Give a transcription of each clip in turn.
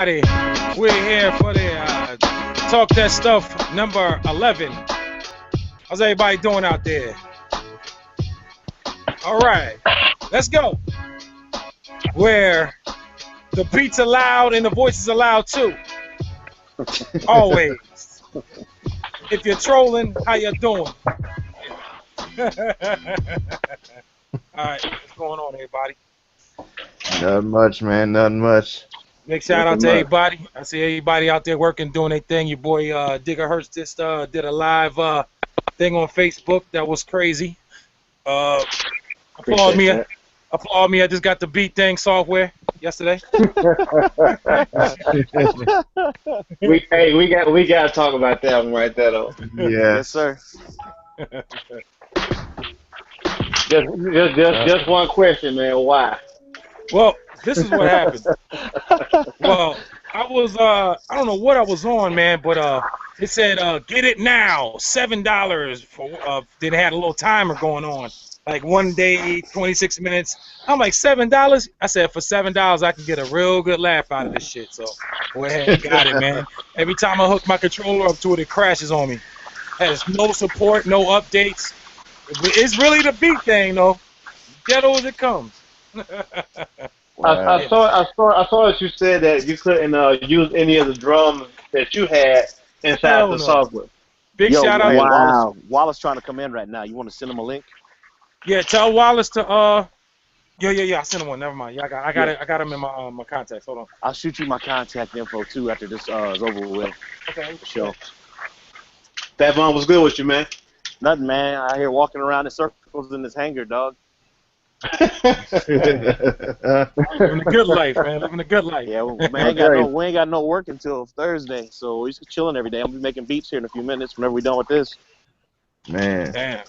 We're here for the Talk That Stuff number 11. How's everybody doing out there? All right, let's go. Where the beats are loud and the voices are loud too. Always. If you're trolling, how you doing? All right, what's going on, everybody? Nothing much, man. Nothing much. Big shout out to everybody. I see everybody out there working, doing their thing. Your boy Digger Hurts just did a live thing on Facebook that was crazy. Applaud me. I just got the beat thing software yesterday. we got to talk about that one right there though. Yeah. Yes, sir. Just one question, man. Why? Well, this is what happened. Well, I was I don't know what I was on, man, but it said get it now, $7 for then it had a little timer going on. Like 1 day, 26 minutes. I'm like, $7? I said for $7 I can get a real good laugh out of this shit. So go ahead and got it, man. Every time I hook my controller up to it, it crashes on me. Has no support, no updates. It's really the beat thing though. Ghetto as it comes. I saw that you said that you couldn't use any of the drums that you had inside the software. Big shout out. Wow. Wallace trying to come in right now. You want to send him a link? Yeah, tell Wallace to yeah. I sent him one. Never mind. Yeah, I got him in my contacts. Hold on. I'll shoot you my contact info too after this is over with. Okay. For sure. That one was good with you, man. Nothing, man. I hear walking around in circles in this hangar, dog. Living a good life, man. Living a good life. Yeah, we ain't got no work until Thursday, so we're just chilling every day. I'm gonna be making beats here in a few minutes whenever we're done with this. Man. Damn.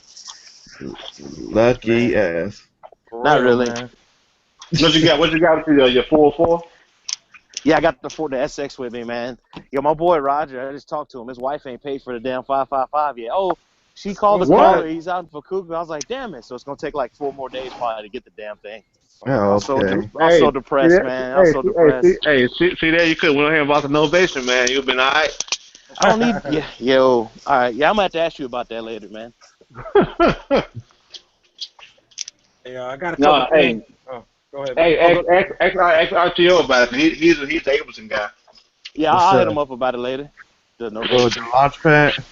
Lucky ass. Not really. Man. What you got with you? Your 404? Yeah, I got the SX with me, man. Yo, my boy Roger, I just talked to him. His wife ain't paid for the damn 555 yet. Oh, she called the caller. He's out in Fukuoka. I was like, damn it. So it's gonna take like 4 more days probably to get the damn thing. Oh, okay. I'm so depressed, man. I'm so depressed. See there, you could went ahead and bought the Novation, man. You've been all right. I don't need. Yo. All right. Yeah, I'm gonna have to ask you about that later, man. Yeah, I got a couple things. Oh, go ahead. Hey, ask RTO about it. He's the Ableton guy. Yeah, I'll hit him up about it later. The Launchpad.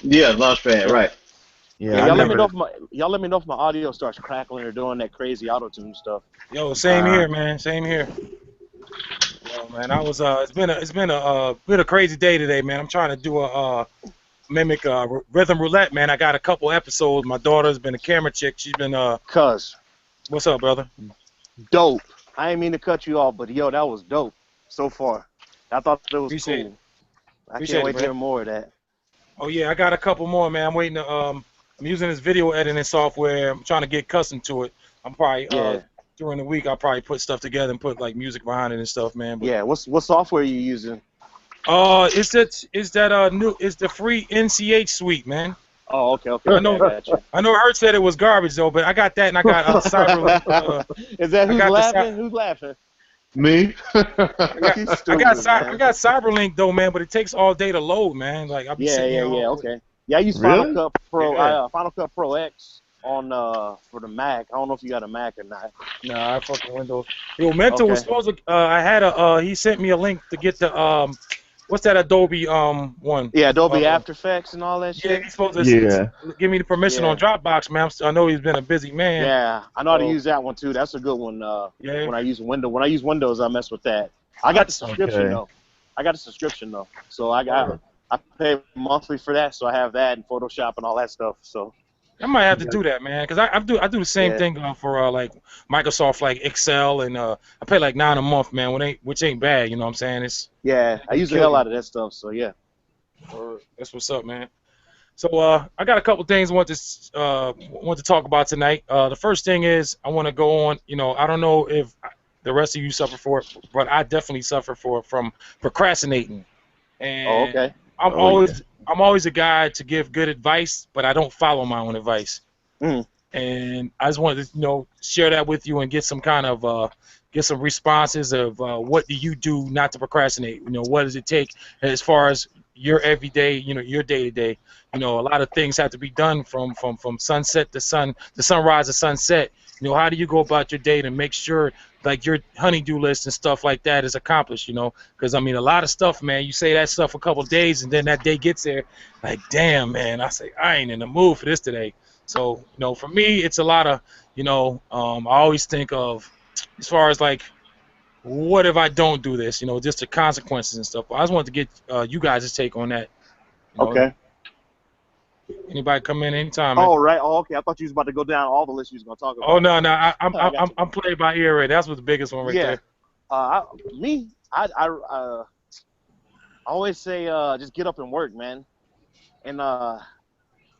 Yeah, Launchpad, right. Yeah, y'all let me know if my audio starts crackling or doing that crazy auto-tune stuff. Yo, same here, man. Same here. Yo, man, I was it's been a crazy day today, man. I'm trying to do a mimic rhythm roulette, man. I got a couple episodes. My daughter's been a camera chick. She's been Cuz. What's up, brother? Dope. I ain't mean to cut you off, but yo, that was dope so far. I thought it was cool. I can't wait to hear more of that. Oh yeah, I got a couple more, man. I'm waiting to I'm using this video editing software. I'm trying to get accustomed to it. I'm probably during the week I'll probably put stuff together and put like music behind it and stuff, man. But, yeah, what software are you using? It's the free NCH suite, man. Oh, okay. I know Hurt said it was garbage though, but I got that and I got Cyberlink. Is that who's laughing? Who's laughing? Me. I got Cyberlink though, man, but it takes all day to load, man. Like I'll be sitting here. Okay. Yeah, I use Final Cut Pro. Final Cut Pro X on for the Mac. I don't know if you got a Mac or not. Nah, I fucking Windows. Yo, Mental was supposed to. I had he sent me a link to get the what's that Adobe one? Yeah, Adobe After Effects and all that shit. Yeah, he's supposed to give me the permission on Dropbox, man. I know he's been a busy man. Yeah, I know how to use that one too. That's a good one. When I use Windows, I mess with that. I got the subscription though. So I pay monthly for that, so I have that and Photoshop and all that stuff. So I might have to do that, man, because I do the same thing for like Microsoft, like Excel, and I pay like $9 a month, man, which ain't bad, you know what I'm saying? I use the hell out of that stuff, so yeah. That's what's up, man. So I got a couple things I want to talk about tonight. The first thing is I want to go on. You know, I don't know if the rest of you suffer for it, but I definitely suffer from procrastinating. And I'm always a guy to give good advice, but I don't follow my own advice. And I just wanted to share that with you and get some kind of get some responses of what do you do not to procrastinate. What does it take as far as your everyday, your day to day. A lot of things have to be done from sunset to sunrise to sunset. How do you go about your day to make sure like your honey-do list and stuff like that is accomplished? Because I mean, a lot of stuff, man. You say that stuff a couple of days, and then that day gets there, like, damn, man. I say I ain't in the mood for this today. So for me, it's a lot of I always think of as far as like, what if I don't do this? Just the consequences and stuff. I just wanted to get you guys' take on that. Okay. Anybody come in anytime, man. Oh, right. Oh, okay. I thought you was about to go down all the lists you was gonna talk about. Oh no, I'm playing by ear right. That's what's the biggest one right there. I always say just get up and work, man. And I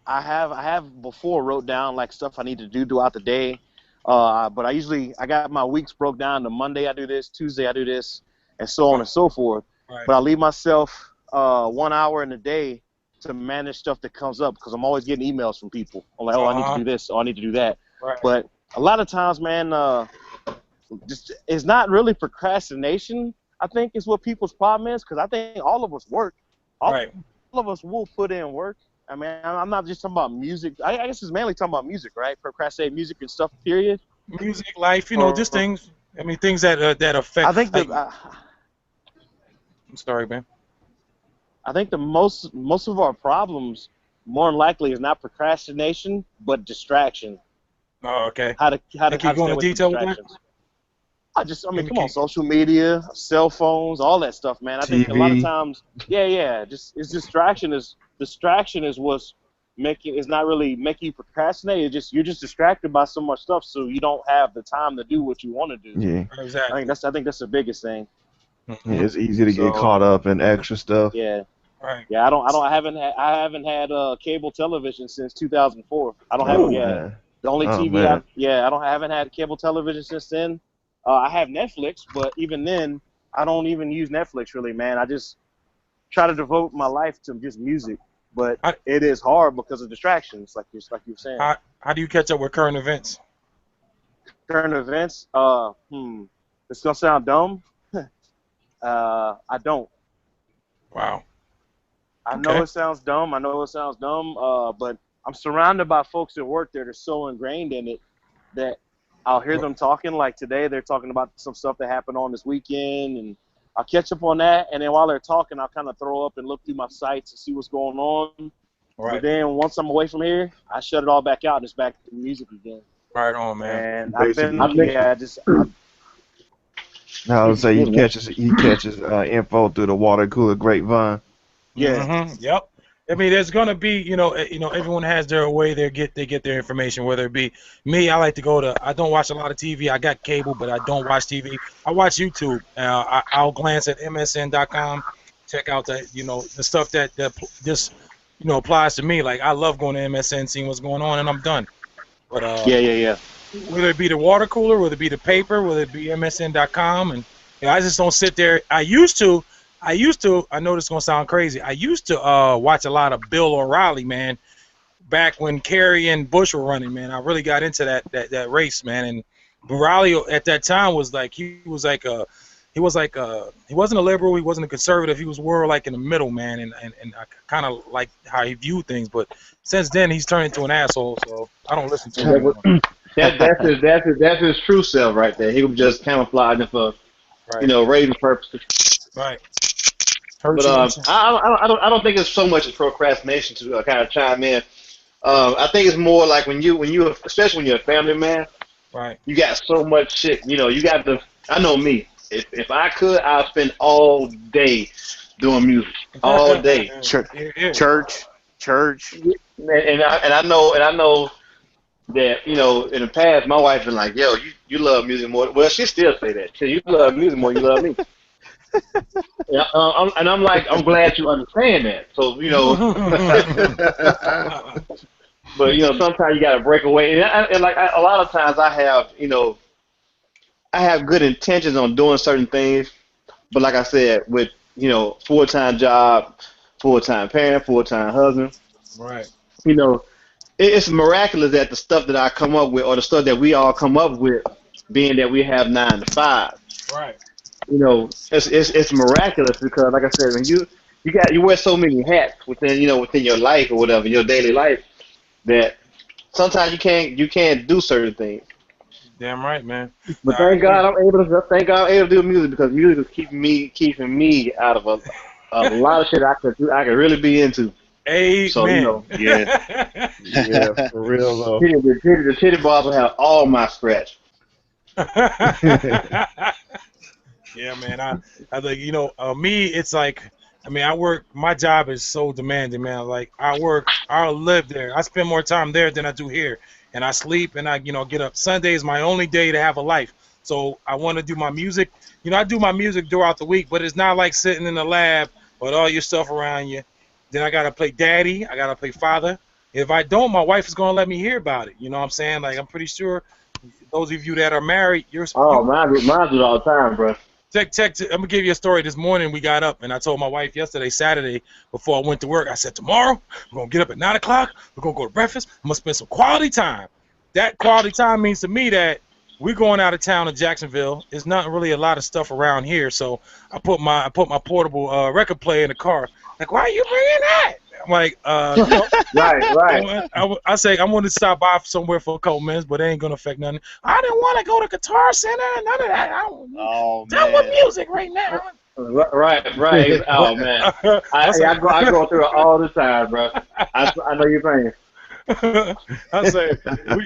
have before wrote down like stuff I need to do throughout the day. But I got my weeks broke down to Monday I do this, Tuesday I do this, and so on and so forth. Right. But I leave myself 1 hour in a day to manage stuff that comes up because I'm always getting emails from people. I'm like, oh, I need to do this, or I need to do that. Right. But a lot of times, man, just it's not really procrastination. I think is what people's problem is because I think all of us work. All of us will put in work. I mean, I'm not just talking about music. I guess it's mainly talking about music, right? Procrastinate music and stuff, period. Music, life, just things. I mean, things that affect. I think I'm sorry, man. I think the most of our problems, more than likely, is not procrastination, but distraction. Oh, okay. How to go into detail with that? I mean, come on, social media, cell phones, all that stuff, man. I think a lot of times, it's distraction is what's not really making you procrastinate. You're just distracted by so much stuff, so you don't have the time to do what you want to do. Yeah, exactly. I think that's the biggest thing. Yeah, it's easy to get caught up in extra stuff. Yeah. Right. Yeah, I haven't had cable television since 2004. I don't have Man. The only TV I haven't had cable television since then. I have Netflix, but even then, I don't even use Netflix really, man. I just try to devote my life to just music, but it is hard because of distractions, like you were saying. How do you catch up with current events? Current events? It's gonna sound dumb. I don't. Wow. I know it sounds dumb. But I'm surrounded by folks at work that are so ingrained in it that I'll hear them talking. Like today, they're talking about some stuff that happened on this weekend, and I'll catch up on that. And then while they're talking, I'll kind of throw up and look through my sites and see what's going on. Right. But then once I'm away from here, I shut it all back out and it's back to music again. Right on, man. And I would say he catches info through the water cooler grapevine. Yeah. Mm-hmm. Yep. I mean, there's gonna be, everyone has their way they get their information. Whether it be me, I like to go to. I don't watch a lot of TV. I got cable, but I don't watch TV. I watch YouTube. I'll glance at MSN.com, check out the stuff that just applies to me. Like I love going to MSN, seeing what's going on, and I'm done. But yeah. Whether it be the water cooler, whether it be the paper, whether it be MSN.com, and I just don't sit there. I used to. I know this is going to sound crazy. I used to watch a lot of Bill O'Reilly, man, back when Kerry and Bush were running, man. I really got into that race, man. And O'Reilly at that time was like, he wasn't a liberal, he wasn't a conservative, he was more like in the middle, man. And I kind of like how he viewed things. But since then, he's turned into an asshole, so I don't listen to him. That's his true self right there. He was just camouflaging for, raising purposes. Right. But I don't think it's so much as procrastination to kind of chime in. I think it's more like when you especially when you're a family man, right? You got so much shit. You got to. I know me. If I could, I'd spend all day doing music, all day. Church. And I know that in the past my wife's been like, yo, you love music more. Well, she still say that. So you love music more, you love me. I'm like, I'm glad you understand that. So but sometimes you gotta break away, and like a lot of times I have good intentions on doing certain things, but like I said, with full-time job, full-time parent, full-time husband, right? It's miraculous that the stuff that I come up with, or the stuff that we all come up with, being that we have 9 to 5. Right. It's miraculous because, like I said, when you wear so many hats within your life or whatever, your daily life, that sometimes you can't do certain things. Damn right, man. But Nah, thank God I'm able to do music because music is keeping me out of a lot of shit I could really be into. So amen. Yeah, for real though. the titty bars will have all my scratch. Yeah, man. I think me. It's like, I mean, I work. My job is so demanding, man. Like I live there. I spend more time there than I do here, and I sleep and I get up. Sunday is my only day to have a life. So I want to do my music. I do my music throughout the week, but it's not like sitting in the lab with all your stuff around you. Then I gotta play daddy. I gotta play father. If I don't, my wife is gonna let me hear about it. You know what I'm saying? Like I'm pretty sure those of you that are married, Oh, mine's do it all the time, bro. I'm gonna give you a story. This morning we got up, and I told my wife yesterday, Saturday, before I went to work. I said, tomorrow we're gonna get up at 9 o'clock. We're gonna go to breakfast. I'm gonna spend some quality time. That quality time means to me that we're going out of town to Jacksonville. There's not really a lot of stuff around here, so I put my portable record player in the car. Like, why are you bringing that? I'm like, Right. I say I'm going to stop by somewhere for a couple minutes, but it ain't gonna affect nothing. I didn't want to go to Guitar Center, none of that. Done with music right now. Right. Oh man, I go through it all the time, bro. I know you're playing. I say,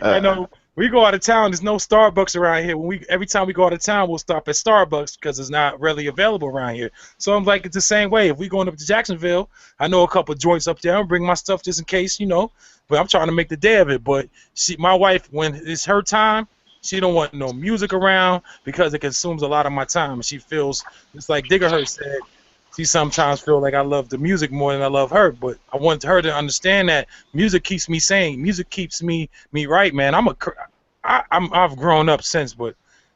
I know we go out of town. There's no Starbucks around here. Every time we go out of town, we'll stop at Starbucks because it's not really available around here. So I'm like, it's the same way. If we going up to Jacksonville, I know a couple of joints up there. I'll bring my stuff just in case, But I'm trying to make the day of it. But my wife, when it's her time, she don't want no music around because it consumes a lot of my time. And she feels, it's like Diggerhurst said, she sometimes feel like I love the music more than I love her, but I want her to understand that music keeps me sane. Music keeps me right, man. I've grown up since, but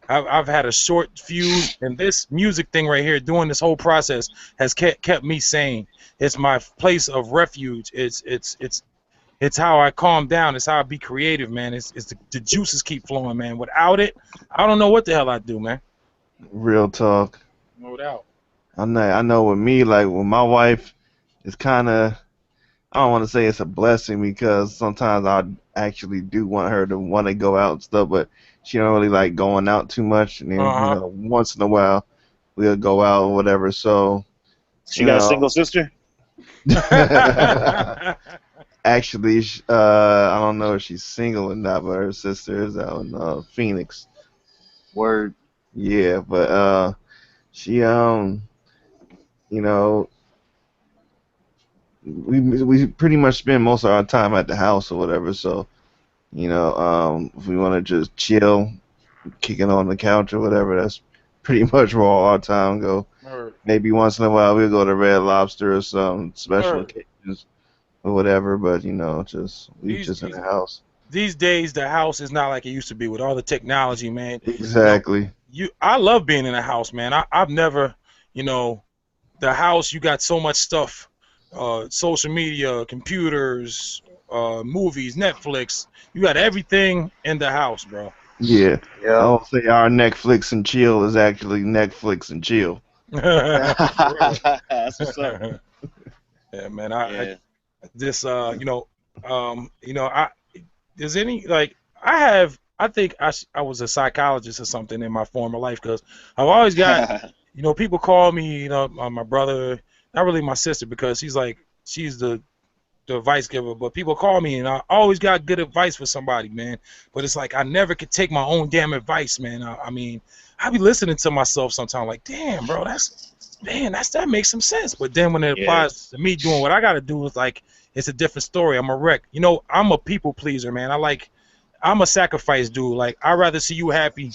I've had a short fuse, and this music thing right here, doing this whole process, has kept me sane. It's my place of refuge. It's how I calm down. It's how I be creative, man. It's the juices keep flowing, man. Without it, I don't know what the hell I'd do, man. Real talk. No doubt. I know with me, like with my wife, it's kind of, I don't want to say it's a blessing because sometimes I actually do want her to want to go out and stuff, but she don't really like going out too much. And then, once in a while, we'll go out or whatever. So she got a single sister? Actually, I don't know if she's single or not, but her sister is out in Phoenix. Word. Yeah, but she we pretty much spend most of our time at the house or whatever. So, if we want to just chill, kicking on the couch or whatever, that's pretty much where all our time go. Maybe once in a while we'll go to Red Lobster or some special occasions or whatever, but just in the house. These days, the house is not like it used to be with all the technology, man. Exactly. I love being in a house, man. I've never, the house, you got so much stuff, social media, computers, movies, Netflix. You got everything in the house, bro. Yeah. I don't say our Netflix and chill is actually Netflix and chill. That's what's up. Yeah, man. There's any, like, I think I was a psychologist or something in my former life because I've always got, people call me, my brother, not really my sister because she's the advice giver, but people call me and I always got good advice for somebody, man. But it's like I never could take my own damn advice, man. I mean, I be listening to myself sometimes like, damn, bro, that makes some sense. But then when it applies to me doing what I got to do, it's like it's a different story. I'm a wreck. I'm a people pleaser, man. I'm a sacrifice dude. Like, I'd rather see you happy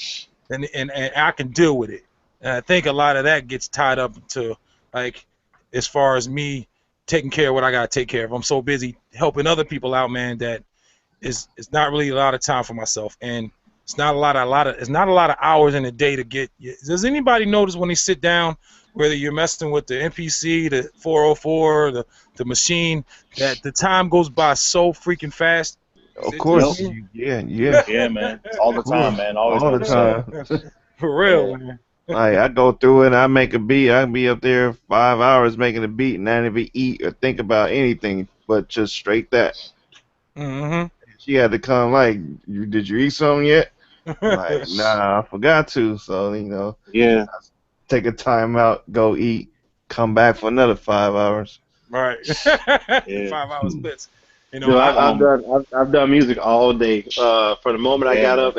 and I can deal with it. And I think a lot of that gets tied up to, like, as far as me taking care of what I got to take care of. I'm so busy helping other people out, man, that it's not really a lot of time for myself. And it's not a lot of hours in a day to get. Does anybody notice when they sit down, whether you're messing with the NPC, the 404, the machine, that the time goes by so freaking fast? Of Yep. course, yeah, Yeah, man. All the of course, time, man. Always all by the myself. time. For real, Yeah. man. Like I go through it, I make a beat. I can be up there 5 hours making a beat, and I didn't even eat or think about anything, but just straight that. Mm-hmm. She had to come like, did you eat something yet? I'm like, nah, I forgot to. So Yeah. take a time out, go eat, come back for another 5 hours. Right. Yeah. 5 hour splits. No, I I've done music all day. From the moment I Yeah, got man. up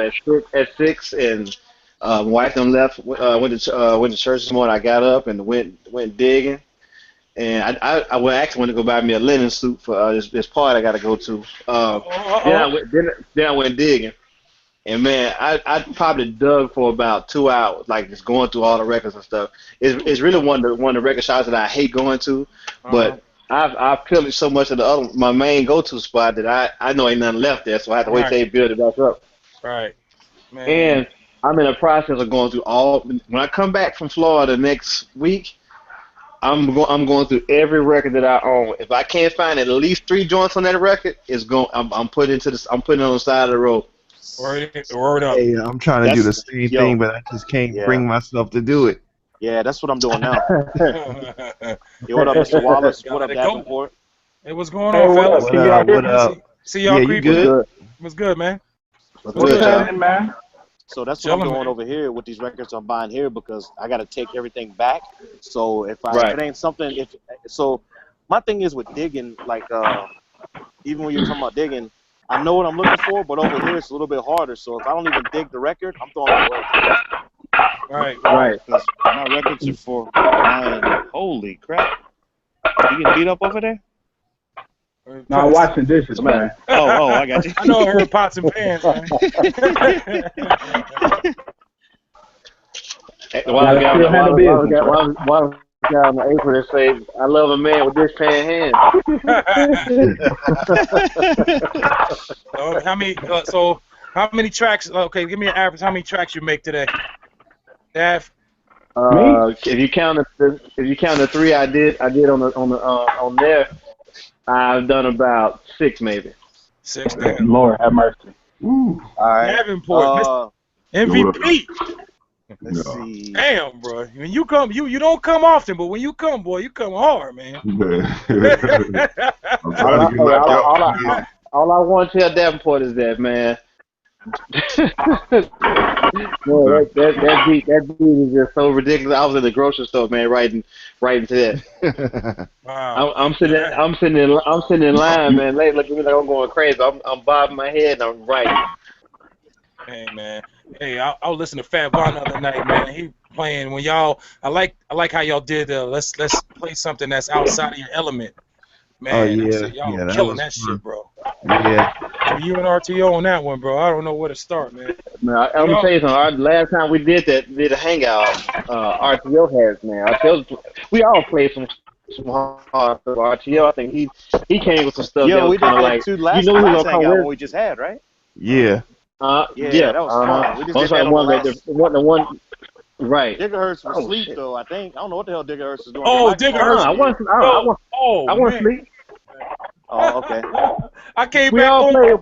at 6 and my wife and left went to church this morning. I got up and went digging, and actually went to go buy me a linen suit for this party I got to go to. Then I Uh-oh. went digging, and man, I probably dug for about 2 hours, like just going through all the records and stuff. It's really one of the record shops that I hate going to, Uh-huh. but I've pillaged so much of my main go-to spot that I know ain't nothing left there, so I have to wait till Right. they build it back up. Right. Man. And I'm in the process of going through all. When I come back from Florida next week, I'm going through every record that I own. If I can't find at least 3 joints on that record, I'm putting I'm putting it on the side of the road. Word up. Hey, I'm trying to do the That's same yo. thing, but I just can't Yeah. bring myself to do it. Yeah, that's what I'm doing now. Hey, Yo, what up, Mr. Wallace? Gotta What let up, it go. Davenport? What's going Hey, on, what up? fellas? What Can y'all up? hear What me? up? See Yeah, y'all you creeping What's in? good? good? What's good, man? What's What's good, y'all? happening, man? So that's what I'm Chilling, doing man. over here with these records I'm buying here because I got to take everything back. So if Right. it ain't something, if so, my thing is with digging, like even when you're talking about digging, I know what I'm looking for, but over here it's a little bit harder. So if I don't even dig the record, I'm throwing it away. Right. Right. Because my records are for buying. Holy crap! You getting beat up over there? No, I'm washing dishes, Somebody. man. Oh, I got you. I know I heard pots and pans, man. While Gotta still handle business, right? while we got on the apron that say, "I love a man with this pan hands." How many? So how many tracks? Okay, give me an average. How many tracks you make today? Dav? Me? If you count the 3 I did on there, I've done about 6 maybe. 6. Damn. Lord have mercy. Ooh. All right. Davenport, Mr. MVP. Let's see. Damn, bro. When you come, you don't come often, but when you come, boy, you come hard, man. I'm trying to get my job. All I want to tell Davenport is that, man. Man, that beat is just so ridiculous. I was in the grocery store, man, writing to that. Wow. I'm sitting in line, man. They look at me like I'm going crazy. I'm bobbing my head and I'm writing. Hey, man. Hey, I was listening to Fat Von the other night, man. He playing when y'all. I like how y'all did. Let's play something that's outside of your element, man. Oh I yeah, said y'all yeah, that killing was that fun. shit, bro. Yeah. So you and RTO on that one, bro. I don't know where to start, man. Man, I'm gonna tell you something. Last time we did a hangout, RTO has, man. We all played some hard stuff. RTO, I think he came with some stuff that Yo, was we did kind of that like, too you last know, he was gonna come hangout with when we just had, right? Yeah. Yeah, yeah, that was fun. We just did Most that like on the one that last. the one right. Gigahertz was Oh asleep shit. though. I think I don't know what the hell Gigahertz is doing. Your Oh, Digger microphone Hurst. must I be. want Yo, oh I want man. sleep. Oh, okay. I came We back all on. play.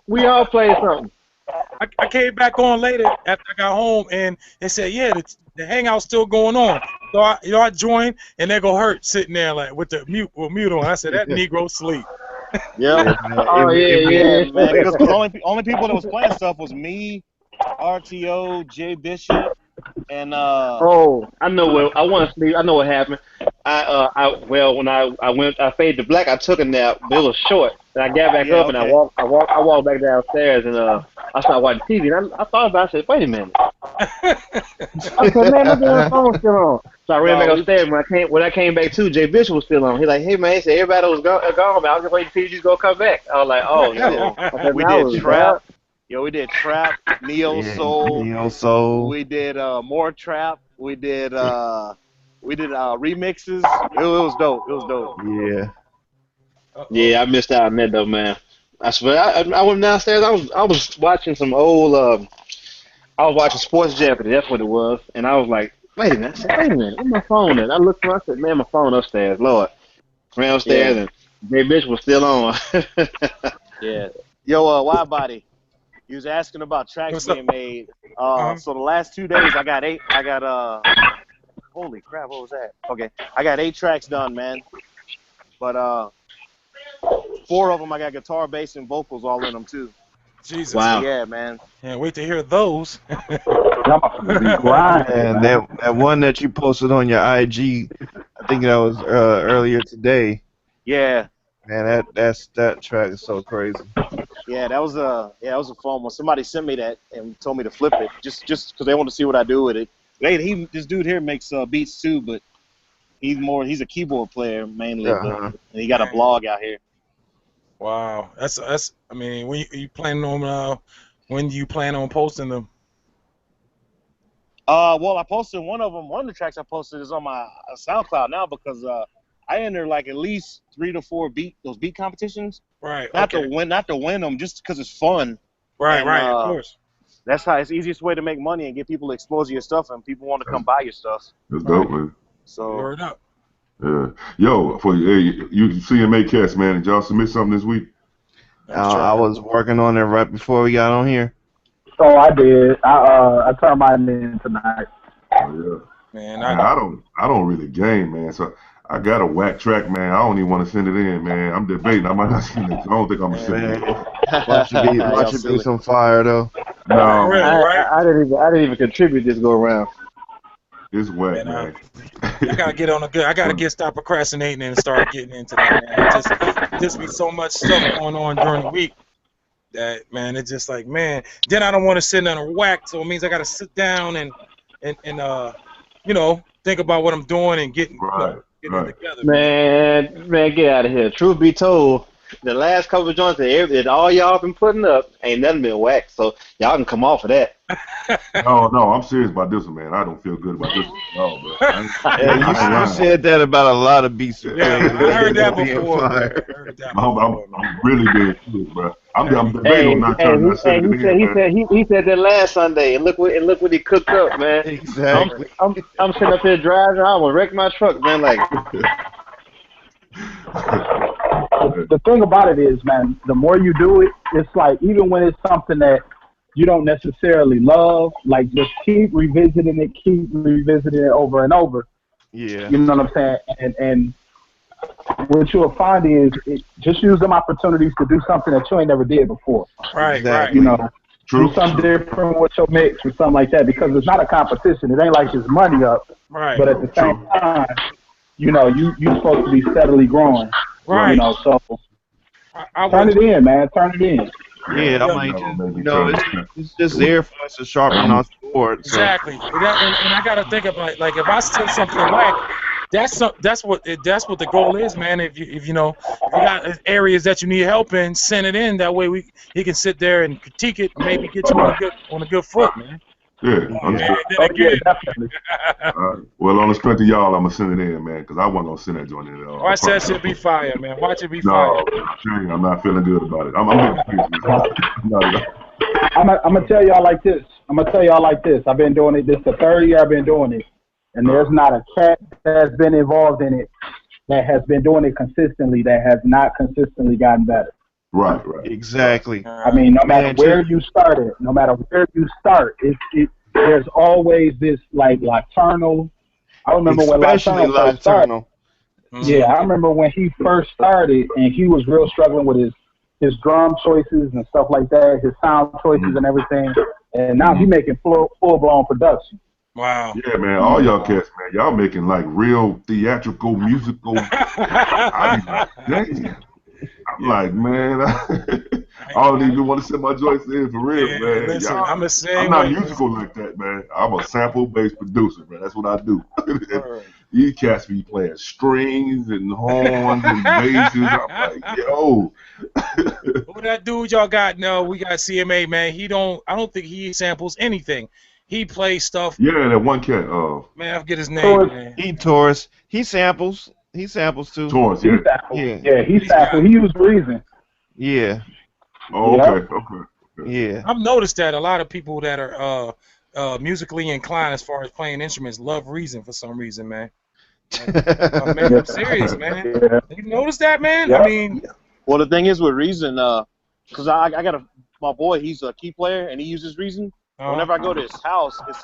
We all play something. I came back on later after I got home, and they said, yeah, the hangout's still going on. So I joined, and there go Hurt sitting there like with the mute on. I said that Negro sleep. Yep. Yeah, man. Oh Yeah, man. yeah. Because only people that was playing stuff was me, RTO, Jay Bishop, and Oh, I know what I want to sleep. I know what happened. When I faded to black, I took a nap, but it was short. And I got back yeah, up and okay. I walked back downstairs and I started watching TV. And I thought about it. I said, wait a minute. I said, man, my damn phone's still on. So I ran back No, we upstairs. When I came back too, Jay Bishop was still on. He's like, hey man, he said everybody was gone, man. I was just waiting to see if you go come back. I was like, oh shit. yo, I said, we now did was trap. bad. Yo, we did trap, neo Yeah. soul. Neo Soul. We did more trap. We did remixes. It was dope. It was dope. Yeah. Yeah, I missed out on that though, man. I swear, I went downstairs. I was watching some old. I was watching Sports Jeopardy. That's what it was. And I was like, wait a minute. I said, wait a minute. Where's my phone at? I looked around. I said, man, my phone upstairs. Lord, ran Yeah, upstairs and Jay Bitch was still on. yeah. Yo, Wide Body. He was asking about tracks What's up? being made. Uh-huh. So the last 2 days, I got holy crap, what was that? Okay, I got 8 tracks done, man. But 4 of them I got guitar, bass, and vocals all in them too. Jesus. So Wow. yeah, man. Can't wait to hear those. And that one that you posted on your IG, I think that was earlier today. Yeah. Man, that track is so crazy. Yeah, that was a fun one. Somebody sent me that and told me to flip it just because they want to see what I do with it. This dude here makes beats too, but he's a keyboard player mainly, but he got a blog out here. Wow, that's. I mean, when you planning on when do you plan on posting them? Well, I posted one of them. One of the tracks I posted is on my SoundCloud now because I enter like at least 3 to 4 beat competitions. Right. Not to win them, just because it's fun. Right. And, right. Of course. That's how it's the easiest way to make money and get people to expose your stuff, and people want to come buy your stuff. That's dope, man. So. Word up. Yeah. Yo, you CMA cats, man. Did y'all submit something this week? I was working on it right before we got on here. So I did. I turned mine in tonight. Oh yeah. Man, I don't really game, man. So I got a whack track, man. I don't even want to send it in, man. I'm debating. I might not send it. I don't think I'm gonna send it in. Watch it be some fire though. No, Really, man. right? I didn't even contribute this go around. It's whack, Man, man. I gotta get on a good. I gotta stop procrastinating and start getting into that, man. Just be so much stuff going on during the week that, man, it's just like, man. Then I don't want to sit on a whack, so it means I gotta sit down and think about what I'm doing and getting it together. Man, get out of here. Truth be told, the last couple of joints that all y'all been putting up ain't nothing been whacked, so y'all can come off of that. No, I'm serious about this one, man. I don't feel good about this one at all, bro. You said that about a lot of beats. Yeah, I heard that before. I'm really being serious, bro. I'm debating on not trying to send it in. He said that last Sunday, and look what he cooked up, man. Exactly. I'm sitting up here driving. I will wreck my truck, man. Like. The thing about it is, man, the more you do it, it's like even when it's something that you don't necessarily love, like just keep revisiting it over and over. Yeah. You know what I'm saying? And what you'll find is just use them opportunities to do something that you ain't never did before. Right, Exactly. right. Do something different with your mix or something like that, because it's not a competition. It ain't like it's money up. Right. But at the same time, you're supposed to be steadily growing. Right. So turn it in, man. Turn it in. Yeah, I might it's just there for us to sharpen our sword. So. Exactly. And I gotta think about like if I send something whack, that's what the goal is, man. If you got areas that you need help in, send it in. That way he can sit there and critique it, maybe get you on a good foot, man. Yeah, definitely. Well, on the strength of y'all, I'm gonna send it in, man, because I wasn't gonna send that joint in at all. Watch that shit be fire, man. Watch it be fire. No, I'm not feeling good about it. I'm gonna tell y'all like this. I've been doing it. This is the 3rd year I've been doing it, and there's not a cat that has been involved in it that has been doing it consistently that has not consistently gotten better. Right. Exactly. I mean, no matter where you start, there's always this like Locturnal. I remember when Especially Locturnal started. Yeah, I remember when he first started, and he was real struggling with his drum choices and stuff like that, his sound choices and everything. And now he's making full blown production. Wow. Yeah, man. All y'all cats, man. Y'all making like real theatrical, musical. I mean, damn. I'm like, man, I don't even want to send my joints in for real, man. Listen, I'm the same I'm not way. musical like that, man. I'm a sample-based producer, man. That's what I do. You cats be playing strings and horns and basses. I'm like, yo. Who that dude y'all got? No, we got CMA, man. I don't think he samples anything. He plays stuff. Yeah, that one cat. Man, I forget his name, man. Taurus. He samples too. Taurus, yeah. He sampled. He used Reason. Yeah. Oh, okay. Yeah. I've noticed that a lot of people that are musically inclined as far as playing instruments love Reason for some reason, man. Man, I'm serious, man. You notice that, man? Yeah. I mean, well, the thing is with Reason, because I got my boy, he's a key player and he uses Reason. Whenever I go to his house, it's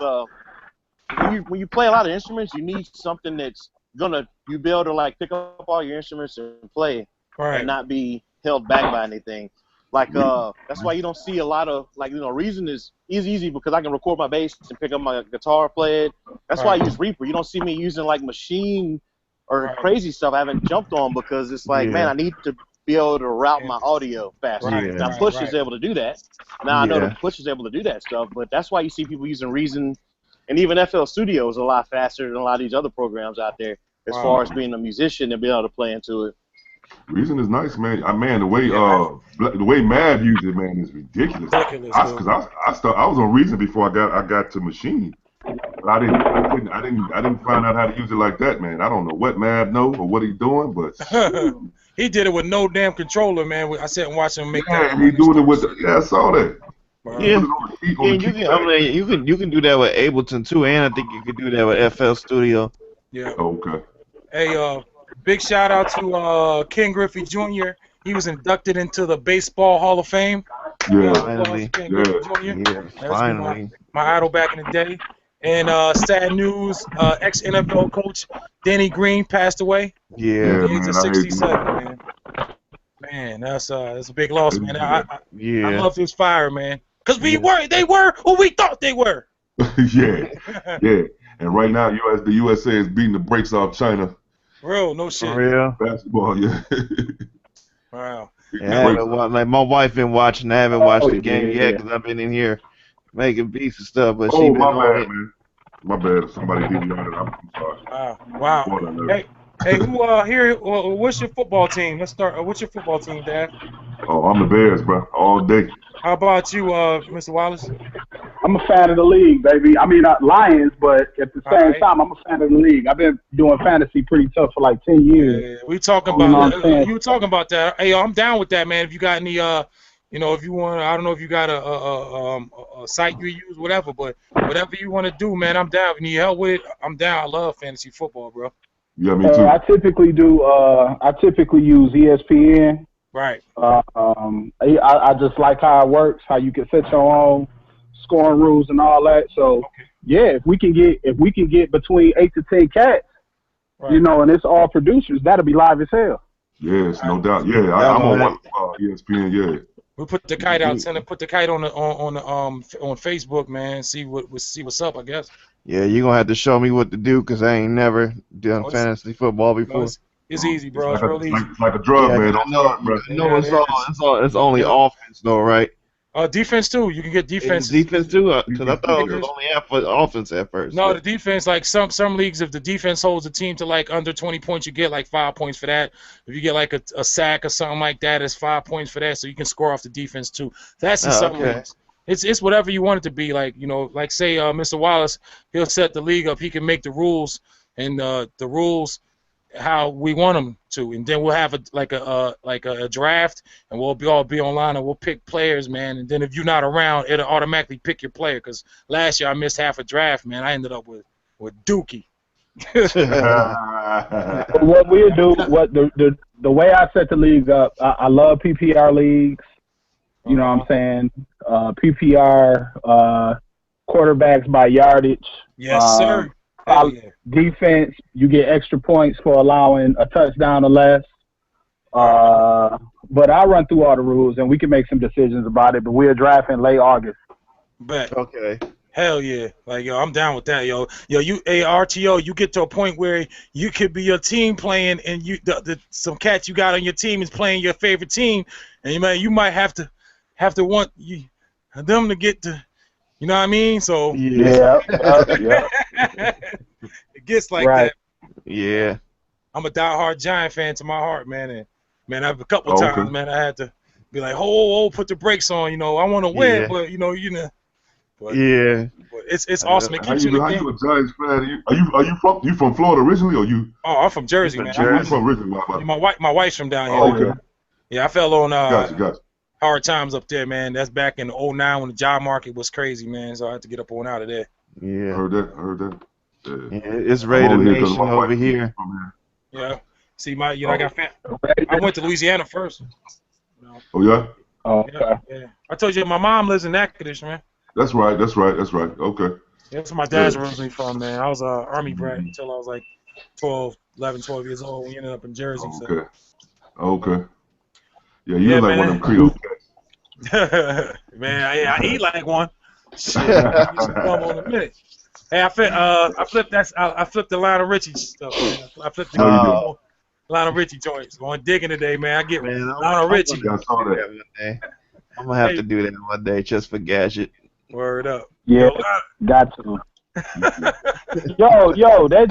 when you play a lot of instruments, you need something that's you be able to like pick up all your instruments and play and not be held back by anything. Like that's why you don't see a lot of Reason is easy because I can record my bass and pick up my guitar, play it. That's why I use Reaper. You don't see me using like Machine or crazy stuff I haven't jumped on because it's like, man, I need to be able to route my audio faster. Now Push is able to do that. Now I know the Push is able to do that stuff, but that's why you see people using Reason, and even FL Studio is a lot faster than a lot of these other programs out there as far as being a musician and being able to play into it. Reason is nice, man. Man, the way Mav uses it, man, is ridiculous. Because I was on Reason before I got to Machine. But I didn't find out how to use it like that, man. I don't know what Mav knows or what he's doing, but he did it with no damn controller, man. I sat and watched him make that. And he's doing it with I saw that. Yeah, you can do that with Ableton too, and I think you can do that with FL Studio. Yeah. Okay. Hey, big shout out to Ken Griffey Jr. He was inducted into the Baseball Hall of Fame. Yeah. Finally. Ken Griffey Jr. Yeah, finally. My idol back in the day. And sad news, ex-NFL coach Denny Green passed away. Yeah. At the age of 67, man. Man, that's a big loss, man. I love his fire, man. Because they were who we thought they were. Yeah. And right now, the USA is beating the brakes off China. Real, no shit. For real? Basketball, yeah. Wow. Like my wife been watching. I haven't watched the game yet because I've been in here making beats and stuff. But she been my on bad, it. man. My bad. If somebody did it, I'm sorry. Wow. Hey, who here? What's your football team? Let's start. What's your football team, Dad? Oh, I'm the Bears, bro, all day. How about you, Mr. Wallace? I'm a fan of the league, baby. I mean, not Lions, but at the same time, I'm a fan of the league. I've been doing fantasy pretty tough for like 10 years. Yeah, we talking about you were talking about that. Hey, I'm down with that, man. If you got any, if you want, I don't know if you got a site you use, whatever, but whatever you want to do, man, I'm down. If you need help with it, I'm down. I love fantasy football, bro. Yeah, me too. I typically use ESPN. Right. I just like how it works, how you can set your own scoring rules and all that. So if we can get between 8 to 10 cats, and it's all producers, that'll be live as hell. Yes, no doubt. Yeah, I'm on ESPN. Yeah. We'll put the kite out. Put the kite on Facebook, man. See what's up, I guess. Yeah, you're gonna have to show me what to do because I ain't never done fantasy football before. No, it's easy, bro. It's real easy. It's like a drug, man. It's only offense, though, right? Defense too. You can get defense. Defense too, because I thought it was only for offense at first. No, the defense, like some leagues, if the defense holds a team to like under 20 points, you get like 5 points for that. If you get like a sack or something like that, it's 5 points for that. So you can score off the defense too. That's in some leagues. It's whatever you want it to be. Like like say Mr. Wallace, he'll set the league up. He can make the rules and the rules how we want them to, and then we'll have a draft, and we'll all be online, and we'll pick players, man. And then if you're not around, it'll automatically pick your player. Because last year I missed half a draft, man. I ended up with Dookie. What we'll do, the way I set the leagues up, I love PPR leagues. You know what I'm saying? PPR quarterbacks by yardage. Yes, sir. Defense, you get extra points for allowing a touchdown or less. But I'll run through all the rules, and we can make some decisions about it. But we're drafting late August. Bet. Okay. Hell yeah. Like, I'm down with that, yo. RTO, you get to a point where you could be your team playing, and some cats you got on your team is playing your favorite team, and you might have to want them to get to. You know what I mean? So yeah. It gets like that. Yeah. I'm a diehard Giant fan to my heart, man. And man, I've a couple times, man, I had to be like, put the brakes on. I want to win, but But, yeah. But it's awesome. It keeps how you a Giants fan? Are you from Florida originally, or you? Oh, I'm from Jersey, man. I'm from originally. My wife's from down here. Oh, okay. Yeah, I fell on Gotcha. hard times up there, man. That's back in '09 when the job market was crazy, man. So I had to get up on out of there. Yeah. Heard that. Yeah, it's Raider Nation over here. Yeah. See, I got I went to Louisiana first. Oh yeah. Oh, okay. Yeah. I told you my mom lives in Natchitoches, man. That's right. That's right. That's right. Okay. Yeah, that's where my dad's Good. originally from, man. I was an Army brat until I was like 12 years old. We ended up in Jersey, so. Okay. Okay. Yeah, you Yeah, look like one of man. them Creole Man, I eat like one. Shit, I'll get some gum on a minute. Hey, I flipped the Lionel Richie stuff, man. I flipped the No, you didn't. Lionel Richie joints. Going digging today, man. I get Man, Lionel Richie. Yeah, I saw that. one day. I'm gonna have to do that one day just for Gadget. Word up. Yeah, got to. Yo, that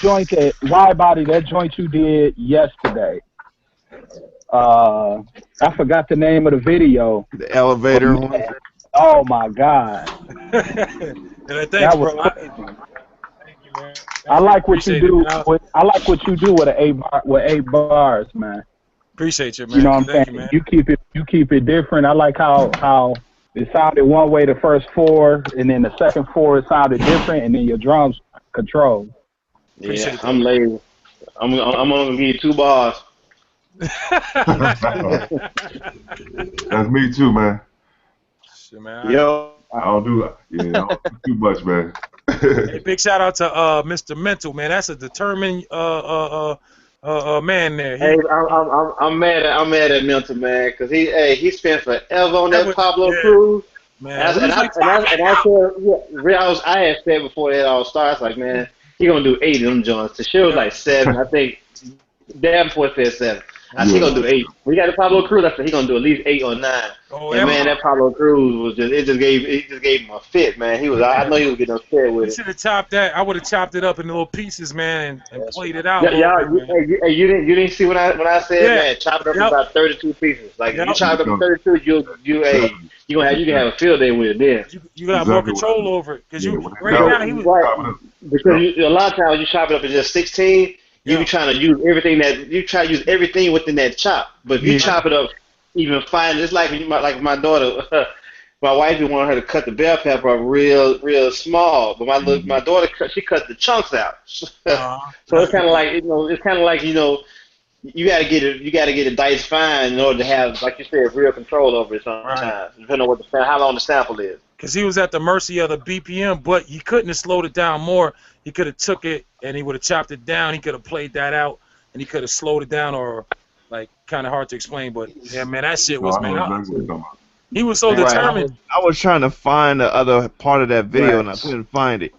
joint at Wide Body, that joint you did yesterday. I forgot the name of the video. The elevator one. Oh my God. Thanks, That was bro. crazy. Thank you, man. I like what you Appreciate do. it, I like what you do with eight bars, man. Appreciate you, man. You know what I'm Thank saying? you, man. You keep it different. I like how it sounded one way the first four, and then the second four it sounded different, and then your drums controlled. Yeah, I'm lazy. I'm only gonna give you 2 bars. That's me too, man. Shit, man. Yo, I don't do too much, man. Hey, big shout out to Mr. Mental, man. That's a determined man there. hey, I'm mad at Mental, man, because he spent forever on that Pablo Cruz. Man, I had said before it all starts, like, man, he gonna do 8 of them joints. The show was like 7, I think. Davenport said 7. I said he gonna do 8. We got the Pablo Cruz. I said he gonna do at least 8 or 9. Oh, and man, that Pablo Cruz was just gave him a fit, man. I know he was getting upset with it. You should have chopped that. I would have chopped it up in little pieces, man, and played it out. You didn't see what I said, man. Chop it up in about 32 pieces. Like if you chop it up in 32, you can have a field day with it then. You got more control over it because because a lot of times you chop it up in just 16. You be trying to use everything within that chop. But if you chop it up even fine, it's like my daughter, my wife wanted her to cut the bell pepper up real small. But my daughter she cut the chunks out. So it's kind of like you gotta get it diced fine in order to have, like you said, real control over it sometimes, depending on how long the sample is. Because he was at the mercy of the BPM, but he couldn't have slowed it down more. He could have took it and he would have chopped it down. He could have played that out and he could have slowed it down, or like kind of hard to explain. But yeah, man, that shit was he was so determined. I was trying to find the other part of that video and I couldn't find it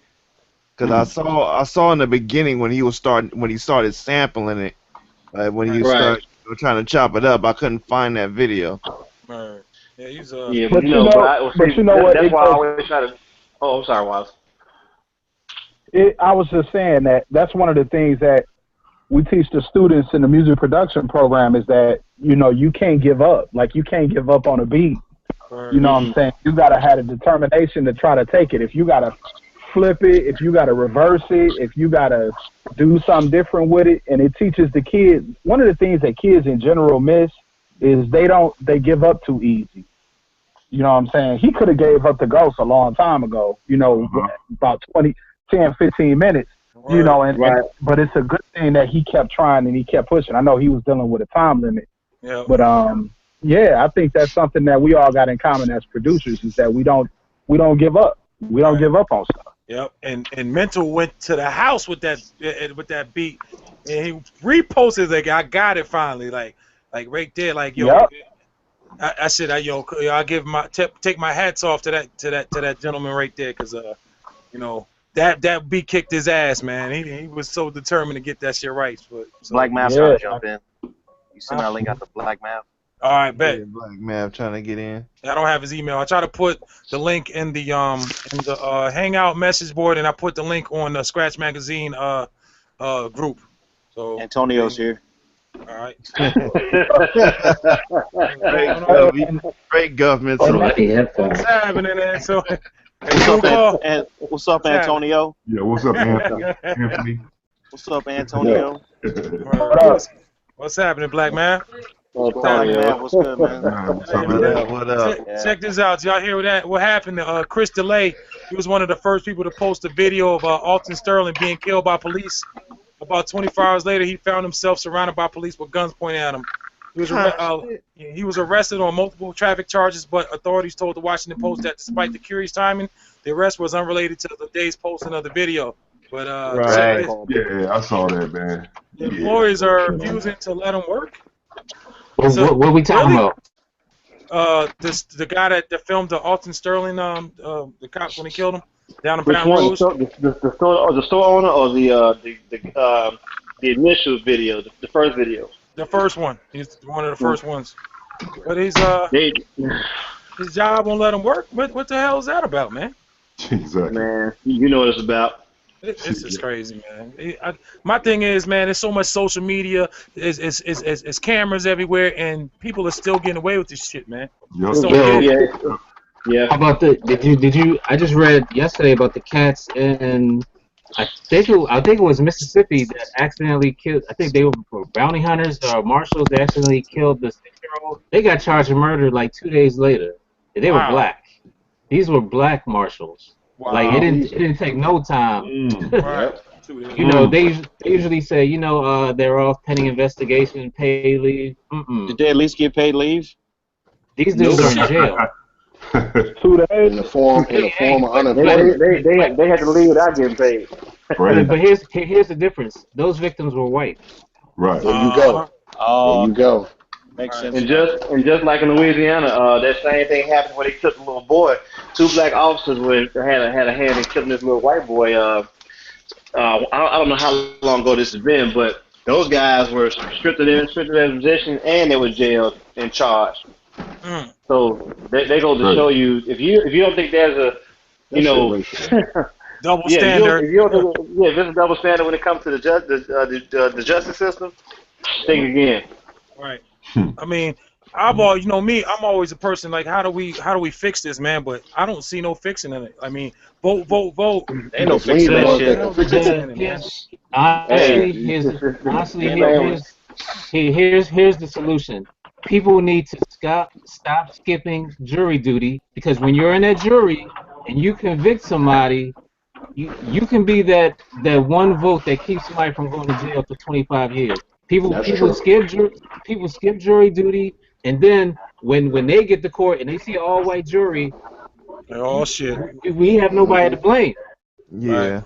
because I saw in the beginning when he started sampling it, when he started trying to chop it up. I couldn't find that video. Right. Yeah, he's but you know what? That's why I always try to. Oh, I'm sorry, Wallace. I was just saying that's one of the things that we teach the students in the music production program is that, you can't give up. Like, you can't give up on a beat. You know what I'm saying? You got to have a determination to try to take it. If you got to flip it, if you got to reverse it, if you got to do something different with it, and it teaches the kids. One of the things that kids in general miss is they give up too easy. You know what I'm saying? He could have gave up the ghost a long time ago, about 10, 15 minutes, but it's a good thing that he kept trying and he kept pushing. I know he was dealing with a time limit, but I think that's something that we all got in common as producers is that we don't give up. We don't give up on stuff. Yep, and Mental went to the house with that beat, and he reposted like, I got it finally, like right there, like yo. Yep. I said, I give take my hats off to that gentleman right there, because that beat kicked his ass, man. He was so determined to get that shit right. Black Math trying to jump in. You send our link out to Black Math. All right, bet. Yeah, Black Math trying to get in. I don't have his email. I try to put the link in the Hangout message board, and I put the link on the Scratch Magazine group. So Antonio's here. All right. Great government. What's happening, there? So, what's up, Antonio? Yeah, what's up, Anthony? What's up, Antonio? What's happening, Black Man? What's good, man? What up? Check this out. Y'all hear what happened to Chris DeLay? He was one of the first people to post a video of Alton Sterling being killed by police. About 24 hours later, he found himself surrounded by police with guns pointing at him. He was arrested on multiple traffic charges, but authorities told the Washington Post that despite the curious timing, the arrest was unrelated to the day's posting of the video. But check Right. this. Yeah, I saw that, man. The Yeah. employers are refusing to let him work. What are we talking about? The guy that filmed the Alton Sterling, the cop when he killed him down in Which Baton one? Rouge. The store owner or the initial video, the first video? The first one. He's one of the first ones. But his They, job won't let him work. What the hell is that about, man? Exactly. man, you know what it's about. This is crazy, man. My thing is, man, there's so much social media, it's cameras everywhere, and people are still getting away with this shit, man. Yep. Just don't get it. Yeah. How about did you I just read yesterday about the cats in I think it was Mississippi that accidentally killed. I think they were bounty hunters or marshals that accidentally killed the 6-year-old. They got charged with murder like 2 days later. They were black. These were black marshals. Wow. Like it didn't take no time. Right. You know, they usually say, they're off pending investigation, pay leave. Did they at least get paid leave? These dudes are in jail. 2 days. In the form of unemployment. They had to leave without getting paid. Right. But here's the difference. Those victims were white. Right. There you go. Oh, There you go. makes sense. And just like in Louisiana, that same thing happened when they took the little boy. 2 black officers had a hand in killing this little white boy. I don't know how long ago this has been, but those guys were stripped of their position and they were jailed and charged. So they go to show you if you don't think there's a Double standard. If there's a double standard when it comes to the justice system, think again. Right. I mean, I'm always a person like, how do we fix this, man? But I don't see no fixing in it. I mean, vote. Ain't no fixing that shit. Here's the solution. People need to stop skipping jury duty, because when you're in that jury and you convict somebody, you can be that one vote that keeps somebody from going to jail for 25 years. People skip jury duty, and then when they get to court and they see an all-white jury, oh shit, we have nobody to blame. Yeah.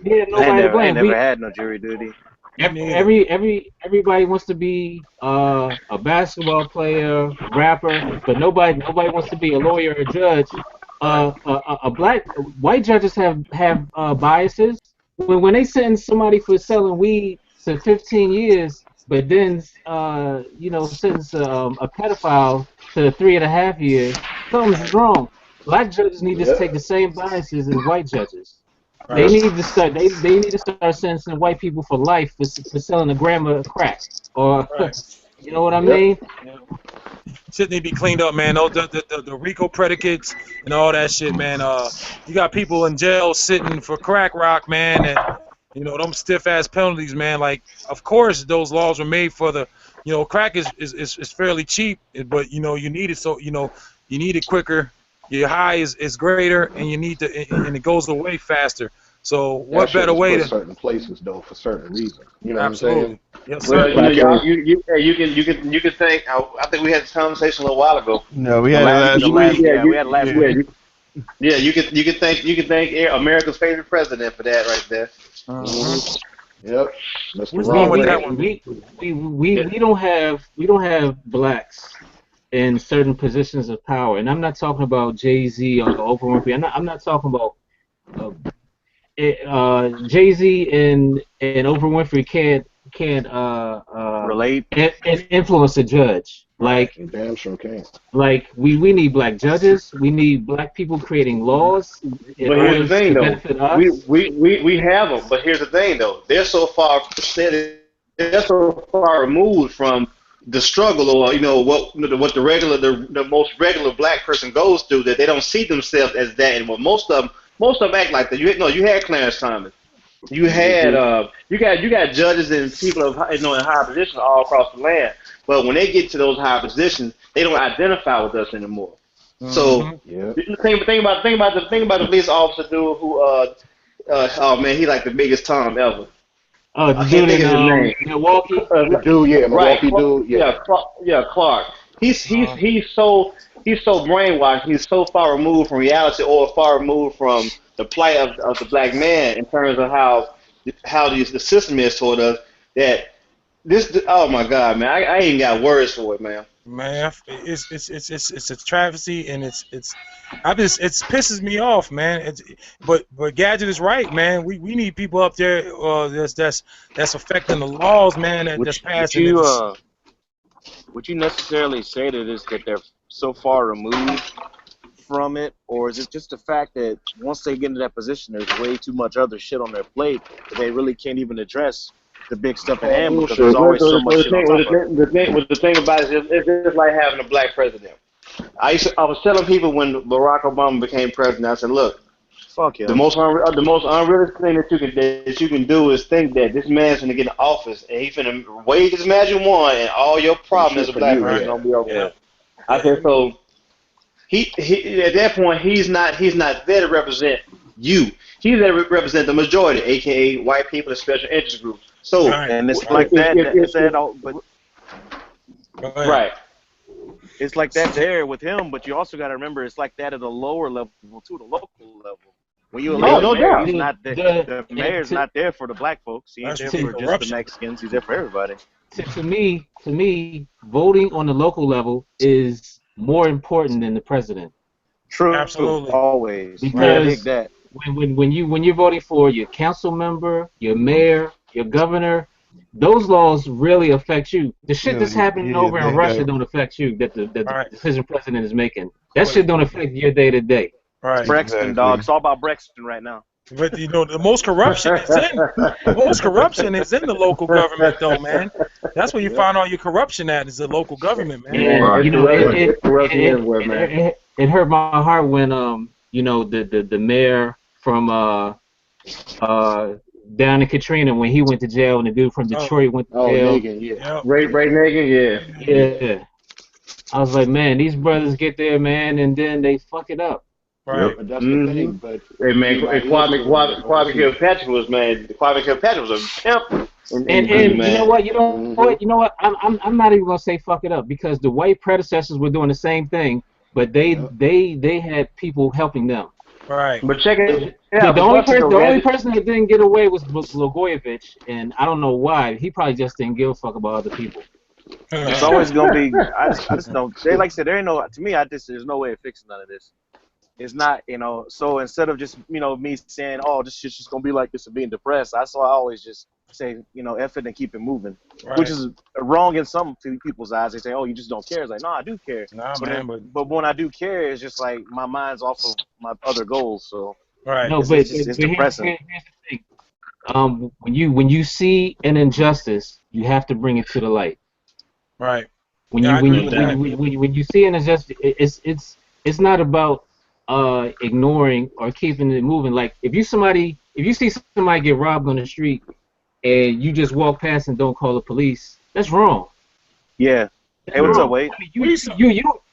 We have nobody to blame. I never had no jury duty. Everybody wants to be a basketball player, rapper, but nobody wants to be a lawyer or a judge. White judges have biases. When they sentence somebody for selling weed to 15 years, but then sentence a pedophile to 3.5 years, something's wrong. Black judges need to take the same biases as white judges. They need to start. They need to start sentencing white people for life for selling a gram of crack, or you know what I mean? Shit need to be cleaned up, man. The RICO predicates and all that shit, man. You got people in jail sitting for crack rock, man, and them stiff ass penalties, man. Like, of course, those laws were made for the, crack is fairly cheap, but you need it, so you need it quicker. Your high is greater, and and it goes away faster. So what better way to certain places though for certain reasons? You know absolutely. what I'm saying? Yes, sir. Well, you can think. I think we had this conversation a little while ago. No, we had it last week. We had last week. Yeah, you can thank America's favorite president for that right there. Yep. What's wrong with that one? We don't have blacks in certain positions of power, and I'm not talking about Jay-Z or Oprah Winfrey. I'm not talking about Jay-Z and Oprah Winfrey can't relate and influence a judge. Like, damn sure can. Like we need black judges. We need black people creating laws. But here's the thing, though. We have them. But here's the thing, though. They're so far removed from the struggle, or what the most regular black person goes through, that they don't see themselves as that. And most of them act like that. You had Clarence Thomas. You had you got judges and people in high positions all across the land. But when they get to those high positions, they don't identify with us anymore. So the thing about the police officer dude who oh man, he like the biggest Tom ever. Oh, the I can't dude think in of his name. Milwaukee. The dude, yeah, Right, Milwaukee dude, yeah. Clark. He's he's Uh, he's so he's so brainwashed. He's so far removed from reality, or far removed from the plight of the black man in terms of how the system is toward us. That this oh my God, man, I ain't got words for it, man. Man, it's a travesty, and it pisses me off, man. But Gadget is right, man. We need people up there that's affecting the laws, man. That's Would passing you it. would you necessarily say that they're so far removed from it, or is it just the fact that once they get into that position, there's way too much other shit on their plate that they really can't even address the big stuff at Oh, hand because bullshit. there's always so much shit on top of it. The thing about it is, it's just like having a black president. I was telling people when Barack Obama became president, I said, look, Fuck him. the most unrealistic thing that you can do is think that this man's gonna get in office and he's gonna wave his magic wand and all your Some problems shit as a for black you, person Right. gonna be over Yeah. with. I said so. He at that point he's not there to represent you. He's there to represent the majority, aka white people and special interest groups. So Right. And it's if like that. if, But Go ahead. right. it's like that there with him. But you also got to remember, it's like that at a lower level too, the local level. When you Oh, elect no the mayor, doubt. he's not the mayor's not there for the black folks. He ain't That's there true. for just the Corruption. Mexicans. He's there for everybody. To me, voting on the local level is more important than the president. True. Absolutely. Always. Right. I dig Because that. when you're voting for your council member, your mayor, your governor, those laws really affect you. The shit that's happening over in Russia don't affect you. That the Right. decision president is making. That shit don't affect your day to day. Right. Brexton, dog. It's all about Brexton right now. But the most corruption is in the local government, though, man. That's where you find all your corruption at, is the local government, man. And Right. It's corruption everywhere, man. it hurt my heart when the mayor from down in Katrina, when he went to jail, and the dude from Detroit went to Oh, jail. Negan, yeah. Yep. Ray Nagin, Yeah. I was like, man, these brothers get there, man, and then they fuck it up. Right. But that's the thing. But Hey man, anybody Kwame else doing it overseas. Kilpatrick was man. Kwame Kilpatrick was a pimp. And you know what? You know what? I'm not even gonna say fuck it up, because the white predecessors were doing the same thing, but they had people helping them. Right. But check it The out. only person that didn't get away was Blagojevich, and I don't know why. He probably just didn't give a fuck about other people. It's always gonna be. I just don't. They like I said, there ain't no. To me, there's no way of fixing none of this. It's not, So instead of just, me saying, oh, this shit's just gonna be like this and being depressed, I always just say, F it and keep it moving, Right. which is wrong in some people's eyes. They say, oh, you just don't care. It's like, no, I do care. Nah, man, but when I do care, it's just like my mind's off of my other goals. So Right. No, it's depressing. Here's the thing. When you see an injustice, you have to bring it to the light. Right. When Yeah, I you agree with that. when you see an injustice, it's not about ignoring or keeping it moving. Like if you see somebody get robbed on the street and you just walk past and don't call the police, that's wrong. Yeah. Hey, what's up, Wade? I mean,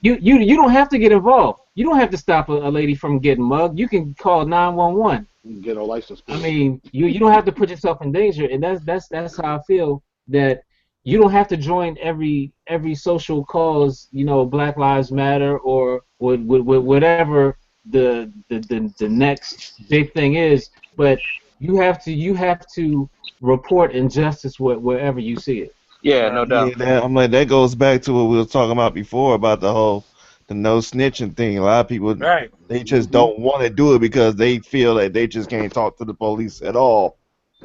you don't have to get involved. You don't have to stop a lady from getting mugged. You can call 911. Get a license. I mean, you don't have to put yourself in danger, and that's how I feel, that you don't have to join every social cause, Black Lives Matter or whatever the next big thing is, but you have to report injustice wherever you see it. Yeah, no doubt. Yeah, I'm like, that goes back to what we were talking about before about the no snitching thing. A lot of people, Right. they just don't want to do it because they feel that they just can't talk to the police at all.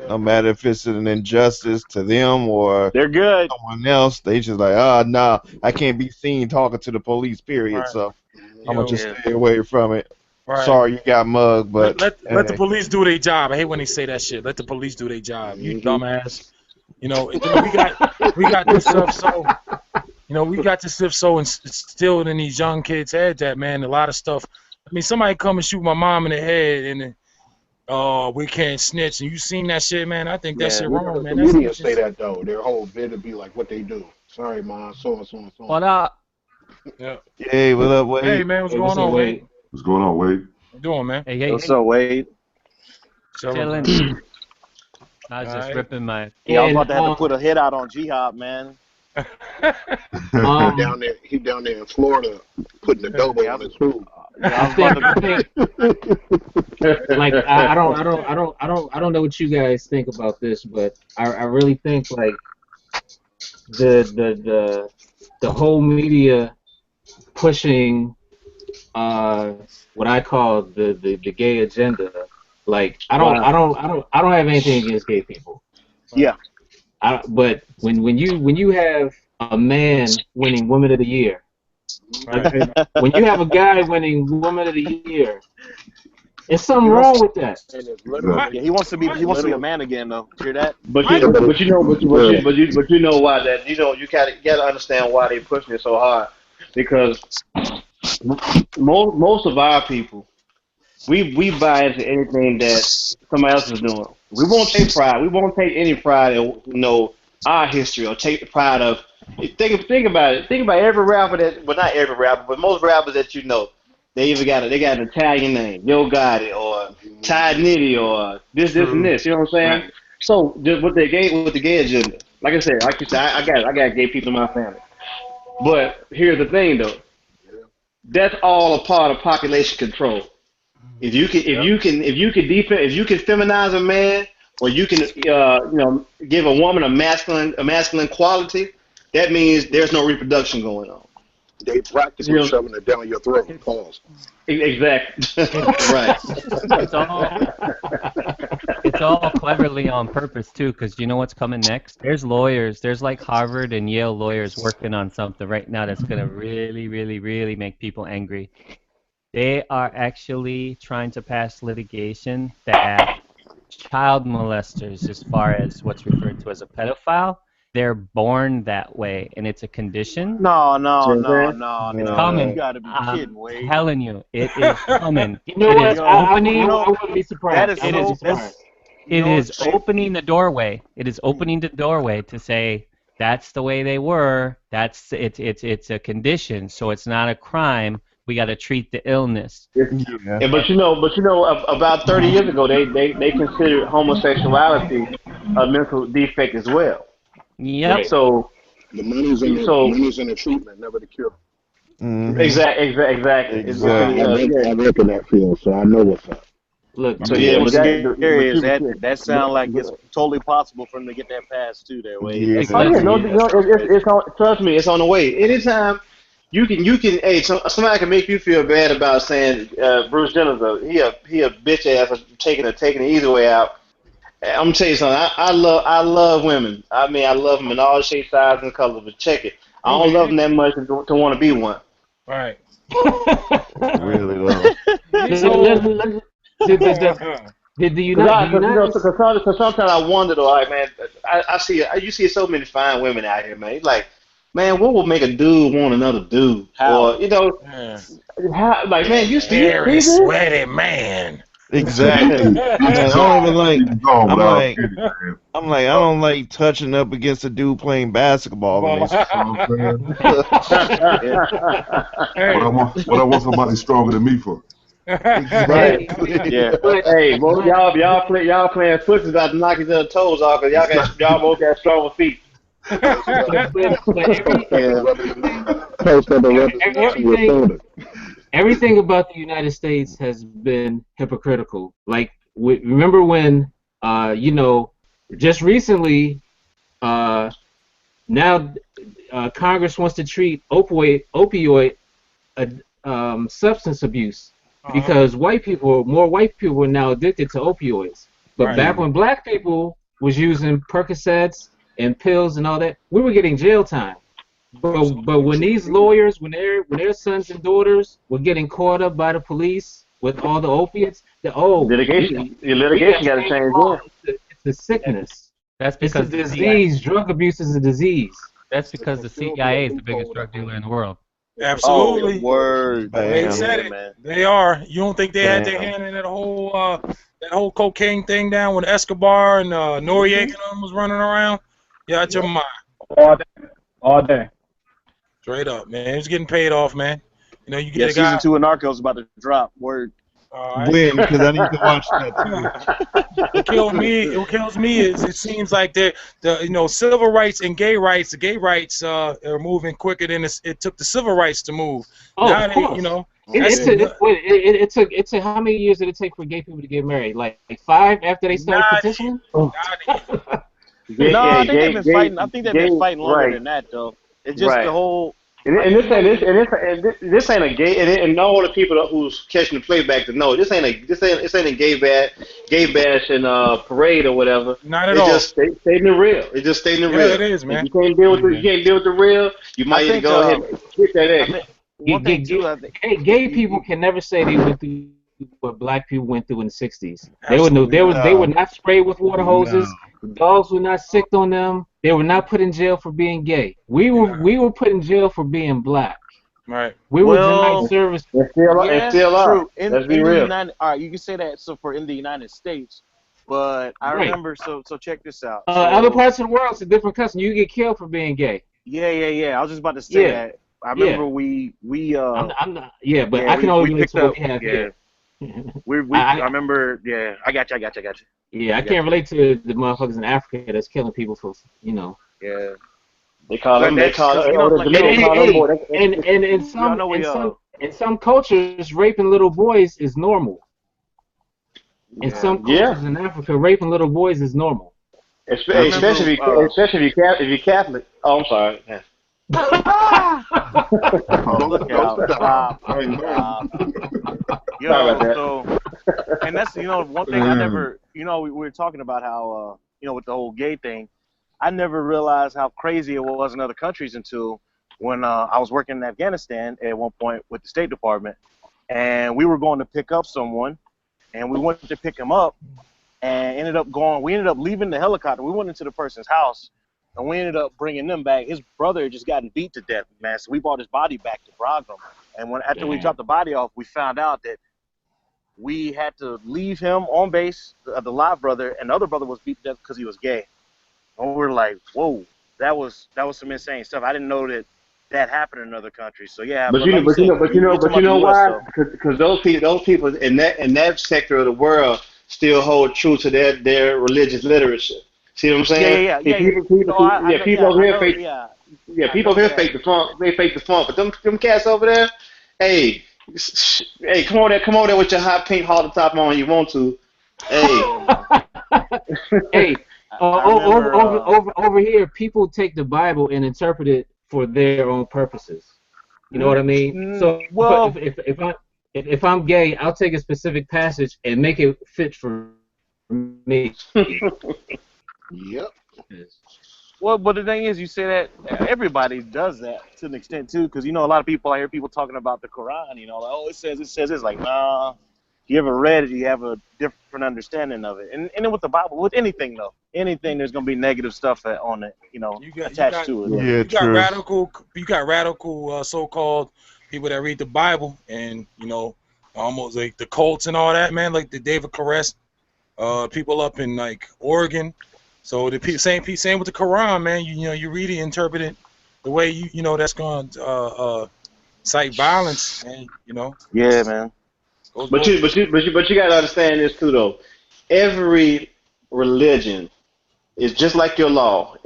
No matter if it's an injustice to them or They're good. someone else, they just like, nah, I can't be seen talking to the police, period. Right. So I'm going to just Yeah. stay away from it. Right. Sorry you got mugged, but let the police do their job. I hate when they say that shit. Let the police do their job. You dumbass. We got this stuff so. We got this stuff so instilled in these young kids' head that, man, a lot of stuff. I mean, somebody come and shoot my mom in the head and we can't snitch. And you seen that shit, man? I think that shit wrong, man. The media say that though. Their whole bid to be like what they do. Sorry, mom. So and so and so. What up? Yeah. hey, what up, Wade? Hey, man, what's going on, Wade? What's going on, Wade? What you doing, man? Hey, What's up, Wade? So, chilling. I was just ripping my. Yeah, I was And about to have to put a hit out on G-Hop, man. He down there in Florida putting adobo on his food. Yeah, I think like I don't know what you guys think about this, but I really think like the whole media pushing what I call the gay agenda. Like I don't have anything against gay people. Yeah. But when you have a man winning Woman of the Year, when you have a guy winning Woman of the Year, there's something wrong with that. Yeah, he wants to be a man again though. Hear that? But you know why that you gotta understand why they pushing it so hard, because most of our people we buy into anything that somebody else is doing. We won't take pride. We won't take any pride in our history, or take the pride of think about it. Think about every rapper not every rapper, but most rappers that you know. They even got an Italian name, Yo Gotti or Ty Nitty or this and this. You know what I'm saying? Right. So just with the gay agenda, like you said, I got gay people in my family. But here's the thing though, that's all a part of population control. If you can feminize a man, or you can give a woman a masculine quality, that means there's no reproduction going on. They practically shoving it down your throat. Pause. Exactly. Right. It's all cleverly on purpose too, because you know what's coming next? There's lawyers. There's like Harvard and Yale lawyers working on something right now that's gonna really, really, really make people angry. They are actually trying to pass litigation that child molesters, as far as what's referred to as a pedophile, they're born that way, and it's a condition. No. It's coming. You gotta be kidding, Wade. I'm telling you, it is coming. You know what? I wouldn't be surprised. It is opening the doorway. It is opening the doorway to say that's the way they were. It's a condition, so it's not a crime. We got to treat the illness. Yeah, but about 30 years ago, they considered homosexuality a mental defect as well. Yep. So the money's in the treatment, never the cure. Mm-hmm. Exactly. I work in that field, so I know what's up. Look, so yeah, that sounds like it's totally possible for them to get that passed too. That way. Trust me, it's on the way. Anytime you can. Hey, somebody can make you feel bad about saying Bruce Jenner's he a bitch ass for taking the easy way out. I'm gonna tell you something. I love women. I mean, I love them in all shapes, sizes, and colors. But check it. I don't love them that much to want to be one. Right. Really well. Did the United Because sometimes I wonder though, like, man, you see so many fine women out here, man. It's like, man, what would make a dude want another dude? How? Or how, like, man, you see very sweaty man. Exactly. I don't even like. I'm like, I don't like touching up against a dude playing basketball. But I want somebody stronger than me for. Exactly. Yeah. Hey, both y'all playing football about to knock each other's toes off, because y'all both got stronger feet. Everything about the United States has been hypocritical. Like, remember when, just recently, now Congress wants to treat opioid substance abuse because more white people are now addicted to opioids. But back when black people was using Percocets and pills and all that, we were getting jail time. But when these lawyers, when their sons and daughters were getting caught up by the police with all the opiates, litigation got to change. It's a sickness. That's because it's a disease. Drug abuse is a disease. That's because the CIA is the biggest drug dealer in the world. Absolutely. Oh, word. They said it. Man. They are. You don't think they had their hand in that whole cocaine thing down when Escobar and Noriega and them was running around? Yeah, out your mind. All day. Straight up, man. It's getting paid off, man. You get a guy. Season 2 of Narcos about to drop. Word. All right. when, because I need to watch that too. What kills me? What kills me is it seems like the civil rights and gay rights. The gay rights are moving quicker than it took the civil rights to move. Oh, Now of they, course. that's It took how many years did it take for gay people to get married? Like 5 after they started not petitioning? not Gay, No, yeah, I think they've gay, been gay, fighting. I think they've been gay, fighting longer right, than that, though. It's just the right. whole. And, I and think this you know ain't when you. this ain't a gay and all the people who's catching the playback to know this ain't a gay bash and parade or whatever. not at It's all. just stating the real. It's just stating the Yeah, real. it is, If man. Yeah. you can't deal with the real, you I might need to think. go ahead and hit that I X. think Gay, one gay, thing too. I think. gay people can never say they went through what black people went through in the '60s. They were no, Absolutely not. they were No, not sprayed with water no. hoses. Dogs were not sicked on them. They were not put in jail for being gay. We were put in jail for being black. Right. We were denied Well, service. And yeah, still are. true. In Let's be in the real. United. All right, you can say that. So for in the United States, but I Right. remember. So check this out. Other So parts of the world, it's a different custom. You get killed for being gay. yeah. I was just about to say Yeah, that. I yeah. remember we I'm not. Yeah, but yeah I can only we relate picked to what up we have yeah here. I I remember yeah I got you Yeah, I I got can't you relate to the motherfuckers in Africa that's killing people for, yeah. They call But them. They that's call because oh the like And Dominican call them boy. in you all know we in some cultures, raping little boys is normal. In yeah some Yeah. cultures in Africa, raping little boys is normal. I remember Especially if you're Catholic. Oh, I'm sorry. Yeah. look Close out it down. stop I ain't stop Sorry about yo that. so and that's one thing I never we were talking about how with the whole gay thing. I never realized how crazy it was in other countries until when I was working in Afghanistan at one point with the State Department, and we were going to pick up someone, and we went to pick him up, and we ended up leaving the helicopter. We went into the person's house, and we ended up bringing them back. His brother had just gotten beat to death, man. So we brought his body back to Bagram, and after we dropped the body off, we found out that we had to leave him on base, the live brother, and the other brother was beat to death because he was gay. And we're like, whoa, that was some insane stuff. I didn't know that happened in other countries. So yeah, But but like you said, you're talking about the U.S. why? though. Because those people in that sector of the world still hold true to their religious literature. See what I'm saying? See, No, I know. people Yeah, over I here know. fake. Yeah, Yeah, I people know over here that. fake the funk. They fake the funk. But them cats over there, hey, hey, come on there with your hot pink halter top on. You want to? Hey, Yeah, man. Hey, I remember. over here, people take the Bible and interpret it for their own purposes. You know what I mean? So Well, if I'm gay, I'll take a specific passage and make it fit for me. Yep. but the thing is, you say that everybody does that to an extent too, because a lot of people. I hear people talking about the Quran. Like, oh, it says it's like, nah. You ever read it, you have a different understanding of it. And then with the Bible, with anything though, anything there's gonna be negative stuff on it, You attached got to it. Yeah, you got true. radical so-called people that read the Bible and almost like the cults and all that, man, like the David Koresh, people up in like Oregon. So the same with the Quran, man. You read it, interpret it the way that's going to cite violence, and Yeah, man. goes but both. you got to understand this too, though. Every religion is just like your law.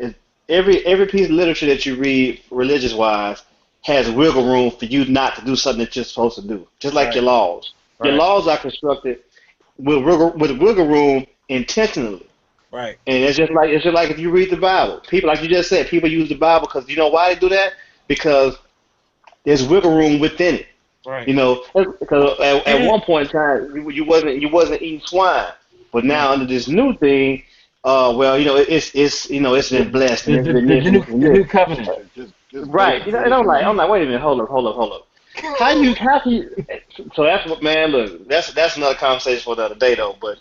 Every piece of literature that you read, religious wise, has wiggle room for you not to do something that you're supposed to do. Just like Right, your laws. Your right, laws are constructed with wiggle room intentionally. right, And it's just like if you read the Bible. People, like you just said, people use the Bible because you know why they do that? Because there's wiggle room within it. right. Because at And one point in time you wasn't eating swine, but right. now under this new thing, well, it's been blessed and it's been this and this and The this. new covenant. Just Right. And basically, I'm like, wait a minute, hold up. How can you? So that's what, man. Look, that's another conversation for another day, though. But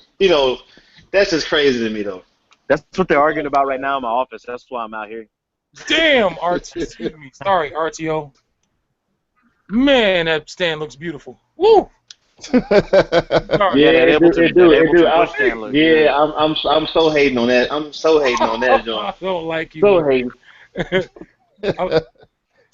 that's just crazy to me, though. That's what they're arguing about right now in my office. That's why I'm out here. Damn, excuse me. Sorry, RTO. Man, that stand looks beautiful. Woo! Sorry. Yeah, Yeah, that it do. Ableton Bush stand look good. Yeah, I'm so hating on that. I'm so hating on that, John. I don't like you, So man. hating. Uh,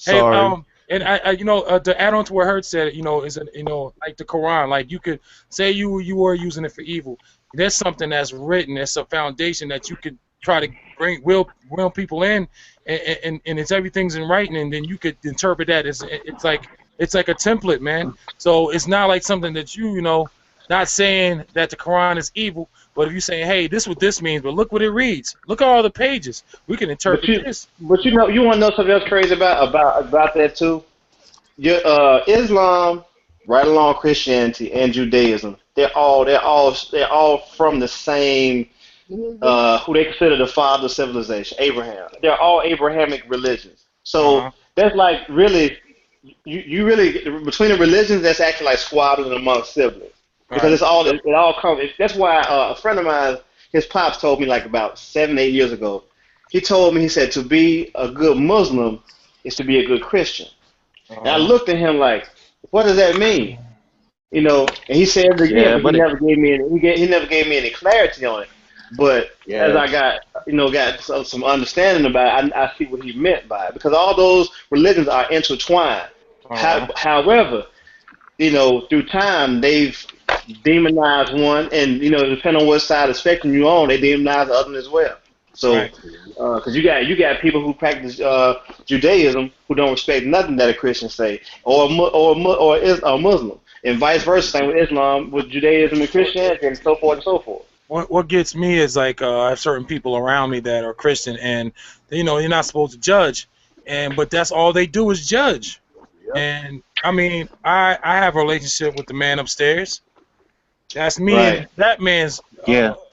hey, Sorry. And to add on to what Hurt said, is like the Quran. Like you could say you were using it for evil. There's something that's written. It's a foundation that you could try to bring will people in, and it's everything's in writing, and then you could interpret that as it's like a template, man. So it's not like something that not saying that the Quran is evil, but if you're saying, hey, this is what this means, but look what it reads. Look at all the pages. We can interpret this. But you want to know something else crazy about that too? Islam, right along Christianity and Judaism, they're all from the same who they consider the father of civilization, Abraham. They're all Abrahamic religions. So that's like really, you really between the religions, that's actually like squabbling amongst siblings because it all comes. That's why a friend of mine, his pops told me like about 7-8 years ago. He told me, he said, to be a good Muslim is to be a good Christian. And I looked at him like, what does that mean? And he said it again, but he never gave me any clarity on it. But as I got some understanding about it, I see what he meant by it because all those religions are intertwined. However, through time they've demonized one, and depending on what side of the spectrum you're on, they demonize the other one as well. So, because you got people who practice Judaism who don't respect nothing that a Christian say, or a Muslim, and vice versa. Same with Islam, with Judaism and Christianity, and so forth and so forth. What gets me is like I have certain people around me that are Christian, and you're not supposed to judge, but that's all they do is judge. Yep. And I mean, I have a relationship with the man upstairs. That's me and that man's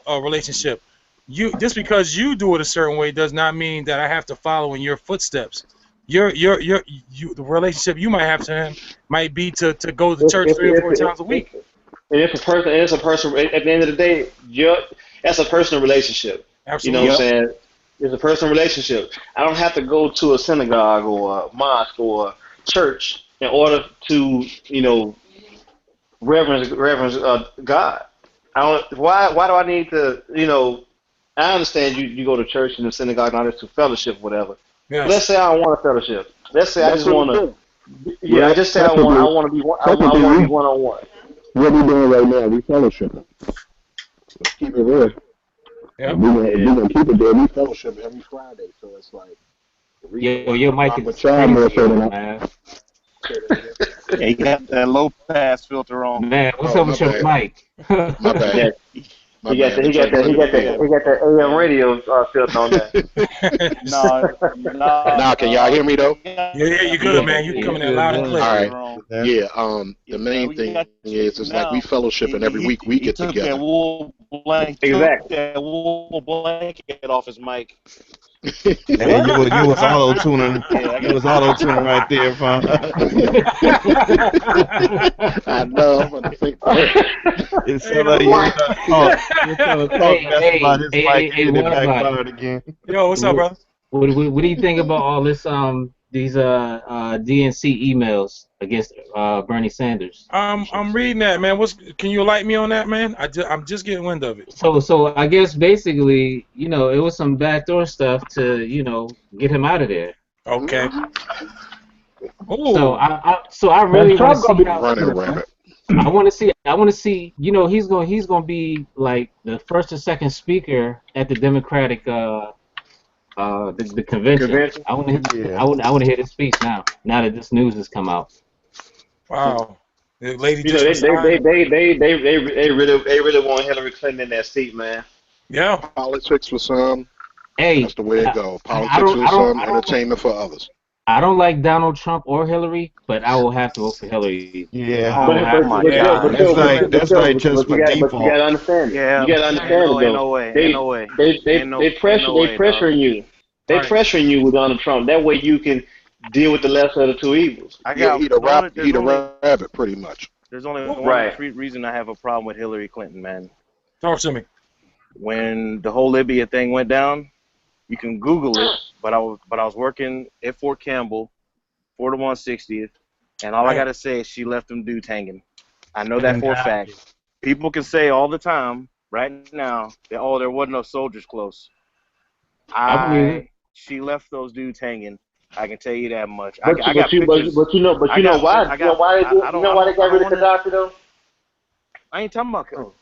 relationship. Just because you do it a certain way does not mean that I have to follow in your footsteps. The relationship you might have to him might be to go to church 3 or 4 times a week. And it's a person. At the end of the day, that's a personal relationship. Absolutely. You know what I'm saying? It's a personal relationship. I don't have to go to a synagogue or a mosque or a church in order to, reverence God. Why do I need to, I understand you go to church and the synagogue and all this to fellowship, whatever. Yes. Let's say I don't want a fellowship. Let's say I just want to. Yeah, I just say I want to be one-on-one. What we doing right now? We fellowshipping. Let's keep it real. Yeah. We're gonna keep it there. We fellowship every Friday, so it's like. Your mic is crazy, man. Yeah, you got that low pass filter on. Man, what's up with your mic? My bad. He got that AM radio filter on that. Nah, can y'all hear me though? Yeah, you good, man. You coming in loud and clear. All right. Yeah. The main thing is, it's like we fellowshipping every week. We get together. That wool blanket off his mic. Hey, you was auto tuning. You was auto tuning right there, fam. I know. I'm gonna think. It's so like you're trying to talk mess about his mic and it backfired again. Yo, what's up, brother? What do you think about all this these DNC emails against Bernie Sanders? I'm reading that, man. Can you enlighten me on that, man? I'm just getting wind of it. So I guess basically, it was some backdoor stuff to, get him out of there. Okay. Ooh. So I really want to see how running rampant. I want to see, he's going to be like the first or second speaker at the Democratic the convention. I want to hear this speech now that this news has come out. Wow. The lady they really want Hillary Clinton in that seat, man. Yeah. Politics for some. Hey, that's the way it goes. Politics for some, entertainment for others. I don't like Donald Trump or Hillary, but I will have to vote for Hillary. Yeah. That's like just by default. But you gotta understand. Yeah. You gotta understand it, though. They pressuring you. They pressuring you with Donald Trump. That way you can deal with the lesser of the two evils. He'd a rabbit, pretty much. There's only one reason I have a problem with Hillary Clinton, man. Talk to me. When the whole Libya thing went down, you can Google it. But I was working at Fort Campbell, 4 to 160th, and all I gotta say is she left them dudes hanging. I know that for a fact. People can say all the time, right now, that there wasn't no soldiers close. She left those dudes hanging, I can tell you that much. But I got pictures. you know why? You know why they do? You know why they got rid of Gaddafi though? I ain't talking about. Oh.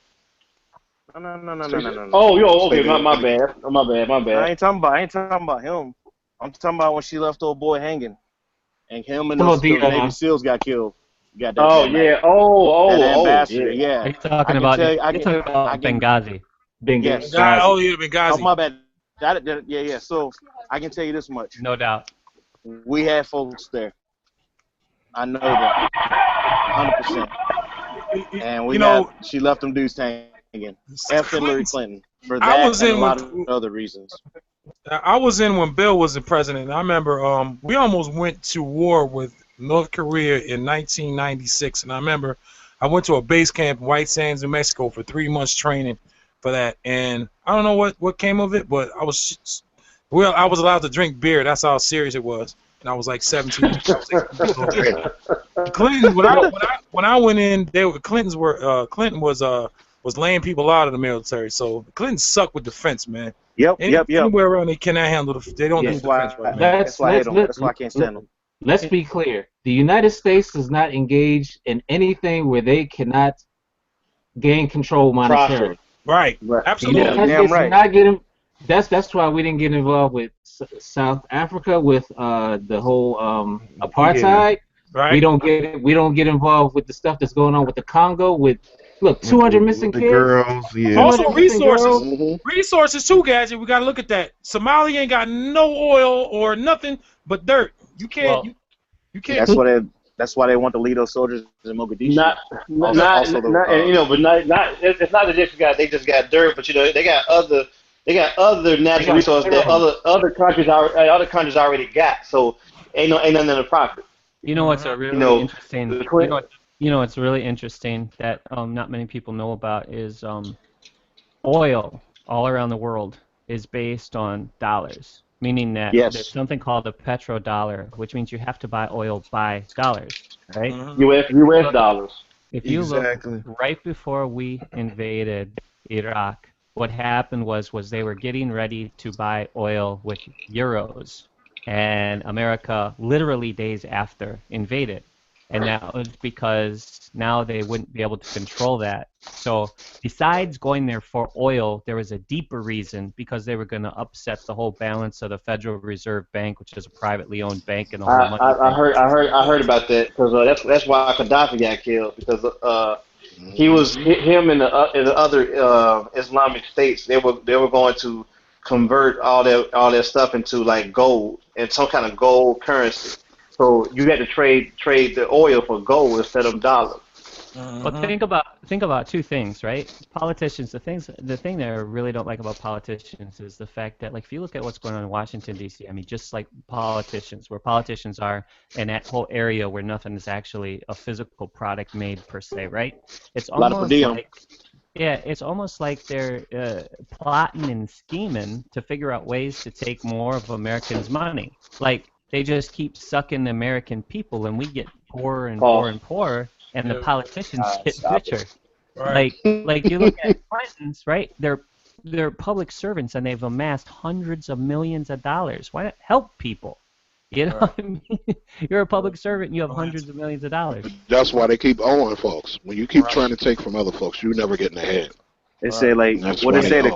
No. Oh, yo, okay, my bad. Oh, my bad. I ain't talking about him. I'm talking about when she left old boy hanging, and him and Some of those the Navy SEAls got killed. Got that. Oh that, yeah. that Oh ambassador. yeah. Yeah. Are you talking I can about? tell you. You're talking about Benghazi. Yes. Oh yeah, Oh Benghazi. my bad. Yeah. So I can tell you this much. No doubt. We had folks there. I know that, 100%. And she left them dudes hanging. F. Hillary Clinton for I that was and a in lot of other reasons. I was in when Bill was the president. I remember we almost went to war with North Korea in 1996, and I remember I went to a base camp in White Sands, New Mexico, for 3 months training for that. And I don't know what came of it, but I was allowed to drink beer. That's how serious it was. And I was like 17. I was 18 years old. Clinton, when I went in, Clinton was laying people out of the military. So Clinton sucked with defense, man. Yep. Anywhere around they cannot handle they don't do defense right, man. That's why I hate them. That's why I can't stand them. Let's be clear. The United States does not engage in anything where they cannot gain control monetarily. Right. Absolutely. The United States is not getting. That's why we didn't get involved with South Africa with the whole apartheid. Yeah. Right. We don't get involved with the stuff that's going on with the Congo. With 200 missing kids. Girls, yeah. Also resources. Resources too, Gadget. We got to look at that. Somalia ain't got no oil or nothing but dirt. You can't. Well, you can't. That's why they want to lead those soldiers in Mogadishu. It's not that they just got dirt, but they got other natural resources that other countries already got. So ain't nothing in the profit. You know what's really interesting? You know what's really interesting that not many people know about is oil all around the world is based on dollars, meaning that there's something called a petrodollar, which means you have to buy oil by dollars, right? U.S. dollars. If you look right before we invaded Iraq, what happened was they were getting ready to buy oil with euros, and America literally days after invaded. And that was because now they wouldn't be able to control that. So besides going there for oil, there was a deeper reason because they were going to upset the whole balance of the Federal Reserve Bank, which is a privately owned bank, and the whole money. I heard about that because that's why Gaddafi got killed because him and the other Islamic states they were going to convert all their stuff into like gold and some kind of gold currency. So you had to trade the oil for gold instead of dollars. But think about two things, right? Politicians. The thing that I really don't like about politicians is the fact that, like, if you look at what's going on in Washington D.C., I mean, just like politicians, where politicians are in that whole area where nothing is actually a physical product made per se, right? It's almost it's almost like they're plotting and scheming to figure out ways to take more of Americans' money, like. They just keep sucking the American people, and we get poorer and poorer and poorer, and the politicians get richer. Right. Like you look at Clintons, right? They're public servants, and they've amassed hundreds of millions of dollars. Why not help people? You know what I mean? You're a public servant, and you have hundreds of millions of dollars. That's why they keep owing folks. When you keep trying to take from other folks, you're never getting ahead. They say the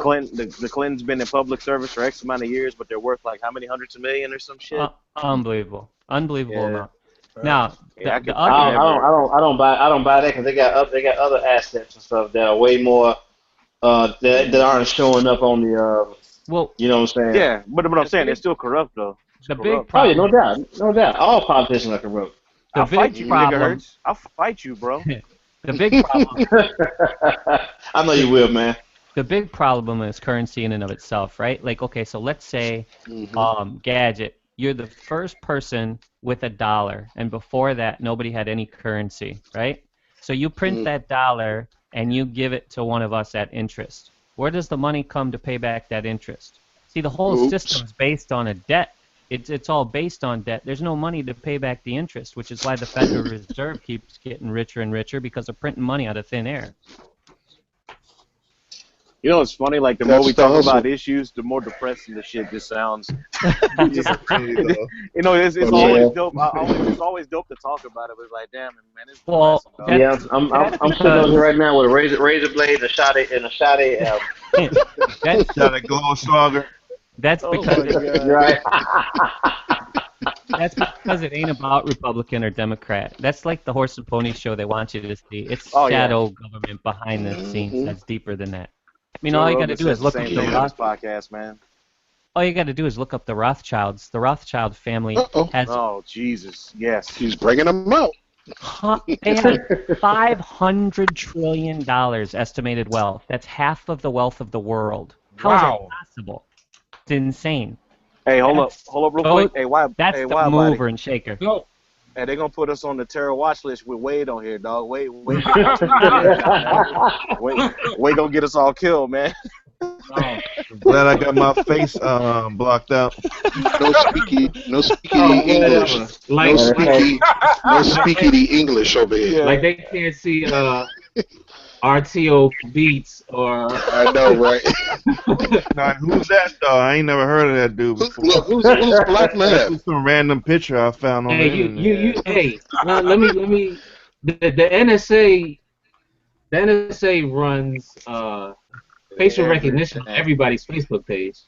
Clintons been in public service for X amount of years, but they're worth like how many hundreds of million or some shit? Unbelievable amount. Now, I don't buy that because they got other assets and stuff that are way more that aren't showing up on the you know what I'm saying? Yeah, but I'm saying they're still corrupt though. The big problem. Oh yeah, no doubt. All politicians are corrupt. I'll fight you, gigahertz. I'll fight you, bro. The big problem. I know you will, man. The big problem is currency in and of itself, right? Like, okay, so let's say, Gadget, you're the first person with $1, and before that, nobody had any currency, right? So you print that dollar, and you give it to one of us at interest. Where does the money come to pay back that interest? See, the whole system is based on a debt. It's all based on debt. There's no money to pay back the interest, which is why the Federal Reserve keeps getting richer and richer because they're printing money out of thin air. You know, it's funny. Like the more we talk about issues, the more depressing the shit just sounds. Just, you know, it's always dope. It's always dope to talk about it. But it's like, damn, man, it's depressing. Dog. Yeah, I'm sitting over here right now with a razor blade and a shot at That's Shot at Goldschlager. That's because right. That's because it ain't about Republican or Democrat. That's like the horse and pony show they want you to see. It's shadow government behind the scenes that's deeper than that. I mean, all you got to do is look up the podcast, man. All you got to do is look up the Rothschilds. The Rothschild family has. Oh Jesus! Yes, he's bringing them out. They have $500 trillion estimated wealth. That's half of the wealth of the world. How is that possible? It's insane. Hey, hold up real quick. Hey, why? That's the mover and shaker. No. Hey, they're gonna put us on the terror watch list with Wade on here, dog. Wade gonna get us all killed, man. Glad I got my face blocked out. No speaking English. No speaking English over here. Like they can't see RTO Beats or. I know, right? Now, who's that though? I ain't never heard of that dude before. Look, who's Black Man? That's some random picture I found on the internet. Hey, let me. The NSA runs facial recognition on everybody's Facebook page.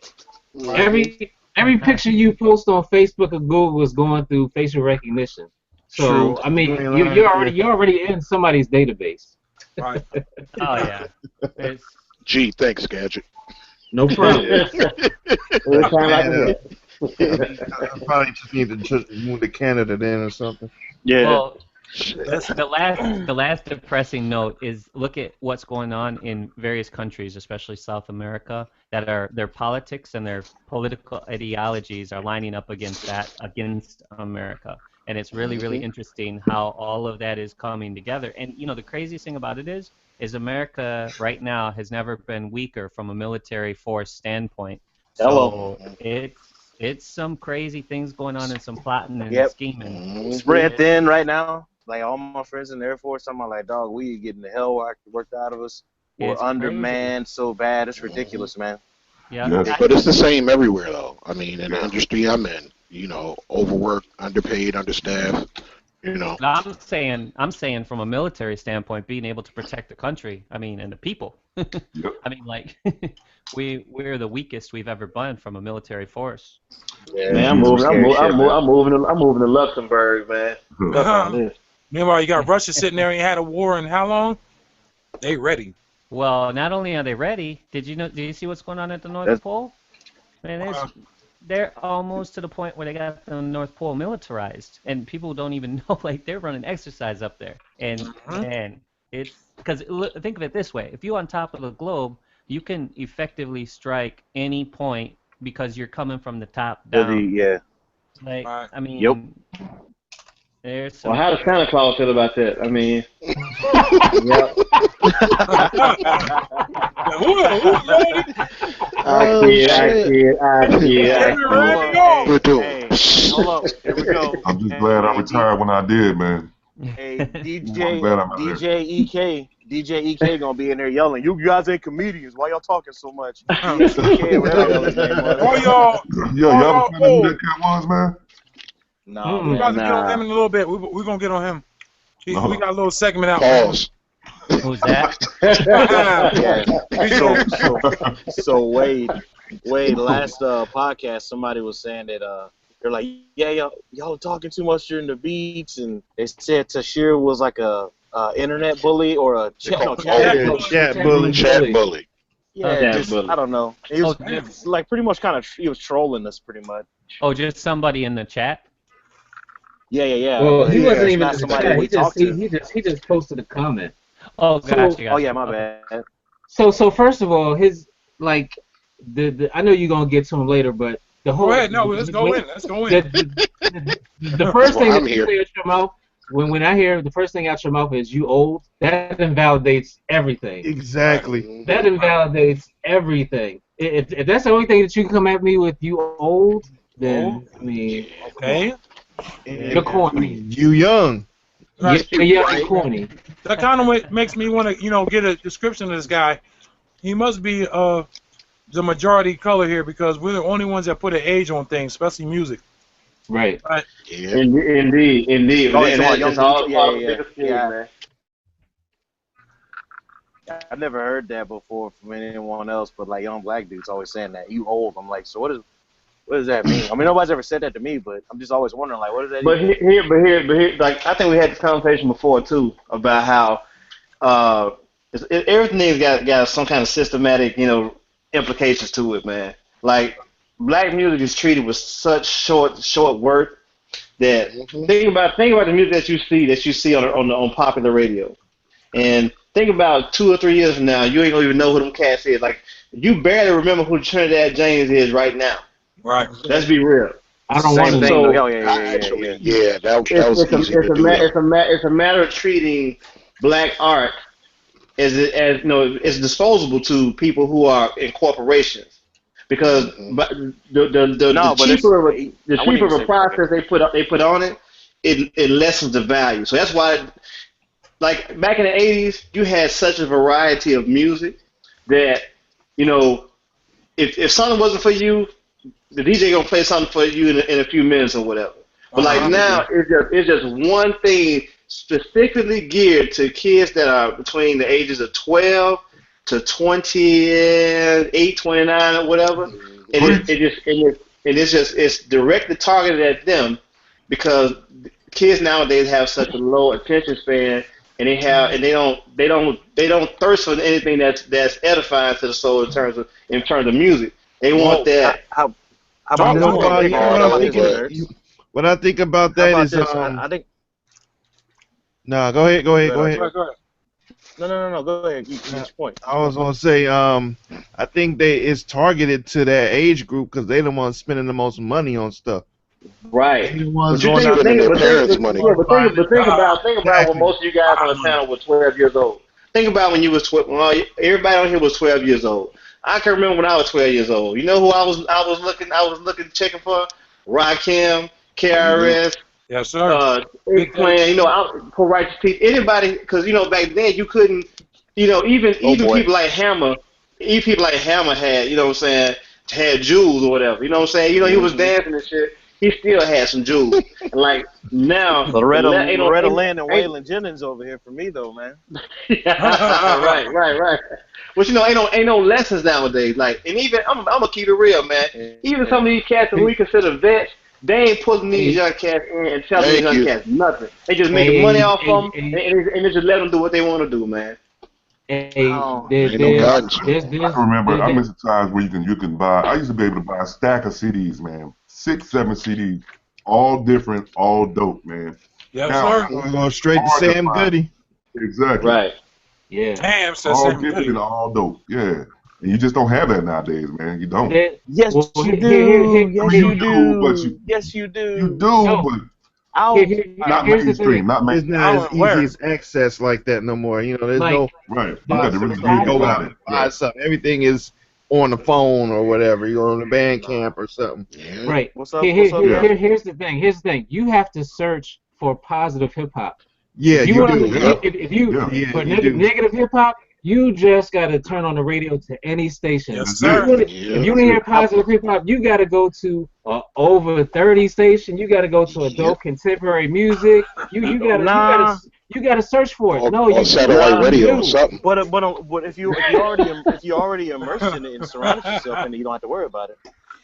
Right. Every picture you post on Facebook or Google is going through facial recognition. So True. I mean, you're already in somebody's database. Right. Oh yeah. Gee, thanks, Gadget. No problem. I probably just need to just move to Canada then or something. Yeah. Well, the last depressing note is look at what's going on in various countries, especially South America, that are their politics and their political ideologies are lining up against America. And it's really, really interesting how all of that is coming together. And, you know, the craziest thing about it is America right now has never been weaker from a military force standpoint. So it's some crazy things going on and some plotting and scheming. Spread thin right now. Like, all my friends in the Air Force, I'm like, dog, we getting the hell worked out of us. We're undermanned so bad. It's ridiculous, man. Yeah. Yes. But it's the same everywhere, though. I mean, in the industry I'm in, you know, overworked, underpaid, understaffed, you know. I'm saying from a military standpoint, being able to protect the country, I mean, and the people. Yep. I mean, like, we're the weakest we've ever been from a military force. Yeah, man, I'm moving to Luxembourg, man. Meanwhile, you got Russia sitting there and had a war in how long? They ready. Well, not only are they ready, did you see what's going on at the North Pole? Man, they're almost to the point where they got the North Pole militarized, and people don't even know, like, they're running exercise up there. And it's because think of it this way: if you're on top of the globe, you can effectively strike any point because you're coming from the top down. Yeah. Like, I mean, there's some. Well, how does Santa Claus feel about that? I mean, Hold up. Here we go. I'm just glad I retired when I did, man. Hey, DJ EK gonna be in there yelling, "You guys ain't comedians. Why y'all talking so much?" Y'all ever find out who that cat was, man? No, we're about to get on him in a little bit. We're gonna get on him. We got a little segment out. Pause. Who's that? So Wade, last podcast, somebody was saying that they're like, y'all are talking too much during the beats, and they said Tashir was like a internet bully or a chat bully. Yeah, I don't know. He was like pretty much he was trolling us pretty much. Oh, just somebody in the chat. Yeah. Well, he wasn't even in the chat. He just posted a comment. Oh, gotcha. Oh yeah, my bad. So first of all, his I know you're gonna get to him later, but the whole. Go ahead. No, let's go in. The first thing that you say out your mouth when I hear the first thing out your mouth is "you old," that invalidates everything. Exactly. That invalidates everything. If that's the only thing that you can come at me with, "you old," then I mean, okay. You're corny. You young. Right. You're corny. That kind of makes me want to, get a description of this guy. he must be the majority color here because we're the only ones that put an age on things, especially music. Right. Right. Yeah. Indeed. Oh, And you talking about that's young just all DJ? a Yeah, part of a yeah, bigger scheme, yeah. man. I've never heard that before from anyone else, but like young black dudes always saying that you old. I'm like, so what does that mean? I mean, nobody's ever said that to me, but I'm just always wondering, like, what does that But even mean? here, like I think we had this conversation before too about how everything's got some kind of systematic, implications to it, man. Like black music is treated with such short worth that Hmm. think about the music that you see on popular radio, and think about 2 or 3 years from now, you ain't gonna even know who them cats is. Like you barely remember who Trinidad James is right now. Right. Let's be real. I don't want Same to thing. know. Oh, So Actually, yeah, that it's was it's a easy it's to a do ma- though. it's a matter of treating black art as it's disposable to people who are in corporations because Hmm. but the No, but it's cheaper the I wouldn't cheaper even of a say. Okay. process they put on it, it lessens the value. So that's why, like back in the '80s, you had such a variety of music that you know if something wasn't for you, the DJ gonna play something for you in a few minutes or whatever. But like Uh-huh. now, it's just one thing specifically geared to kids that are between the ages of 12 to 28, 29 or whatever, and Preach. it's directly targeted at them because kids nowadays have such a low attention span, and they don't thirst for anything that's edifying to the soul in terms of music. They want Well, that. How about talk You this? know to Okay, him. why? okay. You know what How I'm about Auto, this, thinking? but nerds? What I think about How that about is this? I think. Nah, go ahead, go Go ahead, ahead, go ahead. Go Archer. ahead, go ahead. No. Go ahead. You get Uh, your point. Get I your was point. gonna say, I think it's targeted to that age group because they the ones spending the most money on stuff. They Right. the But ones you going think, out but spending there. think, their but think, parents' but, They the money. yeah, ones but think, buying but think about, think it. about when Exactly. most of you guys A on lot the of money. panel were 12 years old. Think about when you was well, everybody on here was 12 years old. I can remember when I was 12 years old. You know who I was looking checking for? Rakim, Hmm. KRS, Yes, sir. Big Daddy Clan. Kane. For righteous people, anybody, because back then you couldn't, even Oh even boy. people like Hammer, even people like Hammer had, what I'm saying, had jewels or whatever. You know what I'm saying? He was Hmm. dancing and shit. He still had some jewels. And like now, ain't no Loretta Lynn and ain't Waylon Jennings over here for me though, man. right. But ain't no lessons nowadays. Like, and even I'm gonna keep it real, man. Even some Yeah. of these cats that we Hey, consider vets, they ain't pulling these hey, young cats in and telling these Thank young you. cats nothing. They just making money hey, off hey, them, hey, and they just let them do what they want to do, man. hey, Oh, there, Ain't no there's, guidance. I can remember. there, I there, miss the times where you can buy. I used to be able to buy a stack of CDs, man. 6, 7 CDs, all different, all dope, man. Yes, Now sir. Hmm. We're going straight to hard to Sam find. Goody. Exactly. Right. yeah. Damn, said All Sam gifted and Goody. all dope. Yeah. And you just don't have that nowadays, man. You don't. There, yes, well, you here, do. I Yes, mean, you you do, but do. Yes, you you do. do, no, but I'll. not here's the thing. mainstream. Not It's mainstream. not I as don't know easy where. as access like that no more. There's Like no Right. You the got buy to some really the CD, go go title. out about and it. buy Yeah. something. Everything is on the phone or whatever. You're on the Bandcamp or something. Yeah. Right. What's up? What's up, Yeah. Captain? Here's the thing. Here's the thing. You have to search for positive hip hop. Yeah, If you you want do. to, Yeah. if you Yeah. Yeah, for you do. negative hip hop, you just got to turn on the radio to any station. Yes, That's If you it. sir. want to, if Yeah. you want That's to it. hear positive hip hop, you got to go to over 30 station. You got to go to Yep. adult contemporary music. Nah, You gotta search for it. No, Or satellite you Nah. radio or do. something. but if you already immersed in it and surrounded yourself in it, you don't have to worry about it.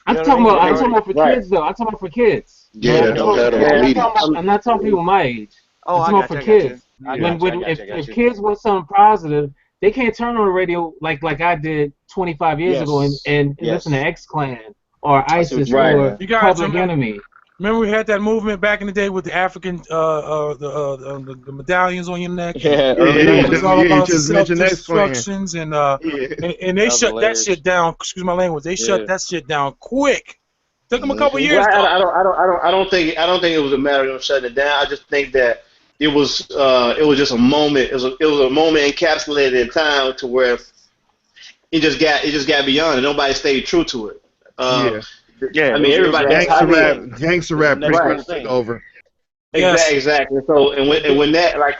You know what I mean? If you I'm talking already. about for Right. kids though. I'm talking about for kids. Yeah, Yeah, don't have those Yeah. mediums. I'm not talking people my age. Oh, I'm I talking about got for you. I got you. kids. I yeah. got you. I got you. I got If you. kids want something positive, they can't turn on the radio like I did 25 years ago Yes. and listen to Yes. X Clan or I see what ISIS you mean, Right. or man. You guys Public remember? Enemy. Remember we had that movement back in the day with the African, the medallions on your neck, Yeah, Yeah, early and it you was just, all '90s. yeah, you about just mentioned X Clan. self-destructions, Yeah. and they That was shut that hilarious. shit down. Excuse my language. They shut Yeah. that shit down quick. Took them a couple Hmm. Well, years though. I don't think it was a matter of them shutting it down. I just think that it was just a moment. It was a moment encapsulated in time to where it just got beyond it. Nobody stayed true to it. Uh, Yeah. Yeah, I it mean, was everybody. the next I hype mean, thing. Gangster It was the rap pretty next right. cool much took thing. over. Yes. Exactly. So, and when that, like,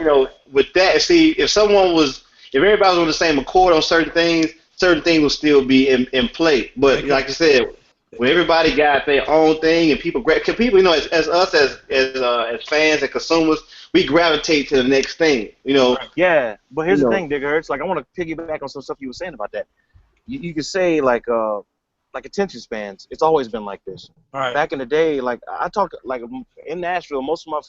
with that, see, if everybody was on the same accord on certain things, certain things will still be in play. But like you said, when everybody got their own thing and people, you know, as us as fans and consumers, we gravitate to the next thing. You know. Yeah, but here's You the know. thing, Digger Hurts. Like I want to piggyback on some stuff you were saying about that. You could say like attention spans. It's always been like this. Right. Back in the day, like I talked like in Nashville, most of my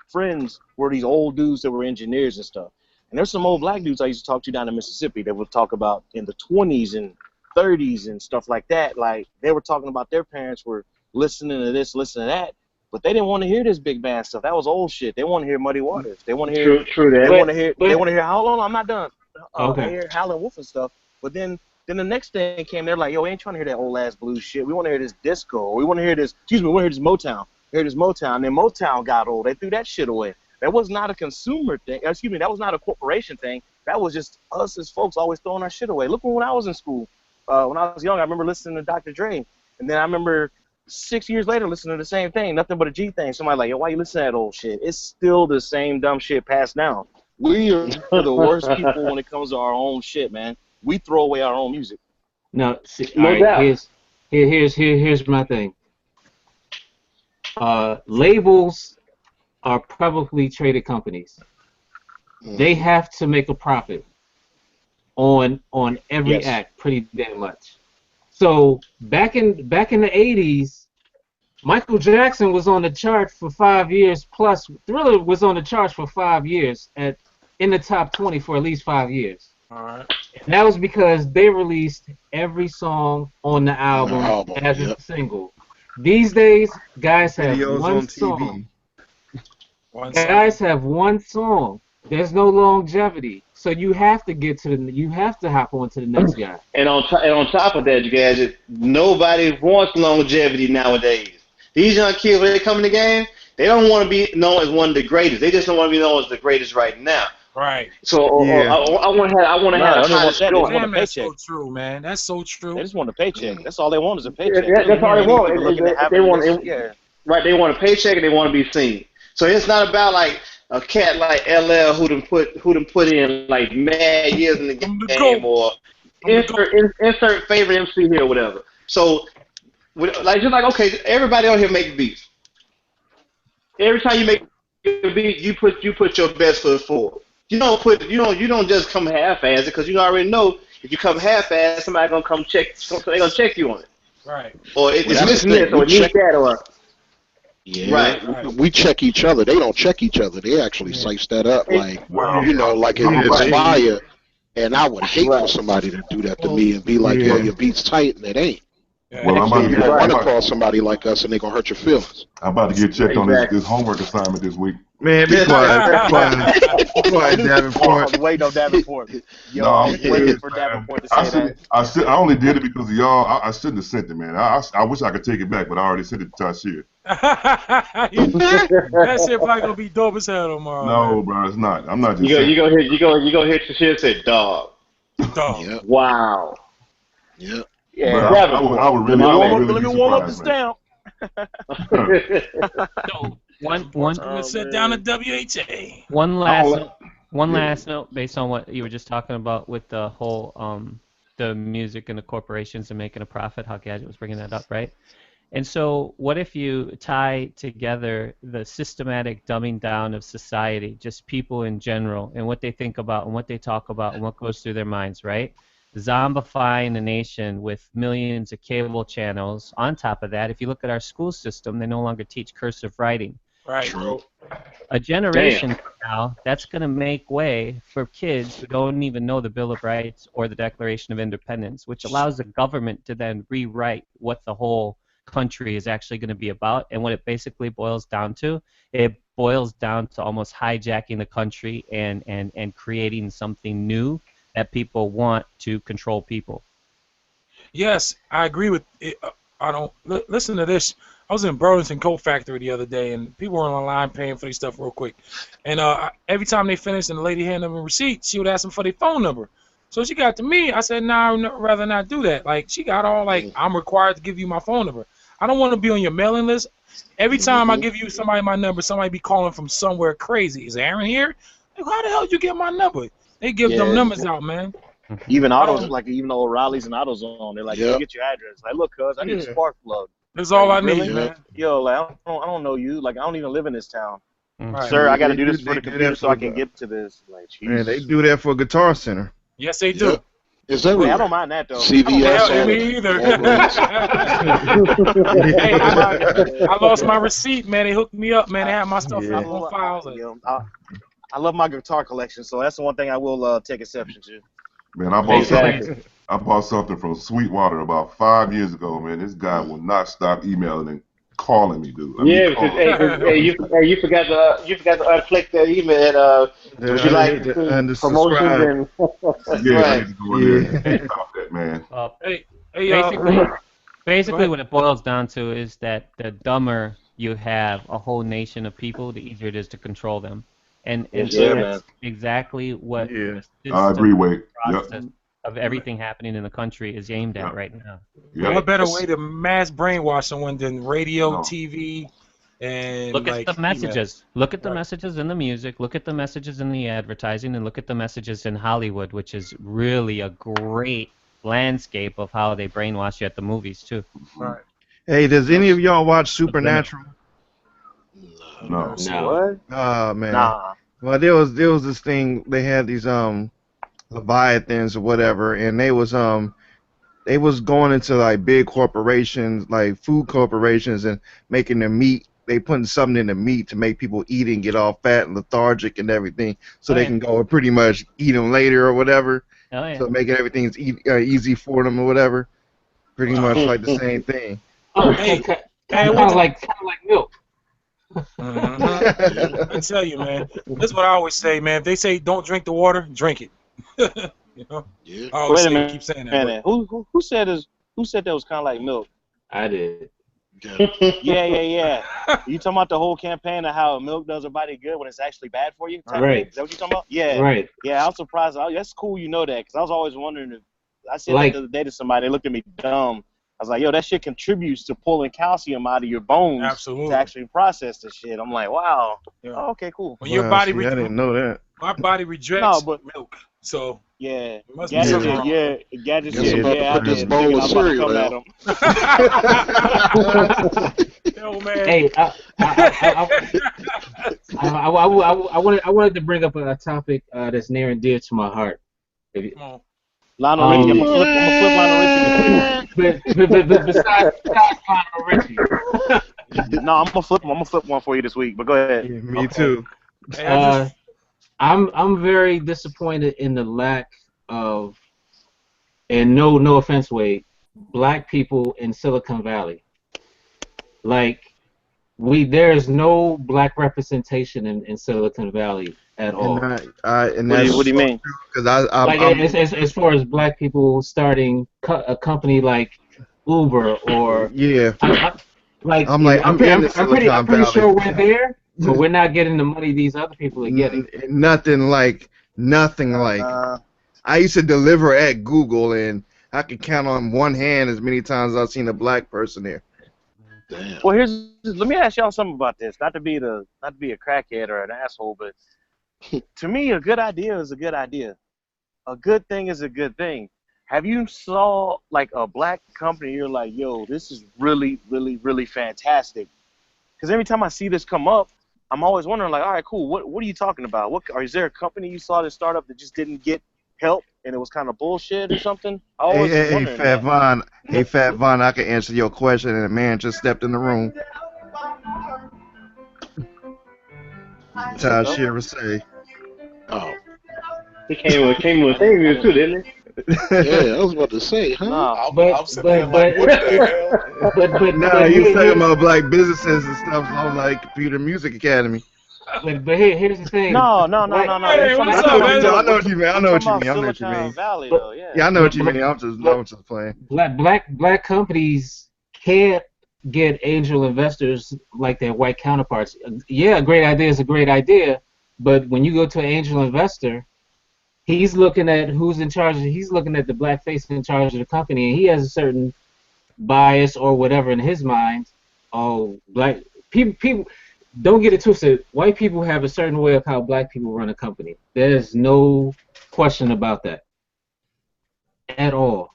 friends were these old dudes that were engineers and stuff. And there's some old black dudes I used to talk to down in Mississippi that would talk about in the 20s and 30s and stuff like that. Like they were talking about their parents were listening to this, listening to that, but they didn't want to hear this big band stuff. That was old shit. They want to hear Muddy Waters. They want to hear. True that. They want to hear. They want to hear. How long? I'm not done. Okay. They hear Howlin' Wolf and stuff. But then the next thing came. They're like, yo, we ain't trying to hear that old ass blues shit. We want to hear this disco. We want to hear this. Excuse me. We want to hear this Motown. Hear this Motown. And then Motown got old. They threw that shit away. That was not a consumer thing. Excuse me. That was not a corporation thing. That was just us as folks always throwing our shit away. Look when I was in school. When I was young, I remember listening to Dr. Dre, and then I remember 6 years later listening to the same thing, nothing but a G thing. Somebody like, yo, why you listen to that old shit? It's still the same dumb shit passed down. We are the worst people when it comes to our own shit, man. We throw away our own music. No, see, No all right, doubt. here's my thing. Labels are publicly traded companies. They have to make a profit on every act, pretty damn much. So back in the 80s, Michael Jackson was on the chart for 5 years plus. Thriller was on the charts for 5 years in the top 20 for at least 5 years. All right. And that was because they released every song on the album as a single. These days, guys have Videos one on song. TV. Guys have one song. There's no longevity, so you have to hop on to the next guy. And on top of that, you guys, nobody wants longevity nowadays. These young kids, when they come in the game, they don't want to be known as one of the greatest. They just don't want to be known as the greatest right now. Right. So Yeah. I want to have the hottest joint. Damn, that's so true, man. That's so true. They just want a paycheck. That's all they want is a paycheck. That's all they want. They want yeah. Right, they want a paycheck and they want to be seen. So it's not about like a cat like LL who done put in like mad years in the game or insert favorite MC here or whatever. So like just like okay, everybody on here makes beats. Every time you make a beat, you put your best foot forward. You don't just come half-assed because you already know if you come half-assed, somebody gonna come check. They gonna check you on it. Right. Or it's missing this or need that or. Yeah, Right. We check each other. They don't check each other. They actually slice that up like, like it's fire. And I would hate for somebody to do that to me and be like, yo, your beat's tight, and it ain't. Well, I'm about to You don't want to call somebody like us, and they're going to hurt your feelings. I'm about to get checked on this homework assignment this week. Man, be quiet, Davenport. Wait on Davenport. Yo, No, I'm I'm waiting for Davenport to say that. I only did it because of y'all. I shouldn't have sent it, man. I wish I could take it back, but I already sent it to Tashir. That shit probably gonna be dope as hell tomorrow. No, man. bro, it's not. I'm not just. You go hit the shit and say dog. Dog. Yep. Wow. Yep. Yeah. But I would really Let me be warm up the surprised, stamp. So one I'm gonna sit down at WHA. one last note based on what you were just talking about with the whole the music and the corporations and making a profit. How Gadget was bringing that up, right? And so, what if you tie together the systematic dumbing down of society, just people in general, and what they think about and what they talk about and what goes through their minds, right? Zombifying the nation with millions of cable channels. On top of that, if you look at our school system, they no longer teach cursive writing. Right. True. A generation from now, that's going to make way for kids who don't even know the Bill of Rights or the Declaration of Independence, which allows the government to then rewrite what the whole country is actually going to be about. And what it basically boils down to, it boils down to almost hijacking the country and creating something new that people want to control people. Yes, I agree with it. I don't listen to this. I was in Burlington Coat Factory the other day, and people were on the line paying for their stuff real quick. And every time they finished and the lady handed them a receipt, she would ask them for their phone number. So she got to me. I said, nah, I'd rather not do that. Like, she got all like, I'm required to give you my phone number. I don't want to be on your mailing list. Every time I give you somebody my number, somebody be calling from somewhere crazy. Is Aaron here? Like, how the hell did you get my number? They give them numbers out, man. Even autos, like even O'Reilly's and AutoZone, they're like, "Can you get your address?" Like, look, cuz I need a spark plug. That's all I really? need, man. Yo, like I don't know you. Like I don't even live in this town. Right. Sir, I got to do this for the computer so I can get to this. Like, man, they do that for Guitar Center. Yes, they do. Is everywhere. I don't mind that though. CVS. Me either. Hey, I lost my receipt, man. They hooked me up, man. They had my stuff on file. I love my guitar collection, so that's the one thing I will take exception to. Man, I bought something from Sweetwater about 5 years ago, man. This guy will not stop emailing and calling me, dude. You forgot to unclick that email. Would you like promotions and I need to go in there and stop that, man. Basically, what it boils down to is that the dumber you have a whole nation of people, the easier it is to control them. And that's exactly what I agree, Wade. process of everything happening in the country is aimed at right now. What better way to mass brainwash someone than radio, TV, and look at the messages. Look at the messages in the music. Look at the messages in the advertising, and look at the messages in Hollywood, which is really a great landscape of how they brainwash you at the movies too. Right. Hey, does any of y'all watch Supernatural? No. What? Oh man. Nah. Well, there was this thing. They had these leviathans or whatever, and they was going into like big corporations, like food corporations, and making their meat. They putting something in the meat to make people eat and get all fat and lethargic and everything, so they can go and pretty much eat them later or whatever. Oh, yeah. So making everything easy for them or whatever. Pretty much like the same thing. Kind of like milk. I tell you, man. That's what I always say, man. If they say don't drink the water, drink it. You know. Yeah. I always Wait a minute. keep saying that. Who said that was kind of like milk? I did. Yeah. You talking about the whole campaign of how milk does a body good when it's actually bad for you? Right. Is that what you talking about? Yeah. Right. Yeah, I'm surprised. That's cool you know that, because I was always wondering if I said that the other day to somebody, they looked at me dumb. I was like, yo, that shit contributes to pulling calcium out of your bones to actually process the shit. I'm like, wow. Yeah. Oh, okay, cool. When your body I didn't know that. My body rejects milk, so yeah. Gadget, put this bowl of cereal out. Yo, man. Hey, I wanted to bring up a topic that's near and dear to my heart. Come on. Lionel Richie, I'm gonna flip Lionel Richie. But besides Lionel Richie. No, I'm gonna flip one for you this week. But go ahead. Yeah, me too. I'm very disappointed in the lack of, and no offense, Wade, black people in Silicon Valley. Like, there is no black representation in Silicon Valley at all. What do you mean? Because as far as black people starting a company like Uber or I'm pretty sure we're there, but we're not getting the money these other people are getting. Nothing like. I used to deliver at Google, and I could count on one hand as many times as I've seen a black person there. Damn. Well, let me ask y'all something about this. Not to be a crackhead or an asshole, but to me, a good idea is a good idea. A good thing is a good thing. Have you saw like a black company, you're like, yo, this is really, really, really fantastic? Because every time I see this come up, I'm always wondering, like, all right, cool. What are you talking about? Is there a company you saw that startup that just didn't get help and it was kind of bullshit or something? Hey, Fat Von. Hey, Fat Von, I can answer your question, and a man just stepped in the room. Ty Shearer say. Oh. He came with things too, didn't he? Yeah, I was about to say, huh? Nah, but you talking about black businesses and stuff on like Computer Music Academy. But here's the thing. No. Hey, what's up, man? I know what you mean. Valley, though, yeah. Yeah, I know what you mean. I'm just playing. Black companies can't get angel investors like their white counterparts. Yeah, a great idea is a great idea, but when you go to an angel investor, he's looking at who's in charge. He's looking at the black face in charge of the company, and he has a certain bias or whatever in his mind. Oh, black people. Don't get it twisted. White people have a certain way of how black people run a company. There's no question about that. at all.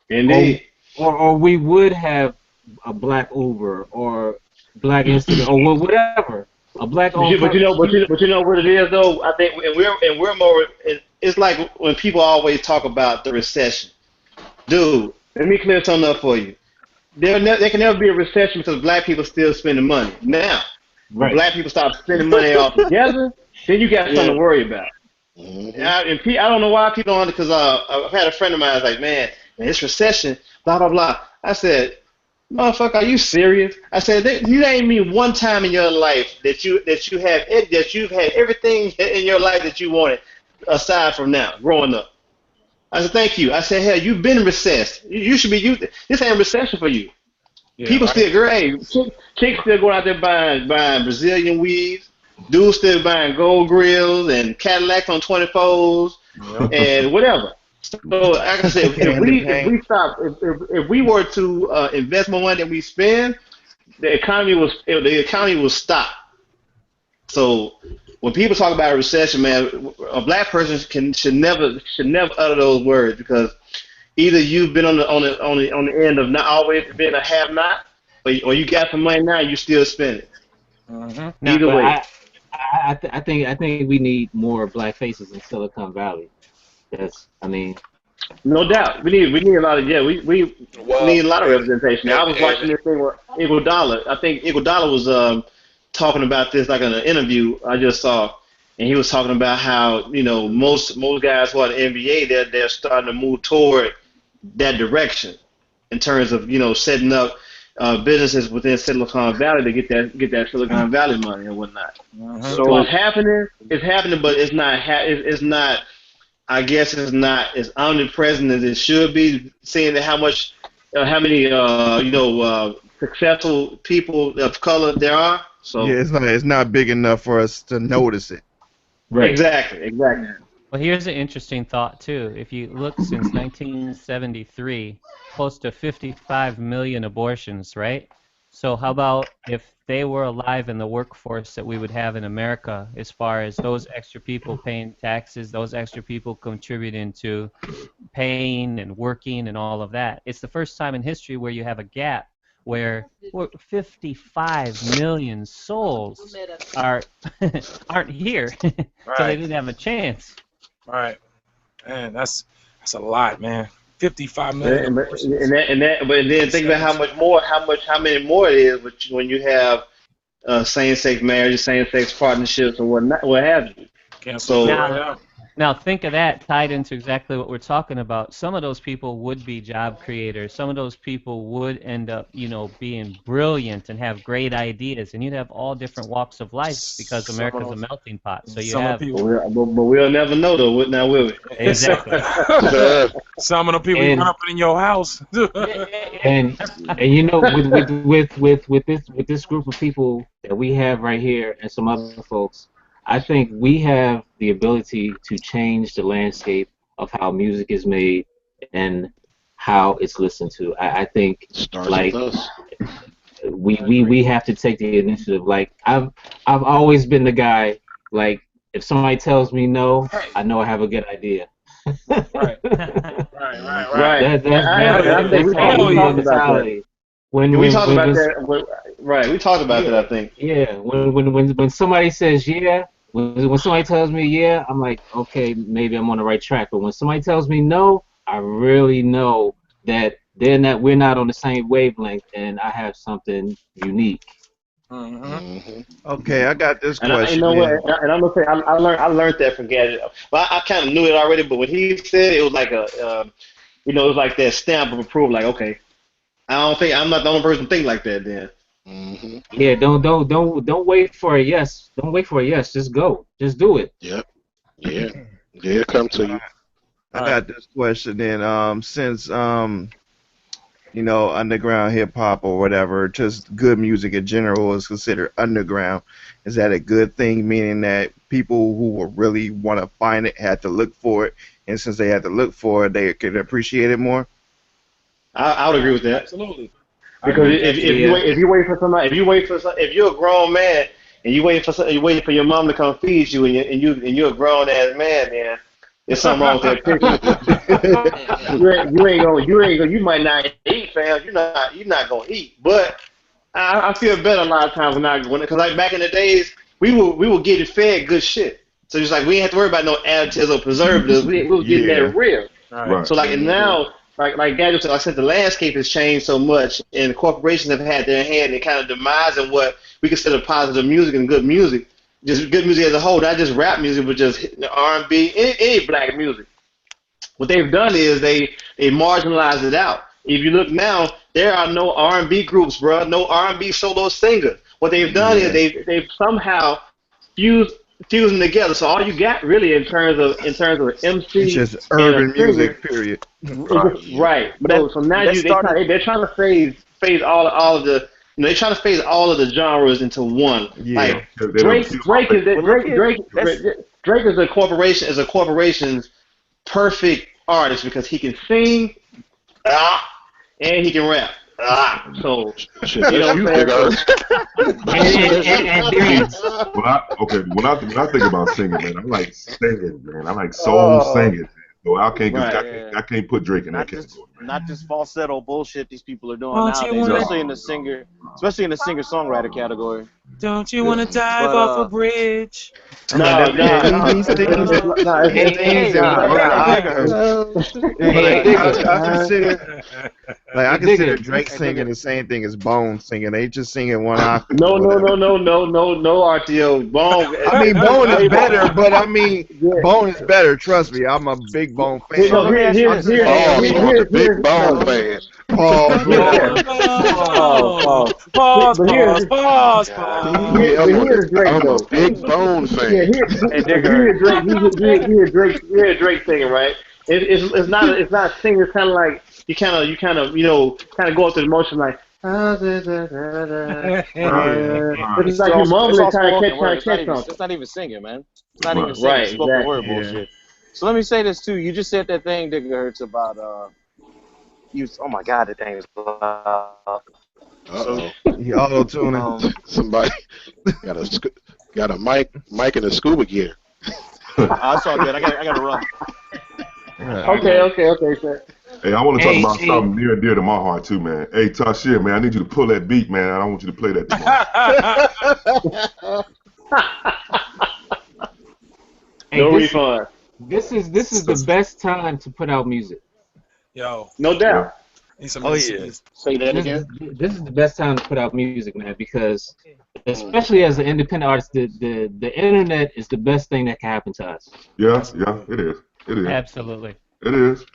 Indeed. Or we would have a black Uber or black Instagram or whatever. A black owned company. But you know what it is though. I think, and we're more. It's like when people always talk about the recession. Dude, let me clear something up for you. There can never be a recession because black people still spending money. Now, when black people stop spending money altogether, then you got something to worry about. Mm-hmm. I don't know why people don't, because I've had a friend of mine who's like, man, it's recession, blah, blah, blah. I said, motherfucker, are you serious? I said, you name me one time in your life that you've had everything in your life that you wanted aside from now, growing up. I said, thank you. I said, hell, you've been recessed. You should be. This ain't a recession for you. Yeah, people still great. Chicks still going out there buying Brazilian weaves. Dudes still buying gold grills and Cadillacs on 24s and whatever. So, like I said, if we were to invest more money than we spend, the economy will stop. So when people talk about a recession, man, a black person should never utter those words, because either you've been on the end of not always being a have-not, or you got some money now and you still spend it. Mm-hmm. Either way. I think we need more black faces in Silicon Valley. No doubt. We need a lot of we need a lot of representation. I was watching this thing with Iguodala. I think Iguodala was talking about this like in an interview I just saw, and he was talking about how most guys who are in the NBA they're starting to move toward that direction in terms of setting up businesses within Silicon Valley to get that Silicon Valley money and whatnot. So it's happening, but it's not. It's not. I guess it's not as omnipresent as it should be. Seeing how many successful people of color there are. So yeah, it's not big enough for us to notice it. Right. Exactly. Well, here's an interesting thought too. If you look since 1973, close to 55 million abortions, right? So how about if they were alive in the workforce that we would have in America, as far as those extra people paying taxes, those extra people contributing to paying and working and all of that. It's the first time in history where you have a gap where 55 million souls aren't here, so they didn't have a chance. Right, man, that's a lot, man. 55 million. But then think about how many more it is when you have same-sex marriages, same-sex partnerships, or what have you. Now think of that tied into exactly what we're talking about. Some of those people would be job creators. Some of those people would end up, being brilliant and have great ideas, and you'd have all different walks of life because America's a melting pot. So you have. But we'll never know though, now will we? Exactly. Some of the people run up in your house. and with this group of people that we have right here and some other folks, I think we have the ability to change the landscape of how music is made and how it's listened to. I think we have to take the initiative. Like I've always been the guy, like if somebody tells me no, I know I have a good idea. Right. That's the mentality. We talked about that, I think. Yeah, when somebody says yeah, when somebody tells me yeah, I'm like, okay, maybe I'm on the right track. But when somebody tells me no, I really know that we're not on the same wavelength, and I have something unique. Okay, I got this question. You know what? And I'm gonna say I learned that from Gadget. Well, I kind of knew it already, but when he said it was like it was like that stamp of approval. Like, okay, I'm not the only person to think like that. Then. Yeah, don't wait for a yes. Don't wait for a yes. Just go. Just do it. Yep. Yeah. Yeah, come to you. I got this question then. Since underground hip hop or whatever, just good music in general is considered underground. Is that a good thing? Meaning that people who will really want to find it had to look for it, and since they had to look for it, they could appreciate it more. I would agree with that. Absolutely. Because if you wait for somebody, if you're a grown man and you waiting for your mom to come feed you, and you're a grown ass man, then There's something wrong with that picture. You might not eat, fam. You're not gonna eat. But I feel better a lot of times because like back in the days, we were getting fed good shit. So it's like we didn't have to worry about no additives or preservatives. We were getting that real. Right. So like now, like Daniel said, I said the landscape has changed so much, and the corporations have had their hand in kind of demising what we consider positive music and good music. Just good music as a whole, not just rap music, but just R&B, any black music. What they've done is they marginalized it out. If you look now, there are no R&B groups, bro. No R&B solo singers. What they've done is they've somehow fused them together. So all you got really in terms of MC, it's just urban music, period. Right. But so now they're trying to phase all of the. They're trying to phase all of the genres into one. Yeah. Like Drake is a corporation's perfect artist because he can sing, and he can rap. So you know what when I think about singing, man, I like singing, man. I like soul singing. So I can't put Drake in that category. Not just falsetto bullshit these people are doing nowadays, especially in the singer-songwriter category. Don't you want to dive off a bridge? No. I consider Drake singing the same thing as Bone singing. They just singing one octave. No, RTO. Bone. I mean, Bone is better, but I mean, Bone is better. Trust me, I'm a big Bone fan. Here's big Bone fan. Pause. Here's Drake I'm though. a big Bone fan. Here's Drake singing, right? It's not singing. It's kind of like you kind of go through the motion like. It's like you mumbling trying to catch something. It's not even singing, man. It's not even singing spoken word bullshit. So let me say this too. You just said that thing, Gigahertz, about oh my God, that thing is loud. You auto-tuning. Somebody got a mic in a scuba gear. I saw that. I got to run. Okay, sir. Hey, I want to talk about something near and dear to my heart too, man. Hey, Tashir, man, I need you to pull that beat, man. I don't want you to play that tomorrow. No refund. This is the best time to put out music. Yo. No doubt. Say that again. This is the best time to put out music, man, because especially as an independent artist, the internet is the best thing that can happen to us. Yeah, it is. Absolutely. It is.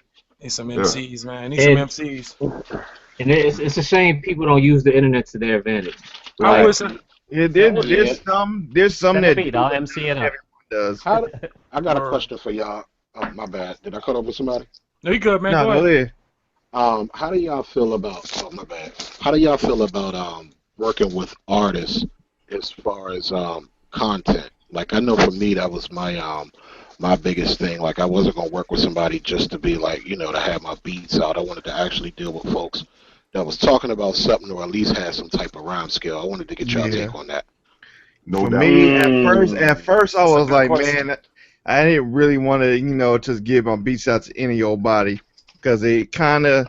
Need some MCs, man. Need some MCs. And it's a shame people don't use the internet to their advantage. Right. There's some that I'll MC it up. does. I got a question for y'all. Oh, my bad. Did I cut over somebody? No, you good, man. No, go ahead. How do y'all feel about? Oh, my bad. How do y'all feel about working with artists as far as content? Like, I know for me that was my biggest thing. Like, I wasn't gonna work with somebody just to be like, to have my beats out. I wanted to actually deal with folks that was talking about something or at least had some type of rhyme skill. I wanted to get y'all take on that. No For doubt. me, at first I was like, man, I didn't really want to, just give my beats out to any old body because it kind of,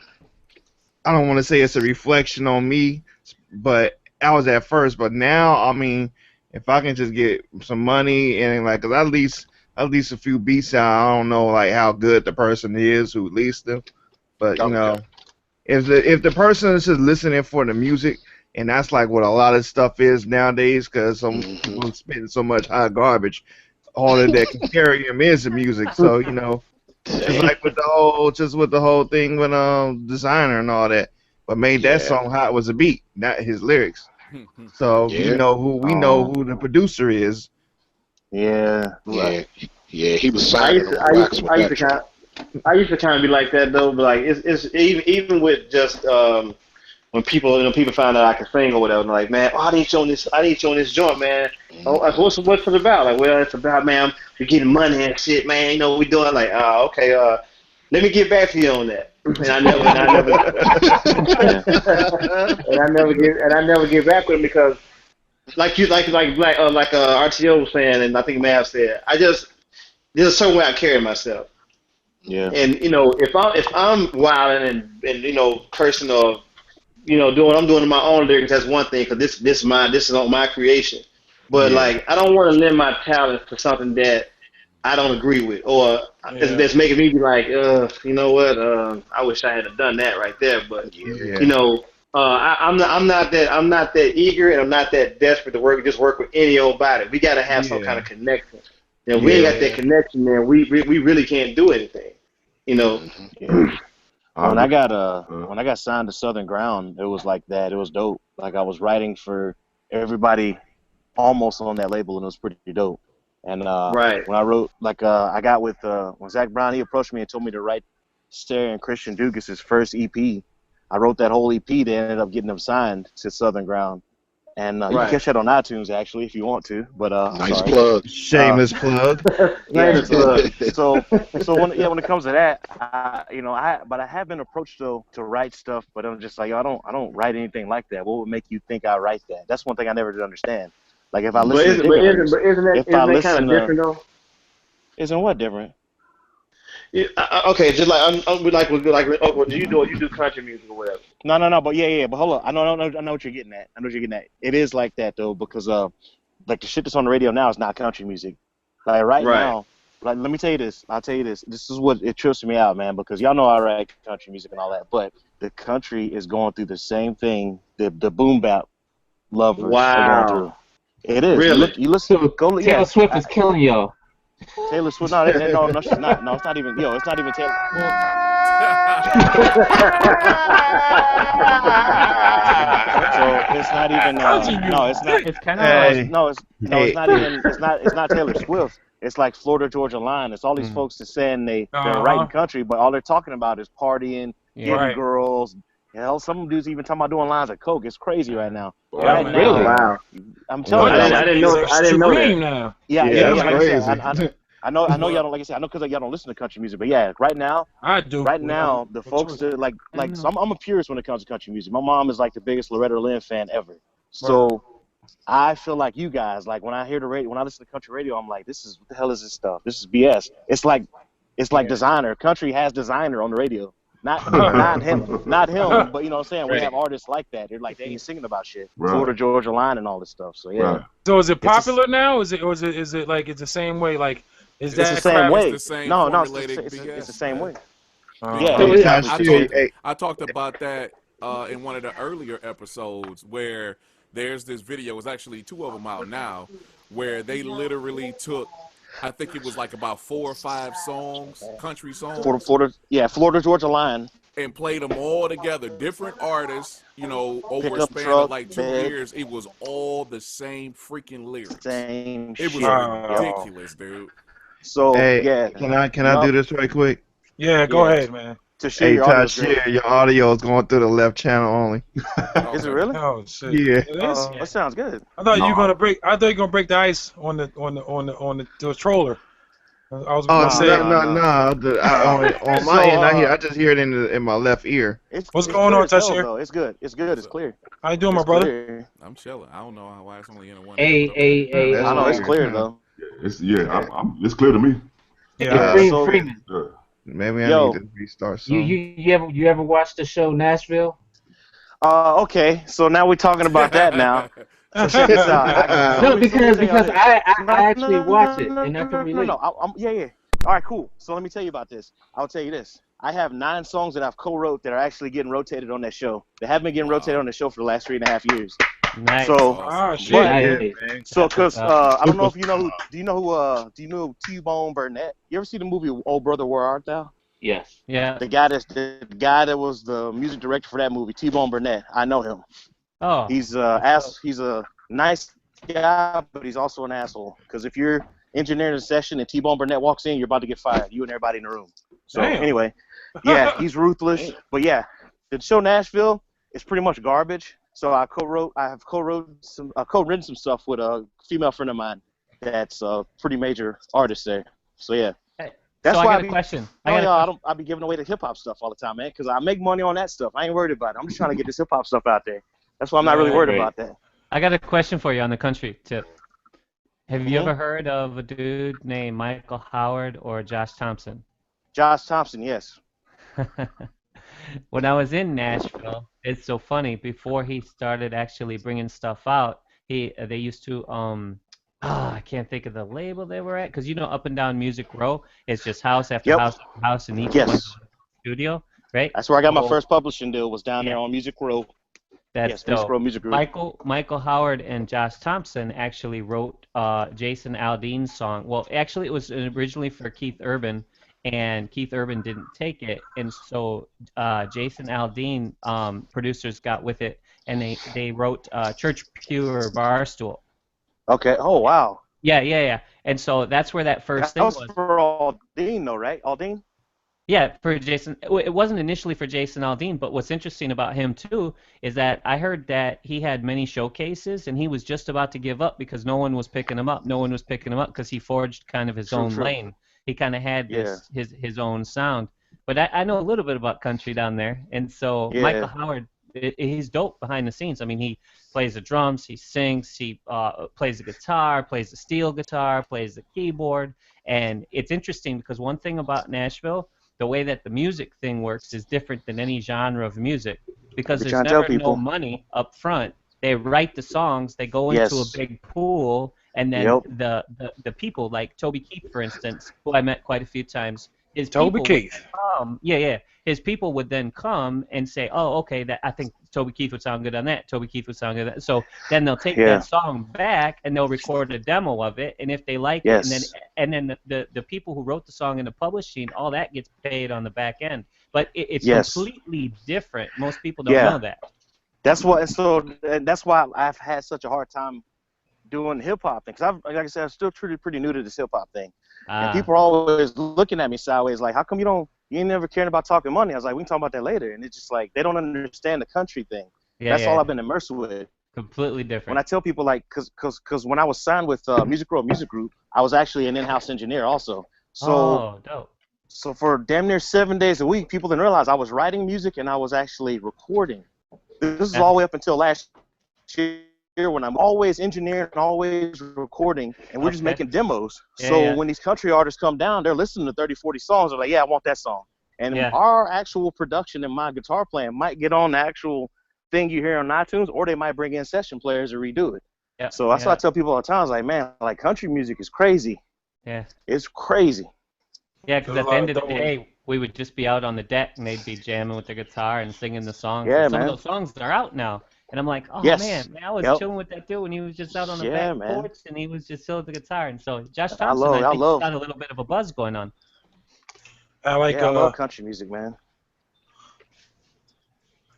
I don't want to say it's a reflection on me, but I was at first. But now, I mean, if I can just get some money and like, cause at least a few beats out, I don't know like how good the person is who leased them, but if the person is just listening for the music. And that's like what a lot of stuff is nowadays, because some people are spitting so much hot garbage. All of that can carry them is the music. So just like with the whole thing with Designer and all that. What made that song hot was a beat, not his lyrics. So we know who the producer is. Yeah. Yeah, he was signing on wax with that. I used to kind of be like that though, but like it's even with just when people find out I can sing or whatever, they're like, man, I need you on this joint, man. Oh, what's it about? Like, well, it's about, man, we're getting money and shit, man. We doing like, okay, let me get back to you on that. And I never get back with him because, like RTO was saying, and I think Mav said, there's a certain way I carry myself. Yeah. And if I'm wilding and cursing or doing what I'm doing in my own lyrics, that's one thing because this is on my creation. But Yeah. like I don't want to lend my talent for something that I don't agree with or that's making me be like, you know what? I wish I had done that right there. But Yeah. you Yeah. know, I'm not that eager and I'm not that desperate to work with any old body. We got to have some kind Yeah. of connection. And if we ain't Yeah. got that connection, man, we really can't do anything. You know. Hmm. Yeah. I agree. Uh, When I got signed to Southern Ground, it was like that. It was dope. Like I was writing for everybody almost on that label, and it was pretty dope. And Right. when I wrote, like I got with when Zach Brown, he approached me and told me to write Sarah and Christian Dugas' first EP. I wrote that whole EP. They ended up getting them signed to Southern Ground, and you can Right. catch that on iTunes actually if you want to. But I'm Nice sorry. plug. Shameless plug. Famous Yeah. plug. So when it comes to that, I have been approached to write stuff, but I'm just like, yo, I don't write anything like that. What would make you think I write that? That's one thing I never did understand. Like if I But listen to isn't but isn't Diggers, but isn't that if I isn't that kind listen of to, different though? isn't what different? Yeah, okay, just like you do country music or whatever. No, but yeah, but hold on, I know what you're getting at. I know what you're getting at. It is like that though, because like the shit that's on the radio now is not country music. Like right Right. now, like let me tell you this. I'll tell you this. This is what it trips me out, man, because y'all know I write country music and all that, but the country is going through the same thing the boom bap lovers are going Wow. through. It is. Really? You listen. So Go. Taylor Yeah. Swift is killing y'all. Taylor Swift. No, no, she's not. No, it's not even. Yo, it's not even Taylor. Well, so it's not even. No, it's not. It's kind of No, like Hey. it's Hey. not even. It's not Taylor Swift. It's like Florida Georgia Line. It's all these folks that saying they're writing country, but all they're talking about is partying, yeah. getting Right. girls. Hell, some dudes even talking about doing lines of coke. It's crazy right now. oh, Right man. Really? now, Wow. I'm telling I y'all, didn't I like, didn't Country know is I didn't know extreme that. now. yeah, Yeah, yeah, that's yeah. Like I said, crazy. I know y'all But don't. Like I said, I know because y'all don't listen to country music, but yeah, right now, I do. the No folks choice. that I so know. I'm a purist when it comes to country music. My mom is like the biggest Loretta Lynn fan ever. Right. So I feel like you guys, like when I hear the radio, when I listen to country radio, I'm like, this is what the hell is this stuff? This is BS. It's like designer. Country has designer on the radio. Not him, but you know what I'm saying? We have artists like that. They're like they ain't singing about shit. Right. Florida Georgia Line and all this stuff. So yeah. Right. So is it It's a, popular now? Is it like it's the same way? Like is it's the that same crap? It's way. the same No, formulated it's the BS, same man. way. Yeah, Uh, Hey, Because Tosh, I hey, talked hey, I talked about that in one of the earlier episodes where there's this video. It's actually two of them out now, where they literally took. I think it was like about 4 or 5 songs, country songs, Florida Georgia Line. and played them all together. Different artists, over a Pickup span of truck, like two bed, years, it was all the same freaking lyrics. same It was shit. Yep. ridiculous, dude. So hey, yeah, can I do this right quick? yeah, go yeah. ahead, man. To share Hey, your audio Tosh, is great. share your audio is going through the left channel only. Is it Okay. really? Oh shit. Yeah. It is? That sounds good. I thought you were No. gonna break. I thought you were gonna break the ice on the controller. I was Oh gonna No, say, no no, no no. no! On my So end, I just hear it in my left ear. it's what's it's going clear on, as hell Tashir? though. It's good. It's good. What's It's up? clear. How you doing, my It's brother? clear. I'm chilling. I don't know why it's only in one ear, Hey, but okay. hey, That's I know it's weird. clear though. Yeah, it's clear to me. Yeah. Uh, So Freeman, Yeah. Maybe I need yo, to restart you soon. you ever watched the show Nashville? okay. So now we're talking about that now. So check this out. No, Let me because tell y'all because this. I actually watch it No, and I can relate. Yeah. All right, cool. So let me tell you about this. I'll tell you this. I have 9 songs that I've co-wrote that are actually getting rotated on that show. They haven't been getting rotated on the show for the last 3.5 years. Nice. So, Ah, shit. but Nice. because That's I don't know if you know who. Do you know T-Bone Burnett? You ever see the movie Old Brother Where Art Thou? Yes. yeah. The guy that was the music director for that movie, T-Bone Burnett. I know him. Oh. He's he's a nice guy, but he's also an asshole. Because if you're engineering a session and T-Bone Burnett walks in, you're about to get fired. You and everybody in the room. So Damn. anyway, yeah, he's ruthless. But yeah, the show Nashville is pretty much garbage. So I have co-written some stuff with a female friend of mine that's a pretty major artist there. So yeah. Hey, That's so I why got a question. I be giving away the hip hop stuff all the time, man, because I make money on that stuff. I ain't worried about it. I'm just trying to get this hip hop stuff out there. That's why I'm not really worried Right. about that. I got a question for you on the country tip. Have you ever heard of a dude named Michael Howard or Josh Thompson? Josh Thompson, yes. When I was in Nashville, it's so funny. Before he started actually bringing stuff out, they used to I can't think of the label they were at because Up and Down Music Row, it's just house after Yep. house after house, and each one's Yes. a studio, right? That's where I got my So first publishing deal. Was down there on Music Row. that's Yes, Music dope. Row Music Group. Michael Howard and Josh Thompson actually wrote Jason Aldean's song. Well, actually, it was originally for Keith Urban, and Keith Urban didn't take it, and so Jason Aldean producers got with it, and they wrote Church Pew or Barstool. Okay. Oh wow. Yeah. And so that's where that first thing was was. for Aldean, though, right? Aldean. Yeah, for Jason. It wasn't initially for Jason Aldean, but what's interesting about him too is that I heard that he had many showcases and he was just about to give up because no one was picking him up. No one was picking him up because he forged kind of his own lane. He kind of had this his own sound. But I know a little bit about country down there, and so Michael Howard, he's dope behind the scenes. I mean, he plays the drums, he sings, he plays the guitar, plays the steel guitar, plays the keyboard, and it's interesting because one thing about Nashville, the way that the music thing works is different than any genre of music because there's never no money up front. They write the songs, they go into a big pool, and then the people, like Toby Keith, for instance, who I met quite a few times, his people would then come and say, oh, okay, that I think Toby Keith would sound good on that. Toby Keith would sound good on that. So then they'll take that song back and they'll record a demo of it, and if they like it, and then the people who wrote the song and the publishing, all that gets paid on the back end. But it's completely different. Most people don't know that. That's why. So that's why I've had such a hard time doing the hip hop thing. Cause like I said, I'm still pretty new to this hip hop thing, and people are always looking at me sideways, like, "How come you ain't never caring about talking money?" I was like, "We can talk about that later." And it's just like they don't understand the country thing. That's all I've been immersed with. Completely different. When I tell people, like, cause when I was signed with Music Row Music Group, I was actually an in-house engineer also. So dope. So for damn near 7 days a week, people didn't realize I was writing music and I was actually recording. This is all the way up until last year when I'm always engineering and always recording, and we're just making demos. When these country artists come down, they're listening to 30, 40 songs. They're like, yeah, I want that song. And our actual production and my guitar playing might get on the actual thing you hear on iTunes, or they might bring in session players to redo it. So that's why I tell people all the time, I was like, man, like country music is crazy. Yeah. It's crazy. Yeah, because at the end of the day, we would just be out on the deck and they'd be jamming with their guitar and singing the songs. Yeah, some of those songs are out now. And I'm like, oh man, I was chilling with that dude when he was just out on the back porch and he was just chilling with the guitar. And so Josh Thompson, I think he's got a little bit of a buzz going on. I love country music, man.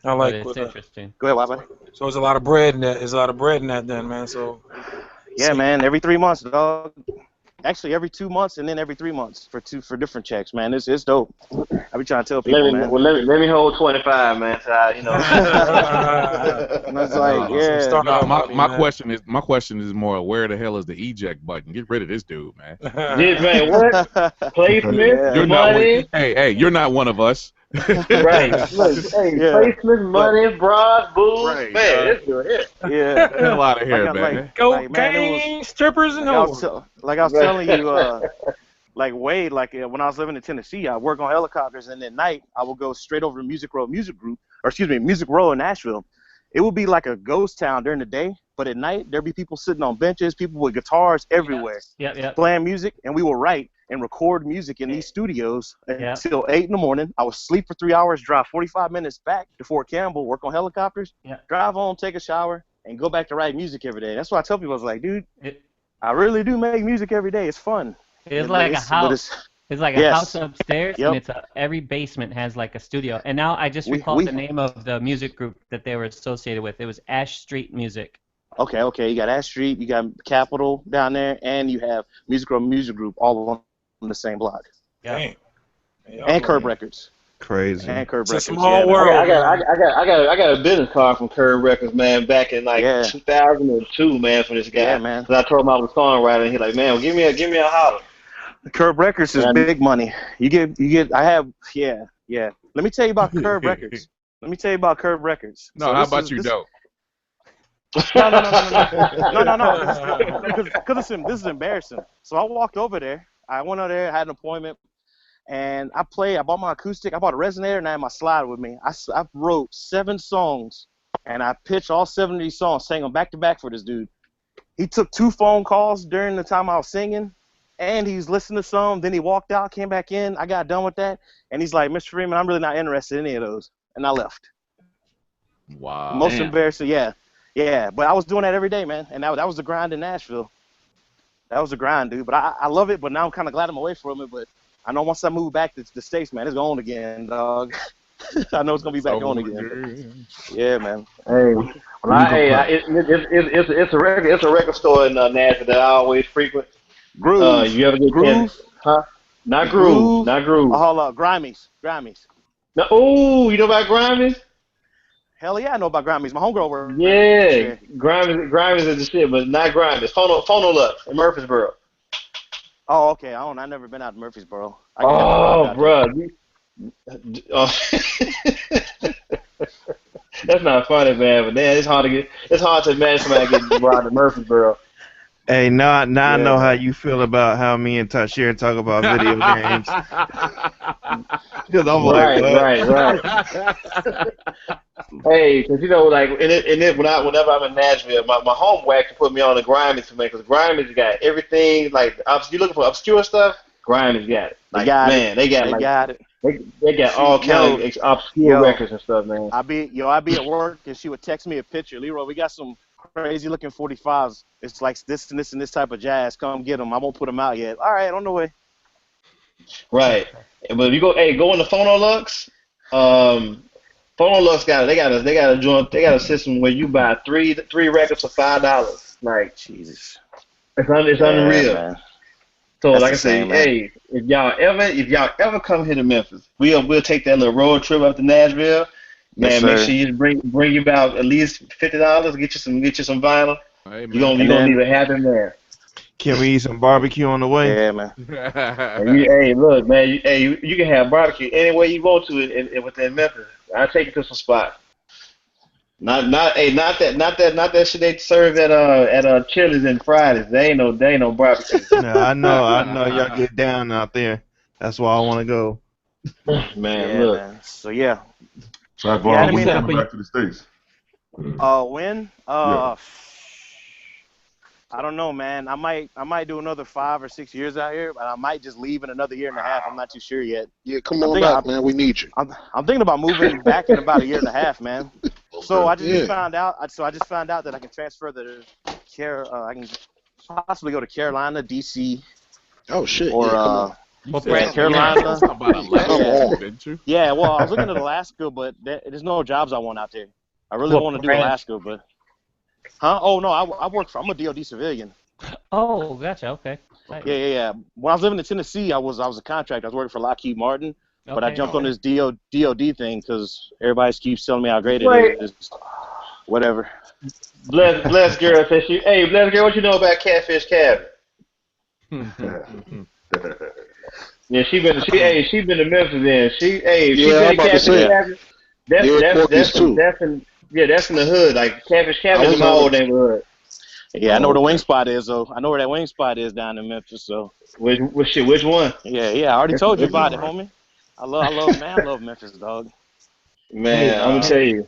It's interesting. Go ahead, buddy. So there's a lot of bread in that. There's a lot of bread in that, then, man. So. Yeah, man. Every 3 months, dog. Actually, every 2 months and then every 3 months for different checks, man. It's dope. I be trying to tell people, man. Well, let me hold 25, man. So and it's like, My question is more, where the hell is the eject button? Get rid of this dude, man. Man, what? Placement, money. Hey, you're not one of us. Right. Look, placement, money, bras, booze. Right, man, let's do it. Yeah. Get the hell out of here, man. Cocaine, strippers, and hoes. Like I was telling you, like Wade, when I was living in Tennessee, I work on helicopters, and at night I would go straight over to Music Row Music Row in Nashville. It would be like a ghost town during the day, but at night there'd be people sitting on benches, people with guitars everywhere, playing music, and we would write and record music in these studios until 8 in the morning. I would sleep for 3 hours, drive 45 minutes back to Fort Campbell, work on helicopters, drive home, take a shower, and go back to write music every day. That's why I tell people, I was like, dude, I really do make music every day. It's fun. It's like a house. It's like a house upstairs, and every basement has like a studio. And now I just recalled the name of the music group that they were associated with. It was Ash Street Music. Okay. You got Ash Street, you got Capitol down there, and you have Music Row Music Group all on the same block. Yeah. And Curb Records. Crazy. And Curb It's Records. a small world. I got a business card from Curb Records, man, back in 2002, man, for this guy. Yeah, man. And I told him I was a songwriter, and he's like, man, well, give me a holler. Curb Records is big money. You get. Let me tell you about Curb Records. No, how about you, though? No. Because this is embarrassing. So I walked over there. I went over there, had an appointment, and I bought my acoustic. I bought a resonator, and I had my slide with me. I wrote 7 songs, and I pitched all 7 of these songs, sang them back to back for this dude. He took 2 phone calls during the time I was singing, and he was listening to some. Then he walked out, came back in. I got done with that, and he's like, "Mr. Freeman, I'm really not interested in any of those," and I left. Wow. Most embarrassing, yeah. But I was doing that every day, man, and that was the grind in Nashville. That was the grind, dude. But I love it. But now I'm kind of glad I'm away from it. But I know once I move back to the States, man, it's going again, dog. I know it's gonna be back on again. Yeah, man. Hey, it's a record store in Nashville that I always frequent. Groove. You ever get Groove? Huh? Not Groove. Not Groove. Oh, hold up. Grammys. Now, you know about Grammys? Hell yeah, I know about Grammys. My homegirl worked. Yeah, Grammys is the shit, but not Grammys. Phonolux in Murfreesboro. Oh, okay. I've never been out to Murfreesboro. Oh, bro. That's not funny, man. But man, it's hard to imagine somebody getting robbed in Murfreesboro. Hey, now I know how you feel about how me and Tashir talk about video games. Because I'm right. Hey, because like, whenever I'm in Nashville, my home actually put me on the Grammys for me, because Grammys got everything. Like, you looking for obscure stuff, Grammys got it. Like, they got it. They got all kind of obscure records and stuff, man. I'd be at work, and she would text me a picture. Leroy, we got some crazy looking 45s. It's like this and this and this type of jazz. Come get them. I won't put them out yet. All right, on the way. Right, but if you go in the Phonolux. Phonolux they got a system where you buy three records for $5. Like, Jesus, it's unreal. Man. So that's like I say, hey, if y'all ever come here to Memphis, we'll take that little road trip up to Nashville. Man, make sure you bring you about at least $50. Get you some vinyl. Hey, you're gonna leave a happy man. Can we eat some barbecue on the way? Yeah, man. Hey, look, man. You can have barbecue anywhere you want to within Memphis. I'll take you to some spots. Not that shit they serve at Chili's and Fridays. They ain't no barbecue. No, I know y'all get down out there. That's why I want to go. Man, look. Man. So yeah. So when you coming back to the States? When? I don't know, man. I might do another 5 or 6 years out here, but I might just leave in another year and a half. I'm not too sure yet. Yeah, come on back, man. We need you. I'm thinking about moving back in about a year and a half, man. So I just found out. That I can transfer I can possibly go to Carolina, DC. Oh shit! Or Carolina. About Alaska, didn't you? Yeah, well, I was looking at Alaska, but there's no jobs I want out there. I really want to do Alaska, but. Huh? Oh no, I'm a DoD civilian. Oh, gotcha. Okay. Right. Yeah. When I was living in Tennessee, I was a contractor. I was working for Lockheed Martin, but I jumped on this DoD thing because everybody keeps telling me how great it is. Whatever. Bless girl says bless girl, what you know about Catfish Cabin? Yeah, she been to Memphis then. She been to Catfish Cabin. That's in the hood. Like Catfish Cabin is my old neighborhood. Yeah, I know where the wing spot is, though. I know where that wing spot is down in Memphis. So which one? Yeah. I already told you about it, homie. I love Memphis, dog. Man, I'm gonna tell you.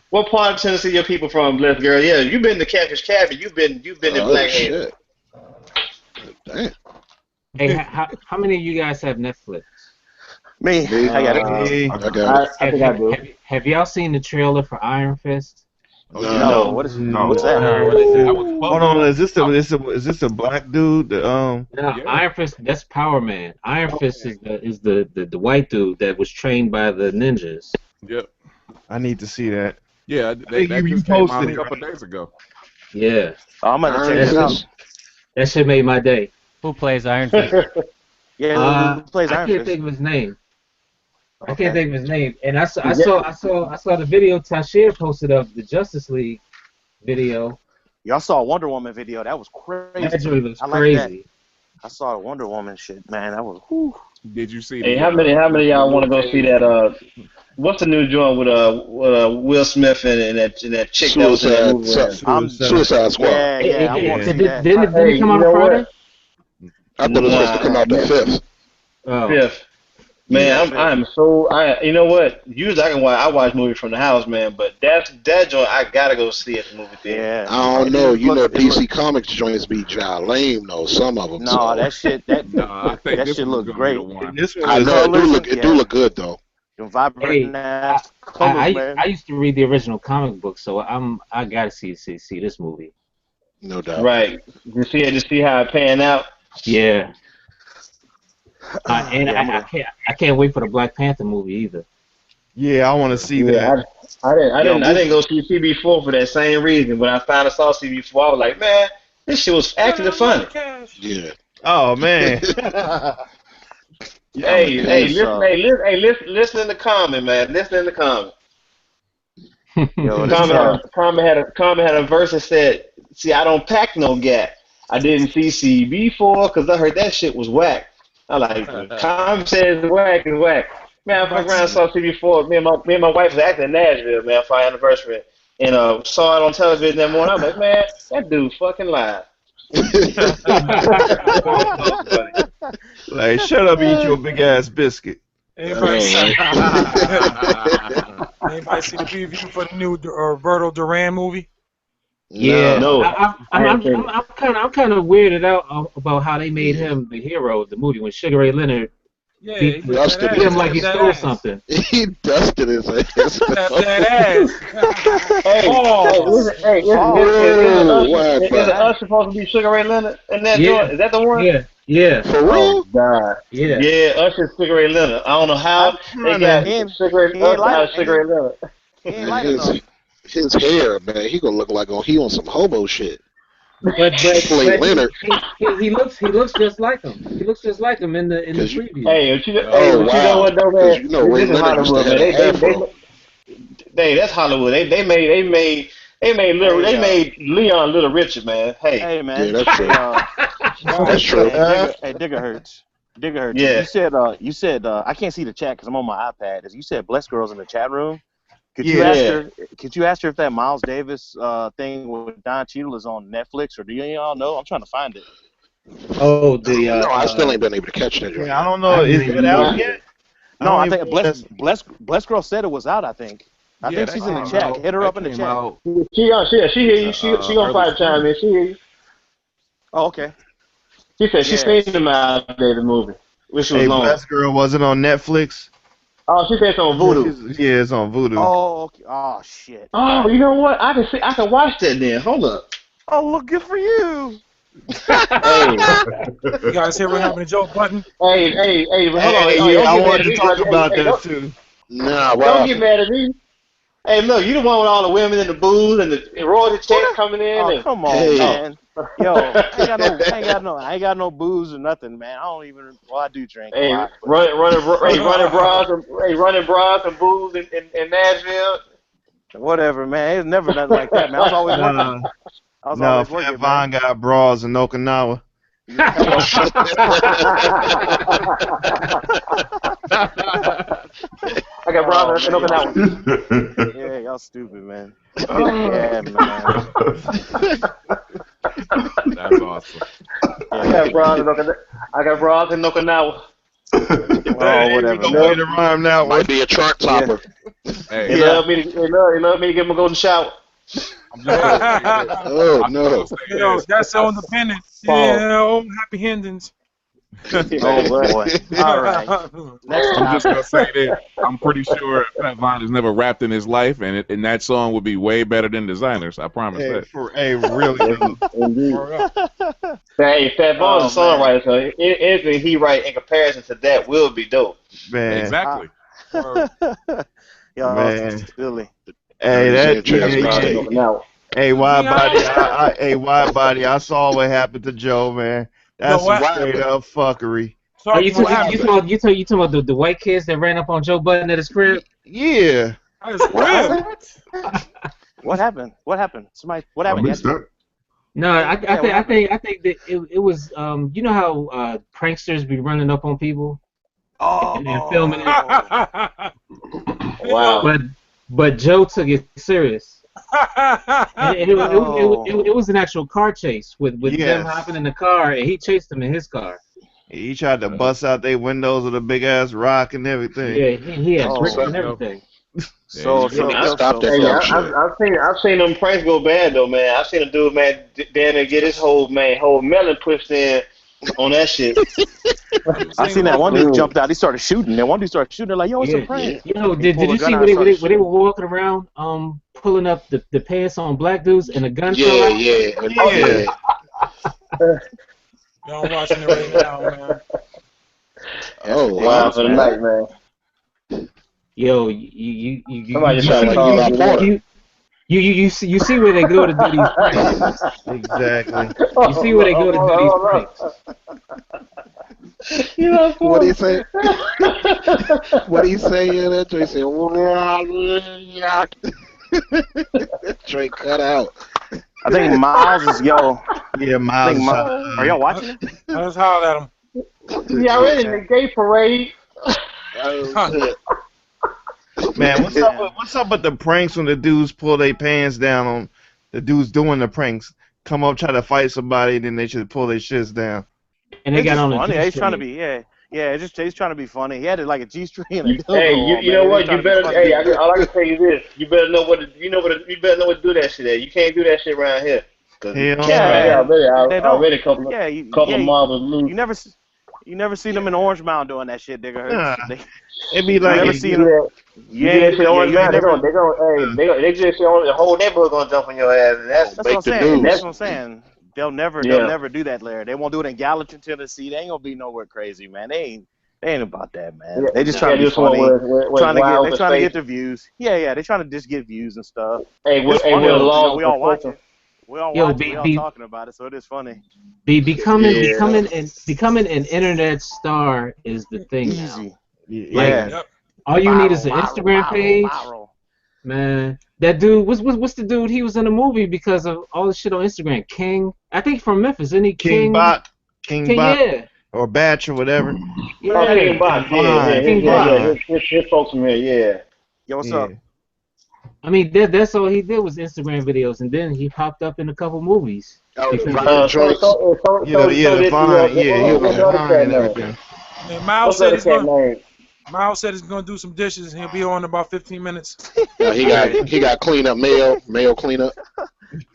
What part of Tennessee your people from, blessed girl? Yeah, you've been to Catfish Cabin. You've been in Blackhead. Damn. Hey, how many of you guys have Netflix? Me. I got it. I think I do. Have y'all seen the trailer for Iron Fist? No. What's that? Hold on, is this a black dude? No, Iron Fist. That's Power Man. Iron Fist is the white dude that was trained by the ninjas. Yep. I need to see that. Yeah, that just came out a couple days ago. Yeah. I'm gonna check it out. That shit made my day. Who plays Iron Fist? Who plays Iron Fist? I can't think of his name. I can't think of his name. And I saw the video Tashir posted of the Justice League video. Y'all saw a Wonder Woman video. That was crazy. That was crazy. I saw a Wonder Woman shit, man. That was whew. Did you see Hey, the how many of the y'all want Luke to go see Cage? that? What's the new joint with Will Smith and that chick that was in that Suicide movie with him? something. I'm Suicide Squad. yeah, I want to Yeah. see that. Didn't Hey, it come you out on know Friday? what? I thought it was supposed to come Nah, out the man, 5th. Oh, fifth. Yeah. Man, I'm so you know what? Usually I watch movies from the house, man, but that joint I gotta go see at the movie theater. Yeah, I don't it know. just You know, look. It look. DC Comics joints be lame though. Some of them. No, So that shit. That No, I think that this shit one is look gonna be the great. one. This one I The was. know it do colors look. and It do look good though. the vibrant hey, ass colors, man. I used to read the original comic book, so I gotta see this movie. No doubt. Right. To see how it pan out. Yeah, and Yeah, I'm gonna. I can't wait for the Black Panther movie either. Yeah, I want to see Yeah, that. I didn't I Yo, didn't I move. didn't go see CB4 for that same reason. When I finally saw CB4, I was like, man, this shit was Got actually a lot funny. of cash. Yeah. Oh man. Yeah, I'm gonna Hey, do hey, this. listen in the comment, man. Listen in the comment. Yo, this Comment had a verse that said, "See, I don't pack no gat. I didn't see CB4 because I heard that shit was whack." I like the comment says whack is whack. Man, I fuck around and saw CB4. Me and my wife was acting in Nashville, man, for our anniversary, and saw it on television that morning. I'm like, man, that dude fucking lied. Like, shut up, eat your big ass biscuit. Anybody see? Right? Anybody see the preview for the new Roberto Duran movie? Yeah, No. No, I haven't seen it. I'm kind of weirded out about how they made him the hero of the movie when Sugar Ray Leonard Yeah, he beat whipped that Dusted ass. beat him his like Whipped he ass. that stole ass. something. He dusted his ass. Whipped that ass. Hey, Pause. Whoa, why, is bro? us supposed to be Sugar Ray Leonard in that Yeah, joint? Is that the one? yeah, For Oh real? God. yeah. Yeah, Usher's Sugar Ray Leonard. I don't know I, how they Kinda. got he ain't Sugar Ray he ain't Usher light out of Sugar Ray Leonard. he ain't Man, light enough. his hair, man. He gonna look like he on some hobo shit. But He played Leonard. he looks just like him. He looks just like him in the Cause you. preview. Hey, Oh but you know wow. what though, Cause man? you know Ray This is Leonard used to Hollywood, have man. that afro. That's Hollywood. They Hey, made Leon Little Richard, man. Hey, hey, Yeah, man. that's Hey, true. That's true. hey, Digger hurts. Digger hurts. yeah. You said I can't see the chat because I'm on my iPad. As you said, blessed girls in the chat room. Could you Yeah. ask Yeah. her? Could you ask her if that Miles Davis thing with Don Cheadle is on Netflix, or do y'all know? I'm trying to find it. Oh, I the don't know. I still ain't been able to catch that joint Yeah, I yet. don't I know. haven't Is even that out used Nah. yet? it. I No, don't I even think know if that's. Blessed Girl said it was out. I think Yeah, that she's in the came chat. out. Hit her That up in the came chat. out She hear you. She gonna early probably chime spring. in. She hear you. Oh, okay. She said she seen Yes. the Miles Davis movie. Wish it was Hey, longer. Blessed Girl wasn't on Netflix. Oh, she said it's on Voodoo. Yeah, it's on Voodoo. Oh, okay. Oh shit. Oh, you know what? I can watch that then. Hold up. Oh, look, good for you. Hey, You guys hear what happened to Joe Button? but hold on. Hey, Oh, yeah, don't I get mad wanted at to me, talk brother. about Hey, that too. Nah, what don't get happened? mad at me. Hey, look, you the one with all the women and the booze and the royalty Who checks the? coming in Oh, and come on, Hey. man. Yo, I ain't got no booze or nothing, man. I don't even. Well, I do drink a hey, lot, but running bras and booze in Nashville. whatever, man. It's never nothing like that, man. I was always working. Nah, I was nah, always Fat working, Von man. got bras in Okinawa. I got Oh bras man, and that one. yeah, y'all stupid, man. Oh. Yeah, man. That's awesome. I got bras in Okinawa. Oh, Hey, we whatever, gonna way man. to rhyme that one. Might be a chart topper. Hey, They love me to give them a golden shower. I'm just gonna say this. Oh I'm just no. gonna say Yo, this. that's so independent. Pause. Yeah, happy endings. Oh boy. All right. Next I'm just gonna topic. say this. I'm pretty sure Fat Von has never rapped in his life, and that song would be way better than Designers. I promise Hey, that. really though. Indeed. Word up. Hey, Fat Bones Oh is a man. songwriter, so anything he write in comparison to that will be dope. Man, Exactly. Y'all man. silly. Hey, He's in that I got Chaz bras in mixtape. Okinawa. hey, wide body. Meow. Hey, wide body. I saw what happened to Joe, man. Yo, That's some what? What straight happened? up fuckery. Oh, Talk what happened? you talking about the white kids that ran up on Joe Button at his crib? Yeah. That's What crib. happened? What happened? What happened? Somebody. What I happened? missed that. No, Yeah, what happened? I think that it was you know how pranksters be running up on people and filming it. Wow. But Joe took it serious. And it was an actual car chase with them Yes. hopping in the car, and he chased them in his car. He tried to bust out their windows with a big ass rock and everything. Yeah, he had bricks so- and everything. So You need to I- stop that Hey, dumb shit. I've seen them pranks go bad though, man. I've seen a dude, man, down there get his whole melon pushed in on that shit. I seen that one dude jumped out. He started shooting. That one dude started shooting. They're like, yo, it's a Yeah. prank. You know, He did pulled a you gun see out where and they started were walking around, pulling up the pants on black dudes and a gun fell Yeah, out? yeah. Y'all watching it right now, man. Oh, Wow, for the night, man. Yo, you Somebody You sound like Eli Porter. you see where they go to do these pranks. Exactly. You see where they go to do these pranks. What do you say? What do you say in that? Trey said, Trey cut out. I think Miles is yo. Yeah, I Miles. think are y'all watching it? I just hollered at him. Yeah, I read in the gay parade. Oh, Man, what's up with the pranks when the dudes pull their pants down on the dudes doing the pranks? Come up, try to fight somebody, then they should pull their shits down. And they It's got just on funny. a He's trying to G-string. be he's trying to be funny. He had it like a G-string and a dildo Hey, on, you man. know He what? trying You to be better. funny. Hey, all I can tell you this: you better know what. You better know what to do that shit at. You can't do that shit around here. Cause Hell right Yeah, here they don't. already a couple Yeah, of marbles loose. you never seen them in Orange Mound doing that shit, nigga. Nah. They, It be you like never it- seen them. You do that shit on you ground, never. they do that shit on the whole neighborhood gonna jump on your ass. And That's what I'm Make the saying. news. That's what I'm saying. They'll never do that, Larry. They won't do it in Gallatin, Tennessee. They ain't gonna be nowhere crazy, man. They ain't about that, man. They just trying to be funny, trying to get the views. Yeah, they trying to just get views and stuff. It's funny though, you know, we all watch it. We all watch it. We all talking about it, so it is funny. Becoming an internet star is the thing Easy. now. Yeah. All you need is an Viral, Instagram viral, page. viral. Man, that dude, what's the dude? He was in a movie because of all the shit on Instagram. King, I think from Memphis, isn't he? King Bot, yeah. or Batch or whatever. Oh, King Bot, Vine. his folks from here, yeah. Yo, what's up? I mean, that's all he did was Instagram videos, and then he popped up in a couple movies. oh, Because- Vine joints. The Vine, he was on Vine and everything. And Miles What's said that name? Miles said he's gonna do some dishes. He'll be on in about 15 minutes. He got cleanup mail cleanup.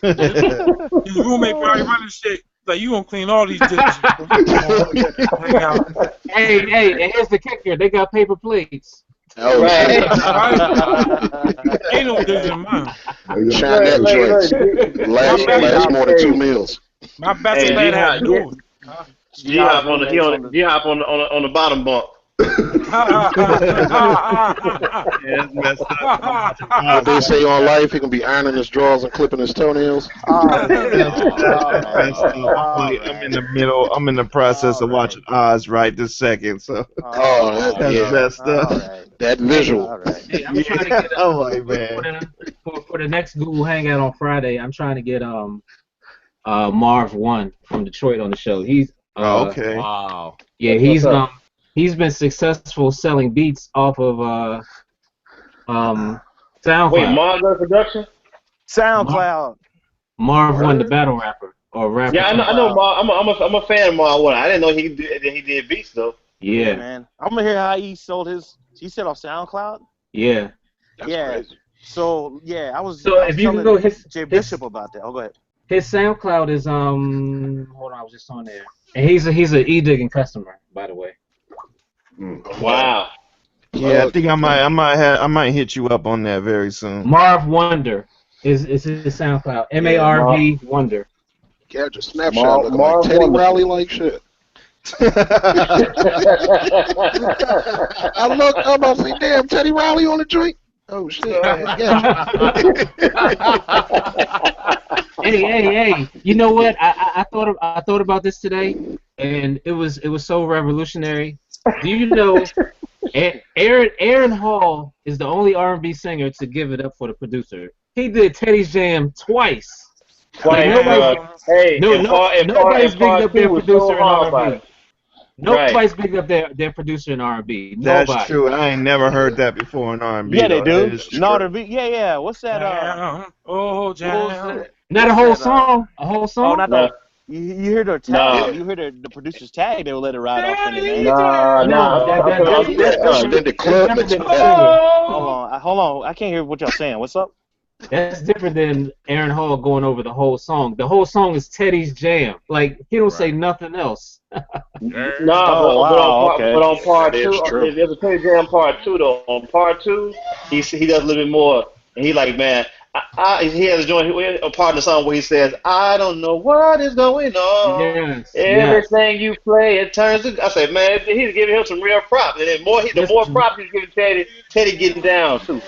His roommate probably running shit. Like, you gonna clean all these dishes. Hang out. Hey, and here's the kicker: they got paper plates. Oh, Right. Ain't no dishes in mine. shine that joint. Last more than 2 meals. My bachelor pad had dudes. G hop on the bottom bunk. Yeah, it's messed up. What they say on life, he can be ironing his drawers and clipping his toenails. I'm in the process of watching Oz right this second, so Oh, that's yeah. messed up. That visual. All right. Hey, I'm trying to get Oh my man. for the next Google Hangout on Friday. I'm trying to get Marv One from Detroit on the show. He's Okay. Wow. yeah, he's been successful selling beats off of SoundCloud. Wait, Margaret Production? SoundCloud. Marv One, the battle rapper or rapper. Yeah, I know Mar. I'm a fan of Mar One. I didn't know he did beats though. Yeah, Man. I'm gonna hear how he sold his. He said off SoundCloud. yeah. That's Yeah. crazy. So yeah, I was. So I was if you telling go Jay Bishop about that. Oh, go ahead. His SoundCloud is hold on, I was just on there. And he's a e-digging customer, by the way. Wow. Yeah, I think I might hit you up on that very soon. Marv Wonder is his SoundCloud. MARV Wonder. Yeah, just Snapchat looking like Teddy Wonderful. Riley like shit. I'm about to say, damn, Teddy Riley on the joint. Oh shit. Yeah. Hey! You know what? I thought about this today, and it was so revolutionary. Do you know? Aaron Hall is the only R&B singer to give it up for the producer. He did Teddy's Jam twice. Nobody's Nobody's bigging up their producer in R&B. Right. Nobody's picking up their producer in R&B. That's Nobody. true. I ain't never heard that before in R&B. Yeah, they though. That do. is No, true. yeah. What's that? Jam. Oh, What was jam. that? Not a What's whole that? song. A whole Oh, song. not No, the. You hear their no, tag. You hear the producer's tag. They will let it ride off in it, ain't it? no, no. No, that's Yeah, different. extended That's club different mix than with a that. single. Hold on. I can't hear what y'all saying. What's up? That's different than Aaron Hall going over the whole song. The whole song is Teddy's jam. Like he don't say Right. nothing else. No, Oh wow. Okay. but on That part is two, true. there's a Teddy Jam part two though. On part two, he does a little bit more, and he like man, he has a joint a part of the song where he says, "I don't know what is going on. Yes. Everything you play, it turns." I said, man, he's giving him some real props, and then the more Listen, props he's giving Teddy, Teddy getting down too.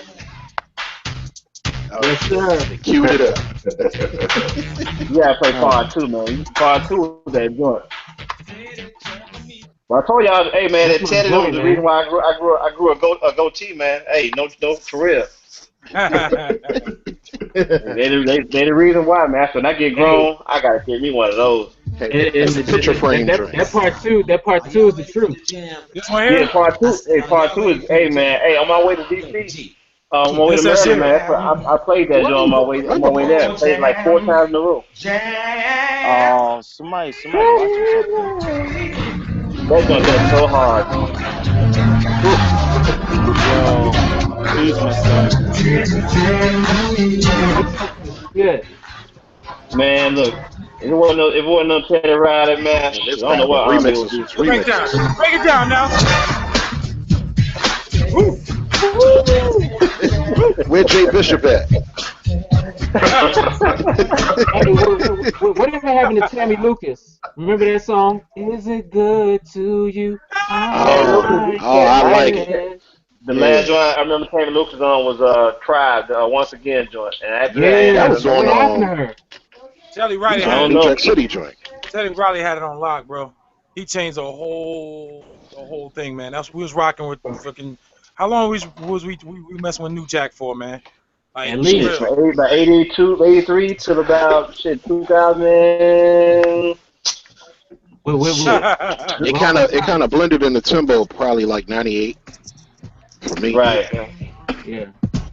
Oh, yes, sir. they queued it up. You gotta play Oh. part two, man. Part two is that joint. But I told y'all, hey man, That's that my Teddy was joint, the reason man. why I grew a goatee, man. Hey, no, for real. They the reason why, man. So when I get Hey, grown, I gotta get me one of those. Hey, and that's a picture frame drink. that part two is the truth. This one Yeah, here? part two. Hey, part two is, hey man, hey, on my way to DC, on my way to This that Maryland, shit? man. I played that joint on my way there. Played it like 4 times in a row. Oh, somebody's watching something. That joint goes so hard. Whew. Yo, please messed up. It's good. Man, look, if it wasn't no Teddy Riley, man, And shoot, this I don't know got what R&B would remixes be. was Break it down. remixes. Break it down now. Woo. Where Jay Bishop at? Hey, whatever happened to Tammy Lucas? Remember that song? Is it good to you? I Tammy Oh, Lucas, like I I like it. it. the Yeah, last joint I remember Tammy Lucas on was Tribe, the Once Again joint, and after that I ain't that heard Yeah. her was no on What more. happened to her? Telly he Riley was I on the had don't New know. Jack City joint. Telly Riley had it on lock, bro. He changed the whole thing, man. That's we was rocking with freaking. How long we messing with New Jack for, man? At Like Shit, least. really? from about 82, 83 till about shit 2000. What, Shit, It kind of blended in the tempo probably like 98 for me. right. yeah.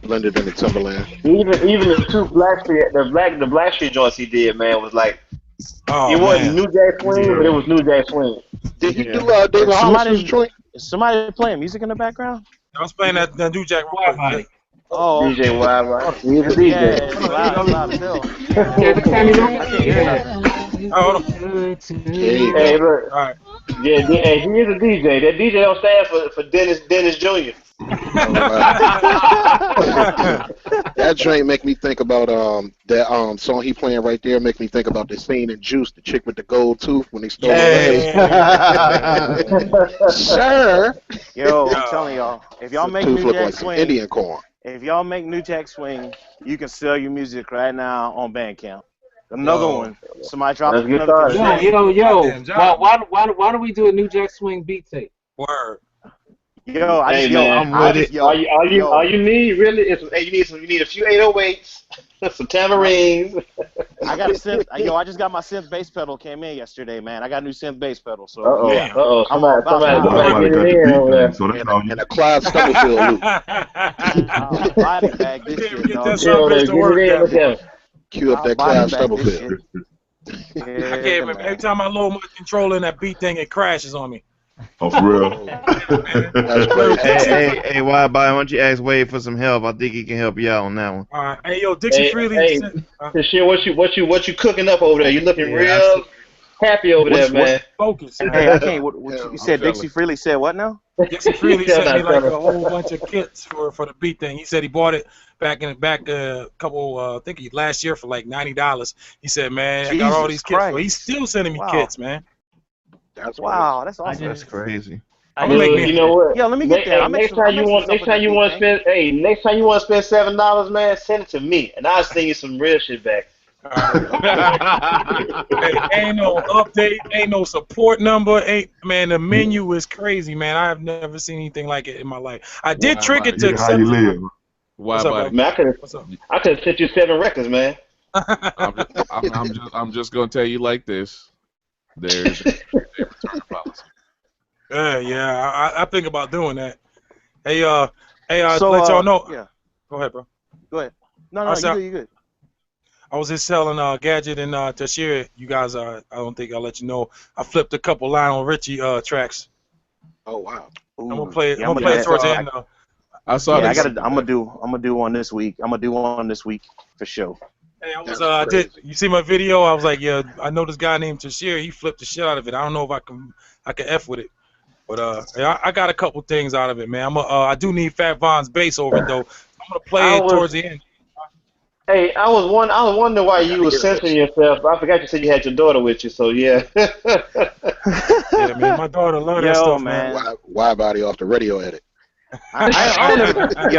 Blended in the Timberland. Even the two the Blackstreet joints he did, man, was like it Oh wasn't man. New Jack Swing, but Yeah. it was New Jack Swing. Did he Yeah. do David Hollister's joint? Is somebody playing music in the background? I was playing that New Jack real Wide quick. body. Oh, DJ okay. Wild, right? He's a Yeah, DJ. it's loud. It's loud as hell. Tammy I Lucas? can't hear nothing. Oh, hold on. Good to There you Hey, go. look, All right. yeah, hey, he is a DJ. That DJ don't stand for Dennis Jr. Oh wow. That joint make me think about that song he playing right there. Make me think about the scene in Juice, the chick with the gold tooth when they stole her legs. Yeah. Sir, Yo, I'm telling y'all, if y'all the make tooth New look Jack like some Swing, Indian corn. if y'all make New Jack Swing, you can sell your music right now on Bandcamp. Another Yo. one. Somebody dropped Let's get another started. Yo. Goddamn job. Why don't we do a New Jack Swing beat tape? Word. Yo, Hey man, I'm with it. all you need really is you need a few 808s, some tamarines. I got a synth. Yo, I just got my synth bass pedal came in yesterday, man. I got a new synth bass pedal, so yeah, Uh-oh. I'm all about Somebody, that. Well, somebody somebody get got it the in beat over thing, there. so that's all you And a Clyde Stubblefield loop. I'll body bag You this can't even shit, get dog. that Get over son there, bitch to get work it in. that Look at much. him. Cue up I'll that body Clyde bag this Stubblefield. shit. I can't Yeah, even. Every man. time I load my controller in that beat thing, it crashes on me. Oh, for real? That's Yo, crazy. Dixie. Hey, why why don't you ask Wade for some help? I think he can help you out on that one. All right. Hey, yo, Dixie Hey, Freely. hey, Tashir, what you cooking up over there? You looking Yeah, real happy over there, man. Focus, man. Hey, I can't. What Yeah, you said? I'm Dixie Freely said what now? Dixie Freely Tell sent me that like a fella. whole bunch of kits for the beat thing. He said he bought it back a couple I think last year for like $90. He said, man, I got all these Jesus kits. So he's Christ! still sending me Wow, kits, man. That's wow, that's I awesome. That's just crazy. I I'm gonna just make Well, me. you know what? Yeah, let me get that. Hey, next I time you make some want, stuff with that beat to thing. spend, hey, next time you want to spend $7, man, send it to me, and I'll send you some real shit back. All right. Hey, ain't no update, ain't no support number, ain't man. The menu is crazy, man. I have never seen anything like it in my life. I did Why, trick it buddy? to Yeah, how you accept. live? Why, What's up, bro? buddy? Man, What's up? I could have sent you 7 records, man. I'm just gonna tell you like this. There's a return policy. Yeah. I think about doing that. Hey, So, let y'all know. yeah. Go ahead, bro. Go ahead. No, I you said good. You good. I was just telling Gadget and Tashira, you guys. I don't think I'll let you know. I flipped a couple Lionel Richie tracks. Oh wow. Ooh, I'm gonna play it. yeah, I'm gonna play it towards the end. I saw Yeah, that. I'm gonna do one this week. I'm gonna do one this week for sure. Hey, That's I did. crazy. You see my video? I was like, yeah, I know this guy named Tashir. He flipped the shit out of it. I don't know if I can f with it, but yeah, I got a couple things out of it, man. I do need Fat Von's bass over it though. I'm gonna play I it towards was, the end. hey, I was wondering why I you gotta was hear censoring this. yourself. I forgot you said you had your daughter with you, so yeah. Yeah, man, my daughter love that Yo, stuff, man. man. Wide body off the radio edit. I don't ever,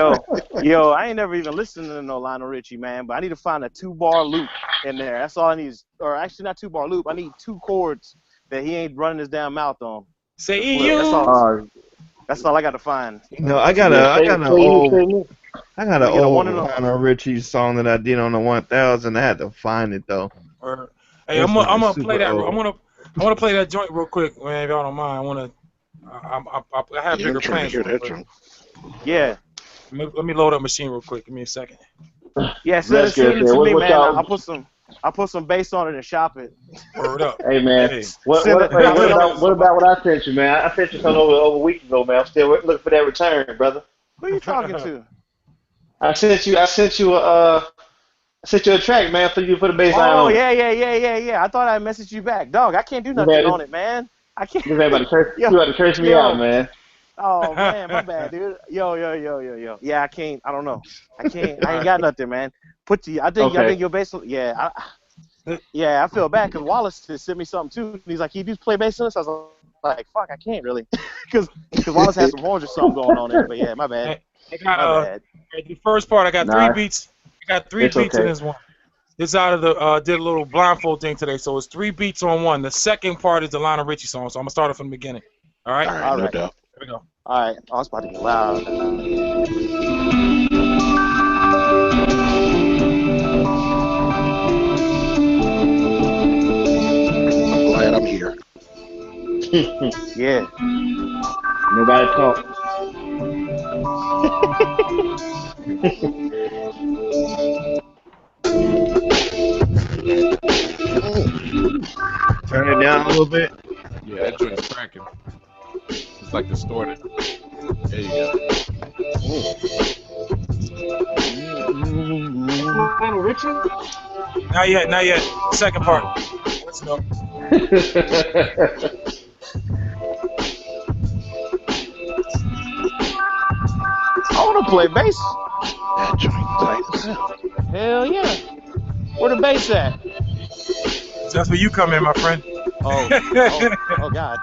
yo, I ain't never even listened to no Lionel Richie, man. But I need to find a 2-bar loop in there. That's all I need. Or actually, not 2-bar loop. I need 2 chords that he ain't running his damn mouth on. Say To flip. you. That's all I got to find. You know, I got Yeah, an Let me get a one and Lionel Richie song that I did on the 1000. I had to find it though. Hey, It's I'm like gonna play super that. old. I wanna play that joint real quick, man. If y'all don't mind, I have Yeah, I'm bigger trying to plans hear for it. that drum. Yeah. Let me load up machine real quick. Give me a second. Yeah, send That's good. it to What, me, what man. y'all? I'll put some bass on it and shop it. Word up. Hey man, Hey, Send it. hey, I'll send it. what about what I sent you, man? I sent you something over a week ago, man. I'm still looking for that return, brother. Who are you talking to? I sent you a track, man, for you to put a bass line Oh, on it. yeah. I thought I messaged you back. Dog, I can't do nothing on it, man. I can't. You about to curse, Yo, you about to curse me out, yo. man. Oh, man, my bad, dude. Yo. Yeah, I can't. I don't know. I can't. I ain't got nothing, man. I think Okay. your bass. Yeah, I feel bad because Wallace just sent me something too. And he's like, "You do play bass on this?" I was like, "Fuck, I can't really," because Wallace has some horns or something going on there. But yeah, my bad. I got My bad. the first part. I got 3 Nah, beats. I got three it's beats in okay. this one. This out of the did a little blindfold thing today, so it's 3 beats on one. The second part is the Lionel Richie song, so I'm gonna start it from the beginning. All right. All right, All no right. doubt. Here we go. All right. Oh, it's about to get loud. I'm glad I'm here. Yeah. Nobody talk. Turn it down a little bit. Yeah, that joint's cracking. It's like distorted. There you go. Lionel Richie? Not yet. Second part. Let's go. I want to play bass. That joint tight as hell. Hell yeah. Where the bass at? That's where you come in, my friend. Oh God.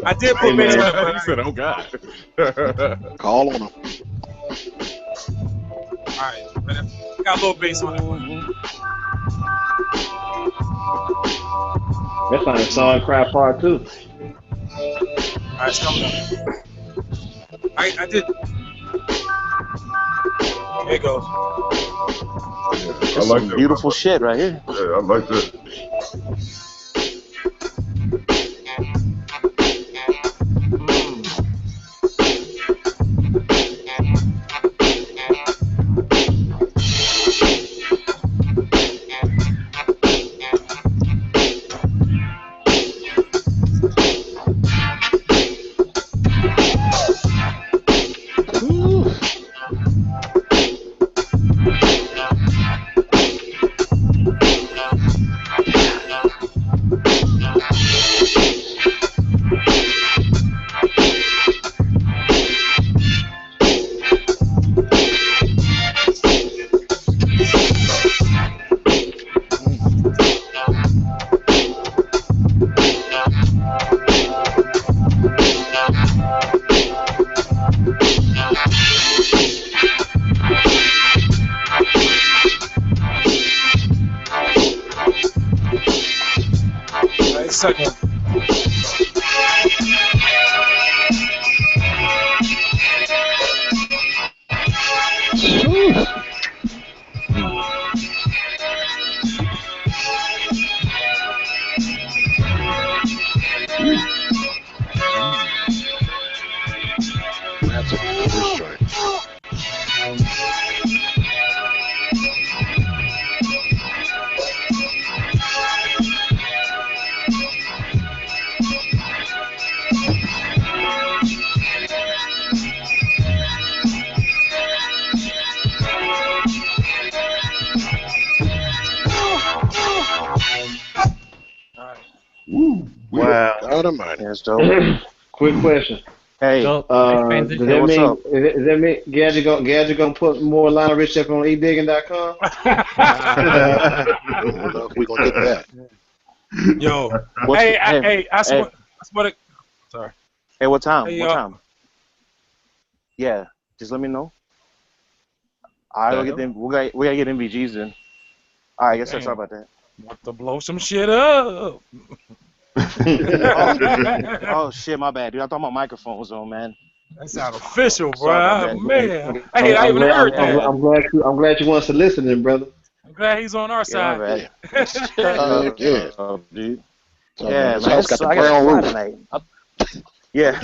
I did Hey, put bass man. on it, He said, "Oh God." Call on him. all right. Got a little bass on that one. That's like a song cry part 2. All right, it's coming up. I did. Here it goes. I like that. Beautiful shit right here. Yeah, I like that. Ooh. All right, second one. Ooh. money. Yeah, it's dope. Quick question. Hey, So, Does transition. hey, that what's mean up? does that mean Gadget gonna put more Lionel Rich up on edigging.com? I don't know if we're gonna get that. Yo, What's hey, hey I hey swear, I swear to, sorry. hey? What time? Hey, What time? Yeah, just let me know. All right, we gotta get MVGs then. All right, yes sir. Sorry damn, about that. about to blow some shit up. Oh shit, my bad, dude. I thought my microphone was on, man. That sound official, Sorry about bro. that. Man, I even heard that. I'm glad you want to listen, brother. I'm glad he's on our Yeah, my side. bad. Heck yeah. Dude. So Yeah, his man. house got the I gotta brown fly roof. tonight. Yeah.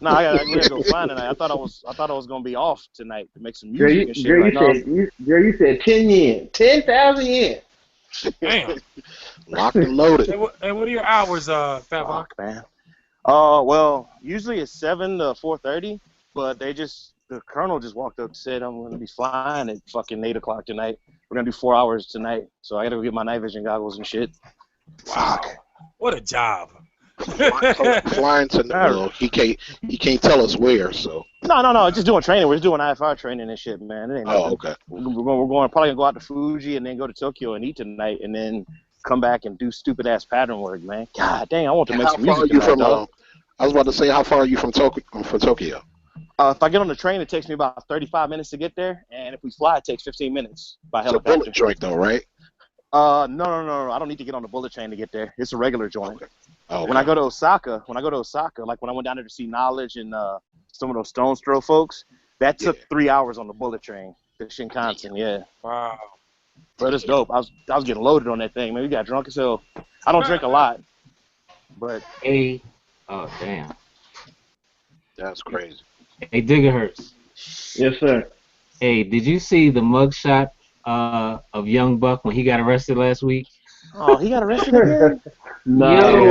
No, we gotta go fly tonight. I thought I was gonna be off tonight to make some music and shit. Right now. You said 10 yen, 10,000 yen. Damn. Locked and loaded. Hey, what are your hours, Fat Fuck, man. Well, usually it's 7 to 4:30, but the colonel just walked up and said I'm gonna be flying at fucking 8 o'clock tonight. We're gonna do 4 hours tonight, so I gotta go get my night vision goggles and shit. Wow. What a job. Flying to well, he can't tell us where, so. No, just doing training. We're just doing IFR training and shit, man. It ain't nothing. Oh, okay. We're probably gonna go out to Fuji and then go to Tokyo and eat tonight and then come back and do stupid ass pattern work, man. God dang, I want to And make how some far are music you tonight, from? dog. I was about to say, how far are you from Tokyo? If I get on the train, it takes me about 35 minutes to get there, and if we fly, it takes 15 minutes by It's a helicopter. bullet joint, though, right? No. I don't need to get on the bullet train to get there. It's a regular joint. Okay. Oh, okay. When I go to Osaka, like when I went down there to see Knowledge and some of those Stone's Throw folks, that took 3 hours on the bullet train to Shinkansen. Yeah. Wow. But it's dope. I was getting loaded on that thing, man. We got drunk as hell. I don't drink a lot, but Oh damn. That's crazy. Hey, Diggerhurst. Yes, sir. Hey, did you see the mugshot of Young Buck when he got arrested last week? oh, he got arrested again. Yo,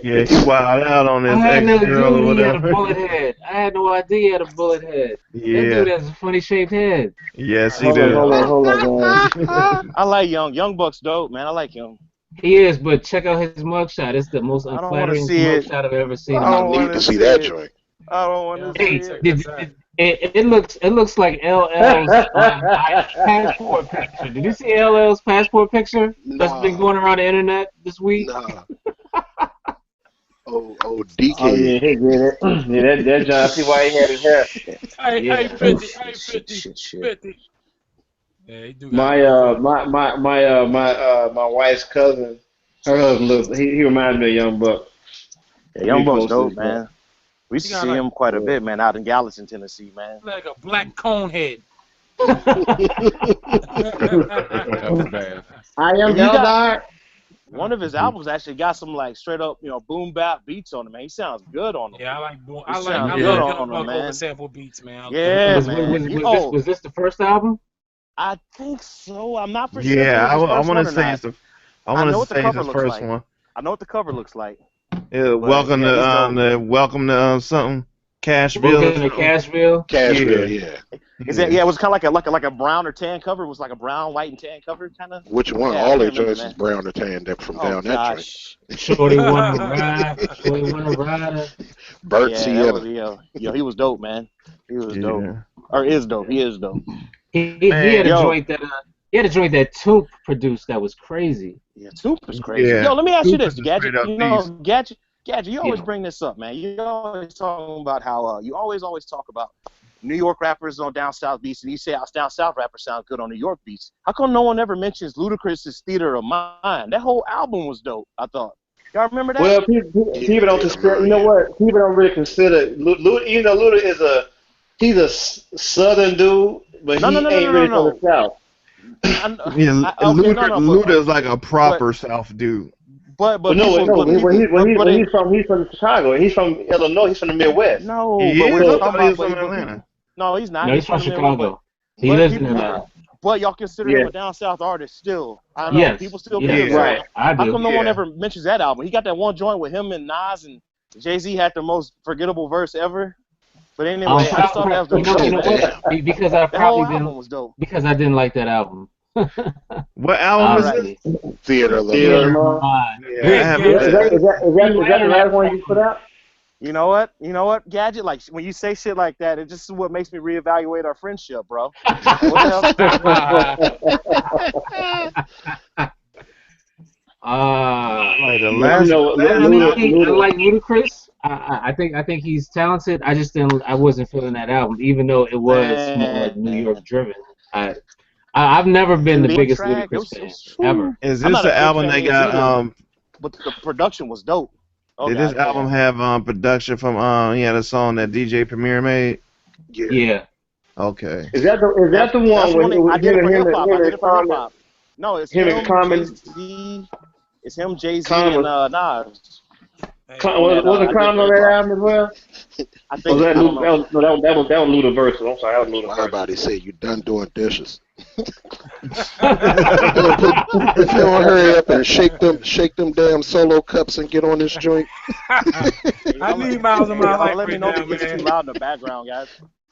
Yeah, he wild out on I his had no ex-girl or dude he had a whatever. bullet head. I had no idea he had a bullet head. That dude Yeah. has a funny shaped head. Yes, he Hold do. on, guys. I like Young Buck's dope, man. I like him. He is, but check out his mugshot. It's the most I don't want to unflattering see it. mugshot I've ever seen in I my don't life. Need want to to see see that it. joint. I don't want to Hey, see it. it looks like LL's passport picture. Did you see LL's passport picture that's been Nah, going around the internet this week? nah. Oh, Oh DK. yeah, he did it. Yeah, that John. I see why he had his hair. Hey, 50, hey, 50, Shit. 50. Yeah, he do got My a good my wife's cousin, her husband looks. He reminds me of Young Buck. Yeah, Young He Buck's posted dope, his man. We He got see like him quite a bit, man, out in Gallatin, Tennessee, man. like a black cone head. That was bad. I am And he got Eldar. one of his albums actually got some like straight up, boom bap beats on it, man. He sounds good on them. Yeah, I He sounds love good Young on them, Buck over man. sample beats, man. Yeah, man. Was this the first album? I think so. I'm not for sure. Yeah, If it was his I first want one to or say not. it's the. I I want know to what the say it's cover his looks first like. one. I know what the cover looks like. Yeah, welcome yeah, he's dope. to something Cashville. Welcome or to something. Cashville. Cashville, yeah. Is that it was kind of like a brown or tan cover. It was like a brown, white, and tan cover kind of. Which one? Yeah, I All can't their remember, joints man. is brown or tan. They're from Oh down that joint. gosh. Shorty wanna ride. Shorty wanna ride. Bert Yeah, Sienna. he was dope, man. He was dope. Yeah. Or is dope. He is dope. He had a Yo. joint that Toomp produced that was crazy. Yeah, Toomp was crazy. Yeah. Yo, let me ask you Toomp this, is a Gadget. straight-up Gadget, you always Yeah. bring this up, man. You always talking about how you always talk about New York rappers on down south beats, and you say how down south rappers sound good on New York beats. How come no one ever mentions Ludacris's Theater of Mind? That whole album was dope, I thought. Y'all remember that? Well, people don't consider. You know what? People don't really consider. Luda, even though Luda he's a Southern dude, but No. he ain't really from the South. Yeah, Okay, Luda is like a proper South dude. But When he's from Chicago. He's from Illinois. He's from the Midwest. No, He but is? we're I talking thought he was about from Atlanta. No, he's not. No, he's from the Midwest, Chicago. He but lives in people- Atlanta. But y'all consider him a down south artist still. I know Yes. people still Yeah, feel so. right. I do. How come no one Yeah. ever mentions that album? He got that one joint with him and Nas, and Jay-Z had the most forgettable verse ever. But anyway, I just thought that was you know dope. what? Because I That whole probably album didn't. was dope. Because I didn't like that album. What album is Alrighty. this? Theater of the Theater Mind. of the Mind. Mind. I haven't Is heard. that the last one you put out? You know what? Gadget, like when you say shit like that, it just is what makes me reevaluate our friendship, bro. What the Like the You last. know, I like Ludacris. I think he's talented. I just didn't. I wasn't feeling that album, even though it was more like New York man, driven. I've never been the dude, one biggest track. Ludacris fan Whew. ever. Is I'm this not a the big album they fan either, got? but the production was dope. Oh Did this god album damn. have production from he had a song that DJ Premier made? Yeah. Okay. is that the That's one one thing. I with did it for hip him hop. I and did it for hip Common? hop. No, it's Him and him, Jay Common. Z. It's him, Jay Z, and Common Nas. was it I did Common for on hip that hop. album as well? I Was think that I don't know. that was Ludaversal. I'm sorry, that was My Ludaversal. body say you done doing dishes. If you don't hurry up and shake them damn solo cups and get on this joint. I need Miles in my life Let me right know now, if it gets too man. loud in the background, guys.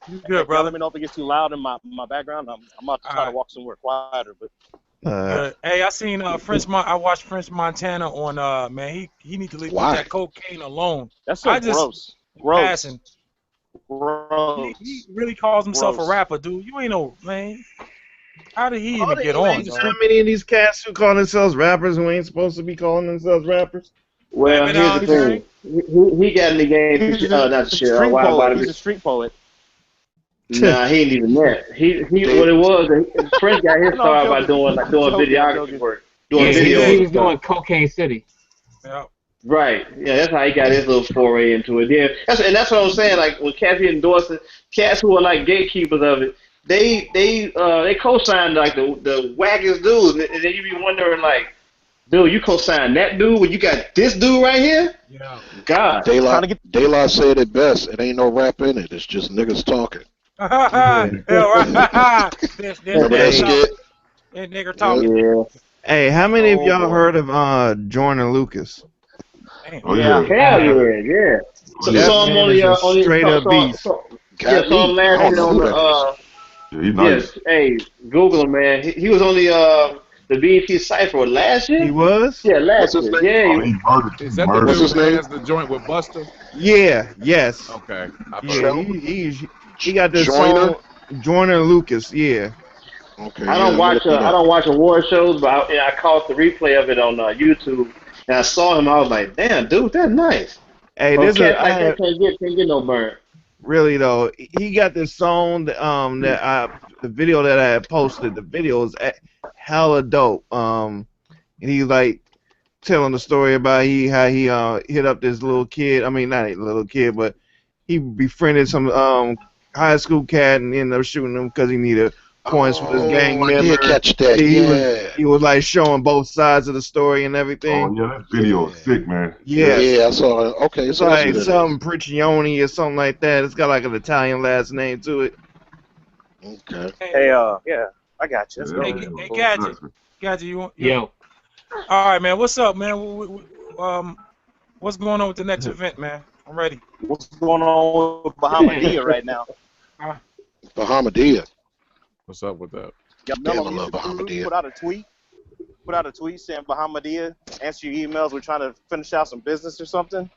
You Hey, good, y'all brother? let me know if it gets too loud in my background. I'm about to try to walk somewhere quieter, but Good. Hey, I seen I watched French Montana on man. He need to leave Why? that cocaine alone. that's so I just gross. Gross. passing. He Gross. really calls himself a Gross. rapper, dude. You ain't no man. How did he How even get on, though? many of these cats who call themselves rappers who ain't supposed to be calling themselves rappers? Well, here's the Jerry? thing. He got in the game to He's not a to share. street Why poet. about He's it? a street poet. Nah, he ain't even that. He what it was. Prince got his No, I'm start by joking. doing I'm joking. I'm videography joking. work, Yeah, doing he videos was and stuff. doing Cocaine City. Yeah. Right. Yeah, that's how he got his little foray into it. Yeah, that's what I'm saying. Like when cats get endorsing, cats who are like gatekeepers of it, they co-sign like the wackest dudes, and then you be wondering like, dude, you co-sign that dude when you got this dude right here? Yeah. God. De La said it best. It ain't no rap in it. It's just niggas talking. Yeah, right. This Remember that nigga talking. skit? This nigga talking. Yeah. Hey, how many of Oh, y'all boy. heard of Jordan Lucas? Damn. Oh Yeah. Hell yeah. So, That so I'm man on is the a on the straight up beast. yeah. So I'm I last don't year know on who that is. Yeah, he yes. nice. Hey, Google him, man. He was on the BET Cypher last He year. was? Yeah, What's last his year. name? Yeah. Oh, he murdered. He Is that the What's murdered. dude his that name? has the joint with Buster? Yeah, yes. Okay, I've heard Yeah, of him. he got this Joyner? song, Jordan Lucas, yeah. Okay, I yeah, don't I'm gonna watch look it I up. don't watch award shows, but I caught the replay of it on YouTube, and I saw him. I was like, damn, dude, that's nice. Hey, But this is cats like that can't get no burn. really though. He got this song the video that I had posted. The video is hella dope. And he like telling the story about how he hit up this little kid. I mean, not a little kid, but he befriended some high school cat and ended up shooting him because he needed points with his gang Oh, I did member. catch that. Yeah. He was like showing both sides of the story and Oh everything. yeah, that video is sick, man. Yes. Yeah, I saw it. Okay, It's so that's like what it is. something Priccioni or something like that. It's got like an Italian last name to it. Okay. Hey, yeah, I got you. Let's Yeah, go. that video is Gadget. classic. Gadget, you want? Yo. All right, man. What's up, man? What's going on with the next event, man? I'm ready. What's going on with Bahamadia right now? Bahamadia. What's up with that? Yeah, Damn, Mellow I love Music Group Bahamadia. put out a tweet saying Bahamadia, answer your emails. We're trying to finish out some business or something.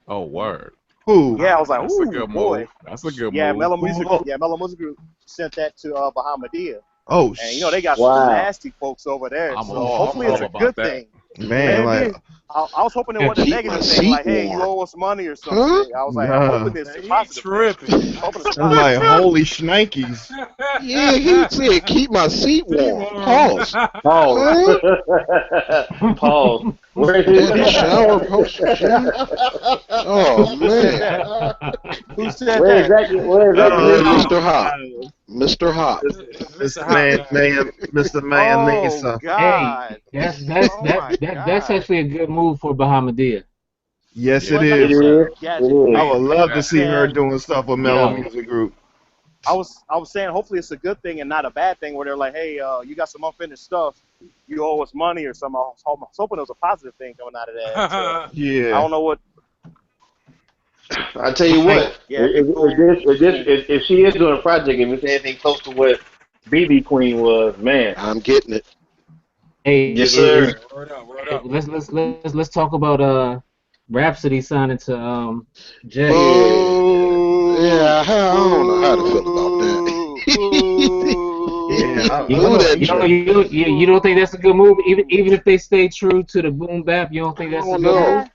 Oh, word. Who? Yeah, I was like, That's ooh, a good boy. move. That's a good Yeah, move. Mellow Music Group sent that to Bahamadia. Oh, And you know they got Wow. some nasty folks over there. I'm So all hopefully it's a about good that. thing. man, like I was hoping it wasn't a Keep my negative thing, seat like, hey, you warm. owe us money or something. Huh? I was like, Nah. hoping it's a He positive tripping. thing. Hoping it's a it's positive like thing. holy shnikes. Yeah, he said keep my seat warm. Pause. Pause. Pause. Where is Had a shower post shit. Oh Who said man. that? Who said Where that? exactly? Mr. Hop. Mr. Hop. Mr. Hot guy. Mr. Oh Mayonnaise. God! Hey, Oh my that's God! actually a good move for Bahamadia. Yes, But it like I It is. said, is. Gadget. It is. I would love to I'm see her saying, doing stuff with Mellow Yo. Music Group. I was saying, hopefully it's a good thing and not a bad thing. Where they're like, hey, you got some unfinished stuff, you owe us money or something. I was hoping it was a positive thing coming out of that. So, I Yeah. don't know what. I tell you what. Yeah, it'd be cool. If she is doing a project, if it's anything close to what BB Queen was, man. I'm getting it. Hey, Yes, sir. Word up, word hey, up. let's talk about Rhapsody signing to Jet. Yeah, Boo! I don't know how to feel about Boo! Yeah, Boo! I don't Boo know. that You, joint. you don't think that's a good move? Even if they stay true to the boom bap, you don't think I that's a don't good know. move? Eh.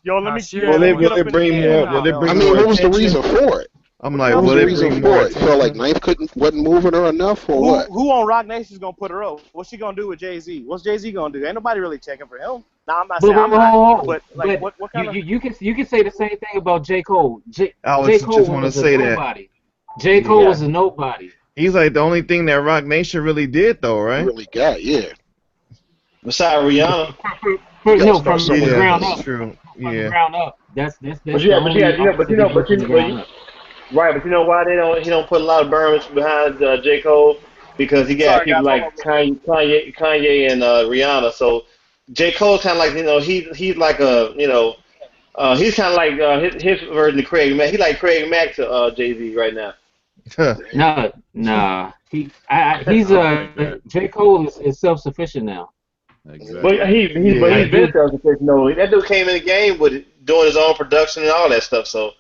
Yo, Nah, let me seriously. Will get up it in the bring game more? now, Will it I bring fellas. mean, more what was the attention? reason for it? I'm What like, y'all What was will the it saying? reason bring more for it? You felt like attention? Knife wasn't moving her enough, or what? Who on Rock Nation's gonna put her up? What's she gonna do with Jay Z? What's Jay Z gonna do? Ain't nobody really checking for him. Nah, I'm not saying I'm not, but like, But what kind of? you can say the same thing about J Cole. I J was just Cole want to was a say that. nobody. J Cole Yeah, was a nobody. he's like the only thing that Rock Nation really did, though, right? Really got, yeah. Besides Rihanna. You got to No, start from the somewhere, Yeah, ground man. that's up. true. From the Yeah. ground up. But That's the yeah, only artist that they built from the ground up. right, but you know why he don't put a lot of burns behind J. Cole? Because he got Sorry, people guys. Hold like on. Kanye and Rihanna. So J. Cole kind of like he's like he's kind of like his version of Craig Mack. He like Craig Mack to Jay Z right now. No, nah. He's I don't think that. J Cole is self sufficient now. But Exactly. he's Like Yeah. been he self-sufficient. No, that dude came in the game with doing his own production and all that stuff. So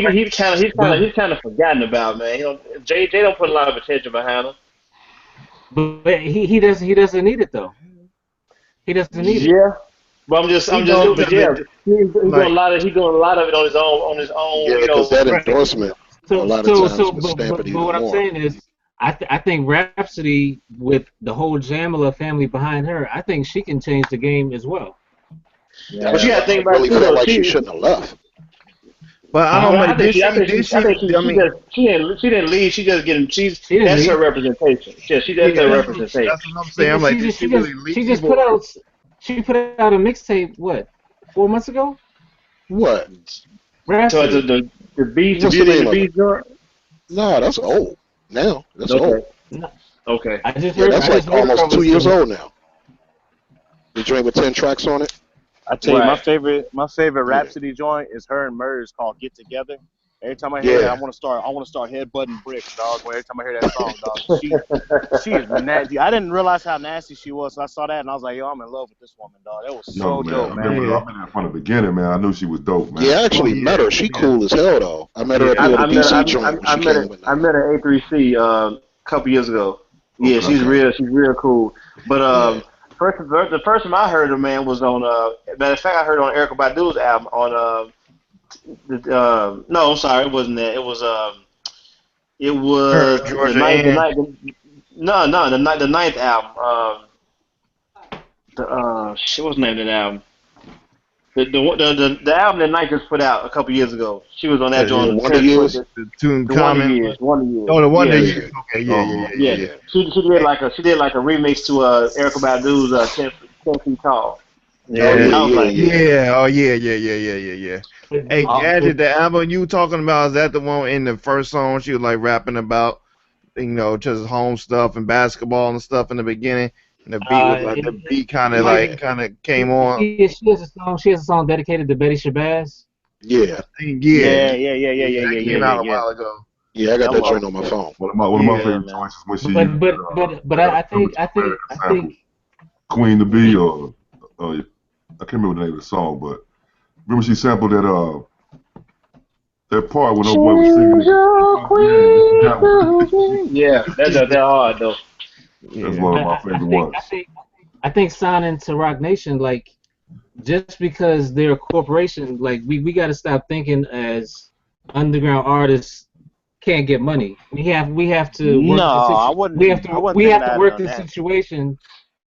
but he's kind of forgotten about, man. Jay don't put a lot of attention behind him. he doesn't need it though. He doesn't need it. Yeah, but He don't but because yeah, like, he's doing a lot of it on his own. Yeah, because that Right. endorsement a lot of times can stamp it But even what I'm more. saying is, I think Rhapsody with the whole Jamila family behind her, I think she can change the game as well. But That's you got why to I think about it really too, felt though. like she shouldn't have left. but I Huh? don't know. Did she? Did I she? think I mean, she didn't leave. She just getting She didn't that's her leave. representation. Yeah, that's yeah, her representation. that's what I'm saying. I'm like, did she really She leave just or? she put out a mixtape what 4 months ago. What? So Rhapsody. the What's the Beauty and name the of it? Beast joint. No, that's old. Now that's old. Okay, No, okay. Yeah, that's I just like heard her almost over 2 years some. old now. The joint with 10 tracks on it. I tell you, Right. my favorite Yeah, Rhapsody joint is her and Murs called "Get Together." Every time I hear that, yeah. I want to start headbutting bricks, dog. Every time I hear that song, dog, she is nasty. I didn't realize how nasty she was. So I saw that and I was like, yo, I'm in love with this woman, dog. That was No, so man. dope, I've been man. with her. Yeah. I've been there from the beginning, man. I knew she was dope, Yeah, man. I Oh actually met yeah. her. She Yeah. cool as hell though. I met her at Yeah. the little DC joint when I she came with I Knife. met her at A3C a couple years ago. Yeah, Okay. she's real cool. But Yeah. the first time I heard her, man, was on matter of fact I heard her on Erica Badu's album on no, I'm sorry, it wasn't that. It Her was and Georgia Ann. the ninth album. Shit, what's the name of that album? The album that Nike just put out a couple years ago. She was on that The, The joint. Wonder Years. the Tune The Wonder Common. Years, Wonder Years. Oh, the Wonder Yeah, Years. Yeah. Okay. Yeah. Yeah. Yeah. Yeah. yeah. Yeah. Yeah. She did like a remix to Erica Badu's 10 Feet Tall. Oh Yeah. yeah, I was yeah, like, yeah. Yeah. Oh yeah. Yeah. Yeah. Yeah. Yeah. Yeah. Hey, Gadget, the album you talking about, is that the one in the first song she was like rapping about, just home stuff and basketball and stuff in the beginning, and the beat kind of Yeah. came on. She has a song. She has a song dedicated to Betty Shabazz. Yeah. Yeah, Yeah, that came out a while ago. Yeah, I got I'm that like, joint on my phone. One of my yeah, favorite man. choices when she used But I think sample Queen to Be or I can't remember the name of the song, but remember she sampled that part when old boy was singing Change it. your Yeah, that queen one. to me. Yeah, that's hard though. That's Yeah, one of my favorite ones. I think signing to Rock Nation, like, just because they're a corporation, like we got to stop thinking as underground artists can't get money. We have to work No, the I wouldn't think that work on the that. situation,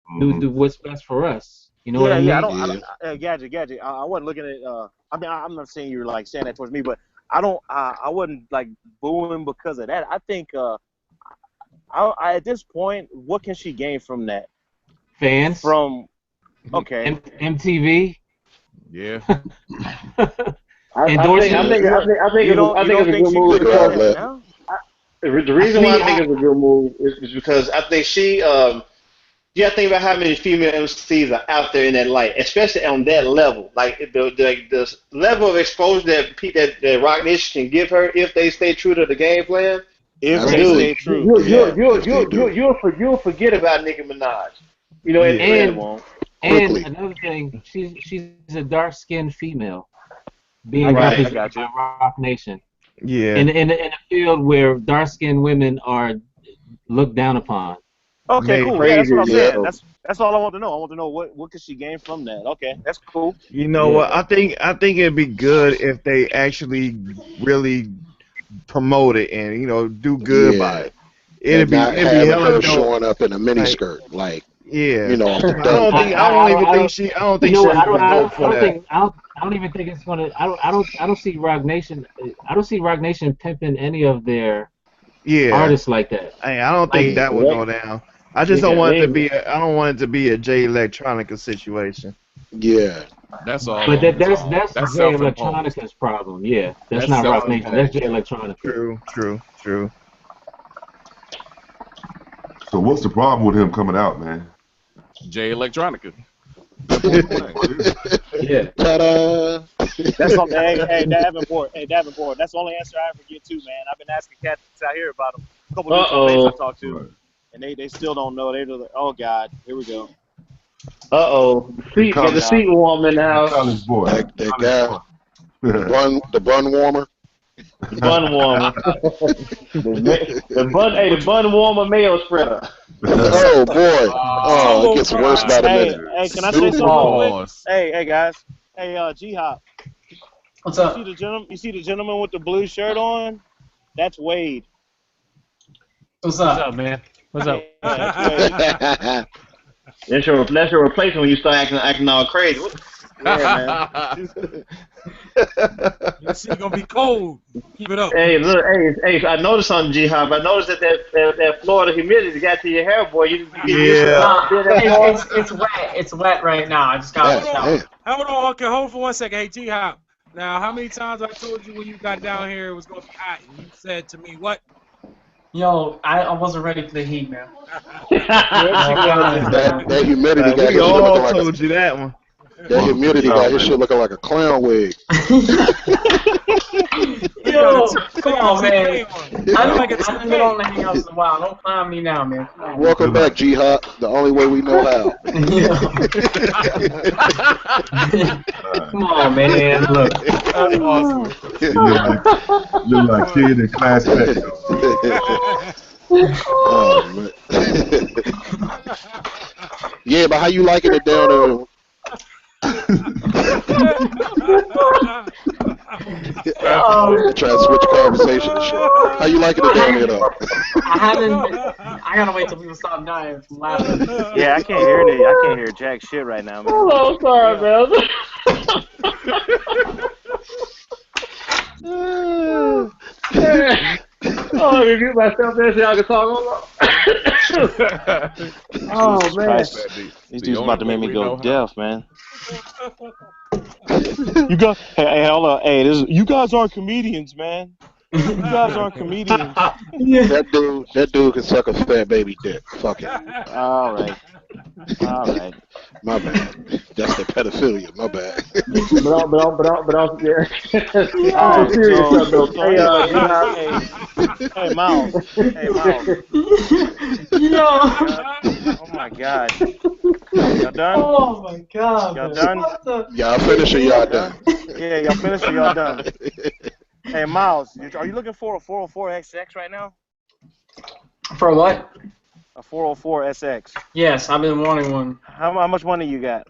Hmm. do what's best for us. You know what I Yeah. mean? Yeah. Gadget. I wasn't looking at. I mean, I'm not saying you're like saying that towards me, but I wasn't like booing because of that. I think, at this point, what can she gain from that? Fans, From okay, MTV, Yeah. Yeah. I you think don't it's a think good she move could Bigger gain because that outlet. now? the reason why I think I, it's a good move is because I think you got to think about how many female MCs are out there in that light, especially on that level. Like the level of exposure that Rock Nation can give her if they stay true to the game plan. If they Dude, Absolutely. stay true, Yeah. If they do. you'll forget about Nicki Minaj. You know, at the Yeah. end, And won't. and Quickly. another thing, she's a dark skinned female being I got you. I Right. represented got by you. Rock Nation Yeah. in a field where dark skinned women are looked down upon. Okay, Maybe. cool. Yeah, that's what Crazy, I'm saying. yo. That's all I want to know. I want to know what could she gain from that. Okay, that's cool. You know what? Yeah. I think it'd be good if they actually really promote it and do good by Yeah. it. And not It'd be having hella her dope. showing up in a mini Like skirt, like, yeah. off the But I don't dope. think I don't even think I don't You think know she what? would go for that. I don't even think it's gonna. I don't see Rock Nation. I don't see Rock Nation pimping any of their Yeah. artists like that. I don't think Like Yeah. that would What? go down. I just don't Yeah, want they it to ain't. be I don't want it to be a Jay Electronica situation. Yeah. That's all But on his that's own. that's That's Jay self-imposed. Electronica's problem. Yeah, that's That's not Rock Nation. That's self-imposed. Jay Electronica. True. So what's the problem with him coming out, man? Jay Electronica. Simple and plain. What is it? Yeah. Ta-da! That's all. Hey, Davenport. Hey, Davenport. That's the only answer I ever get to, man. I've been asking cats out here about them. A couple dudes on base I Uh-oh. talked to, Right. and they still don't know. They're like, oh God, here we go. Uh-oh. He Got the college, seat warm in the college house. boy. That College guy, boy. the bun warmer. The bun warmer. The bun warmer mayo spreader. Oh boy. Oh, it Tumble gets worse fries. by the Hey, minute. hey, can I say Super something real quick? pause. Hey, guys. Hey, G Hop. What's You up? see the gentleman? You see the gentleman with the blue shirt on? That's Wade. What's What's up? up, man? What's up? Yeah, that's Wade. That's your replacement when you start acting all crazy. Yeah, man. This shit gonna be cold. Keep it up. Hey, look, hey, I noticed something, G Hop. I noticed that Florida humidity got to your hair, boy. You get used to Yeah. being that warm. It's wet. It's wet right now. I just got out of the Oh, shower. damn. Hold on, okay, hold for 1 second. Hey, G Hop. Now, how many times I told you when you got down here it was gonna be hot, and you said to me what? Yo, I wasn't ready for the heat, man. That humidity got We his shit all looking like told you that one. that humidity got his shit looking like a clown wig. Yo, come on, man. I Like a haven't been on the Hangouts in a while. Don't clown me now, man. Come on. Welcome back, G Hop. The only way we know how. Come on, man. Look. That's awesome. You look like kid in class pet. Oh, man. Yeah, but how you liking it down there? Try to switch the conversation and shit. How you liking it down there, though? I haven't. I gotta wait till people stop dying from laughing. Yeah, I can't hear any. I can't hear jack shit right now, man. Oh, sorry, man. Oh, I mute myself there so y'all can talk. Oh, Jesus man. Christ. These dudes about to make me go deaf, man. You got hey, hold on. Hey, you guys aren't comedians, man. You guys aren't comedians. That dude can suck a fat baby dick. Fuck it. All right. My bad. That's the pedophilia. My bad. But yeah. All I'm right, serious, though. so Hey, hey, Miles. Hey, Miles. Yo. Oh my God. Y'all done? Oh my God. Y'all man. done? What the? Y'all finish or y'all done? Yeah, y'all finished or y'all done? Hey, Miles, are you looking for a 404XX right now? For what? A 404SX. Yes, I've been wanting one. How much money you got?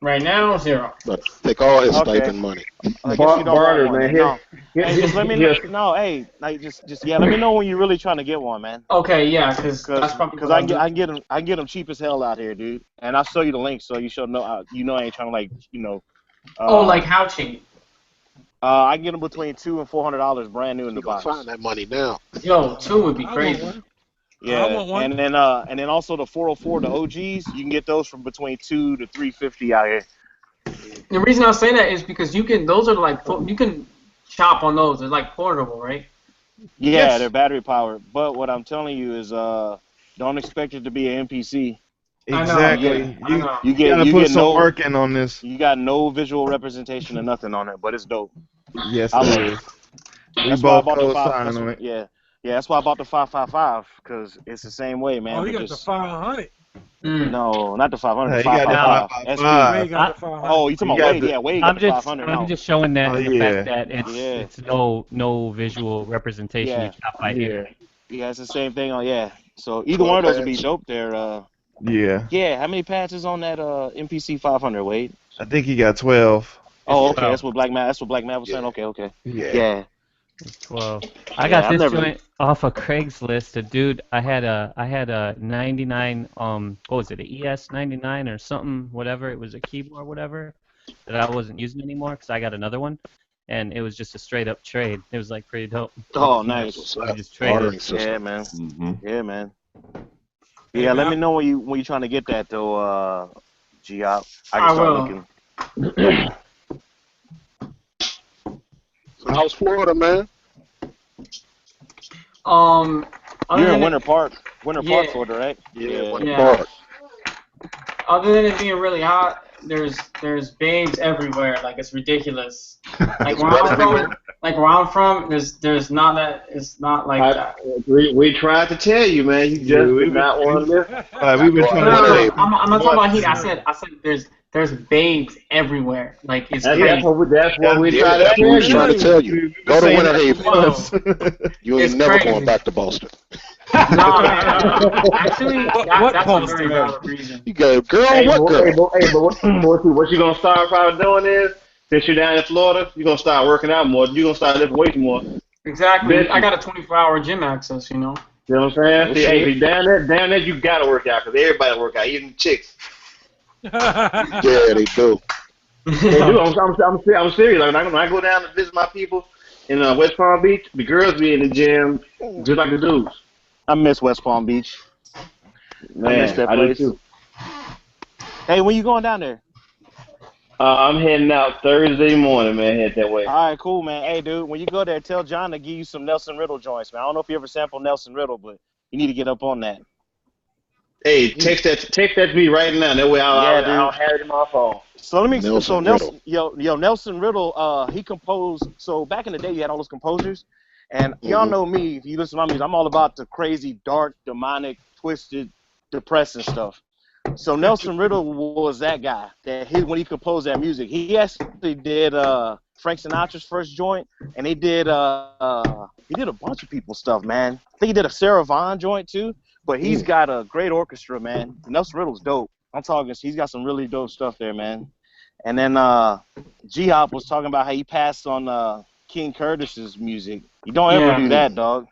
Right now, 0. But take all his Okay. stipend money. I guess you don't barter, want one. man. No. Here- Hey, just let me here- know. No, hey, like just let me know when you're really trying to get one, man. Okay, yeah, because that's probably Because what I can get them cheap as hell out here, dude. And I'll show you the link so you should know. I ain't trying to like how cheap? I can get them between $200 and $400 brand new in the You gonna box. find that money now. Yo, 2 would be I want crazy. one. Yeah, I want one. and then also the 404, the OGs, you can get those from between $200 to $350 out here. The reason I say that is because those are like, you can chop on those. They're like portable, right? Yeah, Yes. they're battery powered. But what I'm telling you is, don't expect it to be an MPC. Exactly. I know. You gotta put some no work in on this. You got no visual representation or nothing on it, but it's dope. Yes, I it love is. We That's why I both bought the co-sign on it. Yeah, that's why I bought the 555 because it's the same way, man. Oh, he but got the just 500. No, not the 500. The He got the 555 Wade five. got the 500. Oh, you talking He about got Wade? the. Yeah, Wade got I'm the just 500. I'm No. just showing that Oh the fact yeah. that Yeah. it's no visual representation. You Yeah. chop by ear. Yeah, it's the same thing on. Yeah. So either 12 one of those would be pads. dope there. Yeah. Yeah. How many pads is on that MPC 500, Wade? I think he got 12. Oh, It's okay. 12. That's what Black Matt was saying. Yeah. Okay. Yeah. Yeah. It's 12. I got Yeah. I've this never. joint off of Craigslist. A dude, I had a 99 what was it, a ES 99 or something, whatever. It was a keyboard, whatever, that I wasn't using anymore because I got another one, and it was just a straight up trade. It was like pretty dope. Oh, You know, That's nice. what's we up. just traded. Bartering system. Yeah, man. Mm-hmm. Yeah, man. Hey, Yeah. Let man, me know when you're trying to get that though, G-Op. I I can start will. looking. So how's Florida, man? Other You're in than Winter Park, Yeah. Florida, right? Yeah, Winter Yeah. Park. Other than it being really hot, there's babes everywhere. Like it's ridiculous. Like It's where wet I'm everywhere. from, there's not that. It's not like that. We tried to tell you, man. You just did not want to listen. We've been Go trying No, to no, out, tell no. you. Abe. I'm not Go talking out. about heat. I said there's babes everywhere. Like it's That's crazy. what we Yeah, tried to that's what we tell was trying to you. tell you. We've been Go to saying Winter that Haven. for months. You ain't It's never crazy. going back to Boston. No, actually, What that's a post, very man? valid reason. You go, girl, Hey, what girl? what you gonna start probably doing is, since you're down in Florida, you're gonna start working out more. You're gonna start lifting weights more. Exactly. I Then, got a 24-hour gym access. you know what I'm saying? No See, hey, shit. see, down there, you gotta work out because everybody work out, even the chicks. Yeah, they do. They do. I'm serious. Like when I go down to visit my people in West Palm Beach, the girls be in the gym just like the dudes. I miss West Palm Beach. I miss Man, that I do place. too. Hey, when you going down there? I'm heading out Thursday morning, man. Head that way. All right, cool, man. Hey, dude, when you go there, tell John to give you some Nelson Riddle joints, man. I don't know if you ever sampled Nelson Riddle, but you need to get up on that. Hey, text that to me right now. That way Yeah, I'll dude. have it in my phone. So let me. Nelson Riddle. Nelson Riddle. He composed. So back in the day, you had all those composers, and y'all Mhm. know me. If you listen to my music, I'm all about the crazy, dark, demonic, twisted, depressing stuff. So Nelson Riddle was that guy that when he composed that music, he actually did Frank Sinatra's first joint, and he did a bunch of people's stuff, man. I think he did a Sarah Vaughan joint too. But he's got a great orchestra, man. Nelson Riddle's dope. I'm talking. He's got some really dope stuff there, man. And then G-Hop was talking about how he passed on King Curtis's music. You don't ever do that, dog.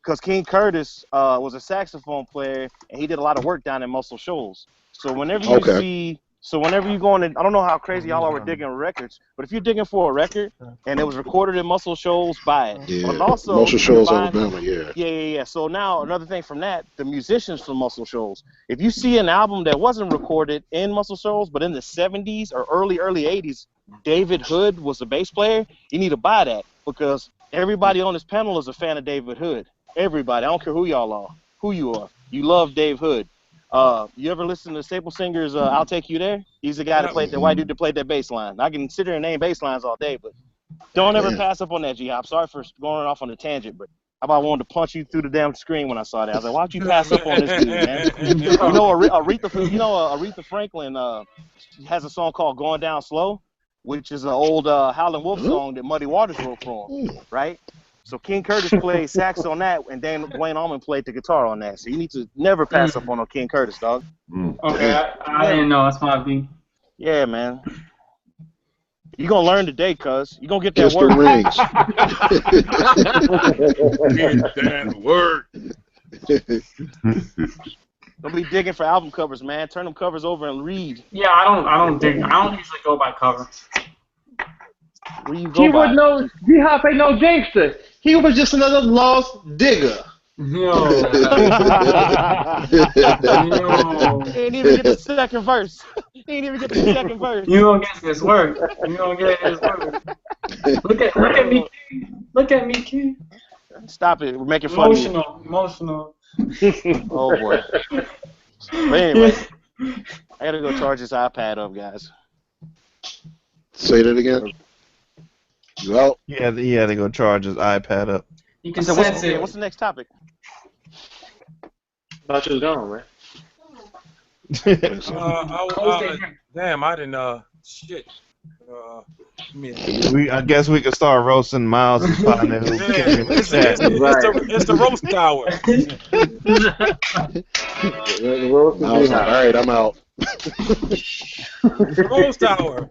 Because King Curtis was a saxophone player, and he did a lot of work down in Muscle Shoals. So whenever you Okay. whenever you go in, I don't know how crazy y'all are digging records, but if you're digging for a record and it was recorded in Muscle Shoals, buy it. Yeah. But also, Most of you can shows find, Alabama, yeah. yeah. So now another thing from that, the musicians from Muscle Shoals. If you see an album that wasn't recorded in Muscle Shoals, but in the 70s or early 80s, David Hood was the bass player, you need to buy that because everybody on this panel is a fan of David Hood. Everybody. I don't care who y'all are, who you are. You love Dave Hood. You ever listen to Staple Singer's I'll Take You There? He's the guy that played the white dude that played that bass line. I can sit there and name bass lines all day, but don't ever pass up on that, G-Hop. Sorry for going off on a tangent, but how about I wanted to punch you through the damn screen when I saw that? I was like, why don't you pass up on this dude, man? You know, Aretha Franklin has a song called Going Down Slow, which is an old Howlin' Wolf song that Muddy Waters wrote for him, right? So King Curtis played sax on that, and then Dwayne Allman played the guitar on that. So you need to never pass up on King Curtis, dog. Okay, I didn't know. That's my beat. Yeah, man. You gonna learn today, cuz. You gonna get that Kiss the work. rings. Get that work. Don't be digging for album covers, man. Turn them covers over and read. Yeah, I don't usually go by cover. Where you go He by? wasn't no G-Hop ain't no gangster. He was just another lost digger. Yo. He ain't even get the second verse. He ain't even get the second verse. You gonna get this work. You gonna get this work. Look at me. Look at me, kid. Stop it. We're making fun of you. Emotional. Oh, boy. But anyway, I gotta go charge this iPad up, guys. Say that again. You out? He had to go charge his iPad up. You can So sense it. what's the next topic? Thought you was gone, man. Damn, I didn't. Shit. I guess we could start roasting Miles' partner who came in the chat. It's the roast hour. Miles, all right, I'm out. The roast hour.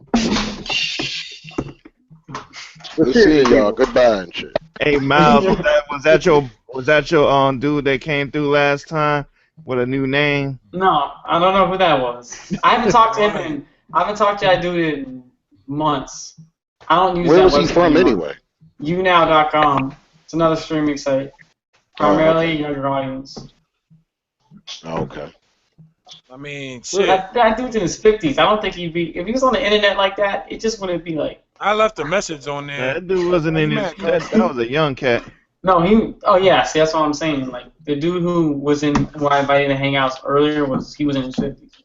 Good seeing y'all. Goodbye and shit. Hey Miles, was that your dude that came through last time with a new name? No, I don't know who that was. I haven't talked to him I haven't talked to that dude in months. I don't use Where that was he website from anymore. anyway? YouNow.com. It's another streaming site. Primarily younger audience. Oh, okay. I mean, shit. That dude's in his 50s. I don't think he'd be. If he was on the internet like that, it just wouldn't be like. I left a message on there. That dude wasn't in his. That was a young cat. No, he. Oh yeah, see that's what I'm saying. Like the dude who was in who I invited to hangouts earlier he was in his 50s.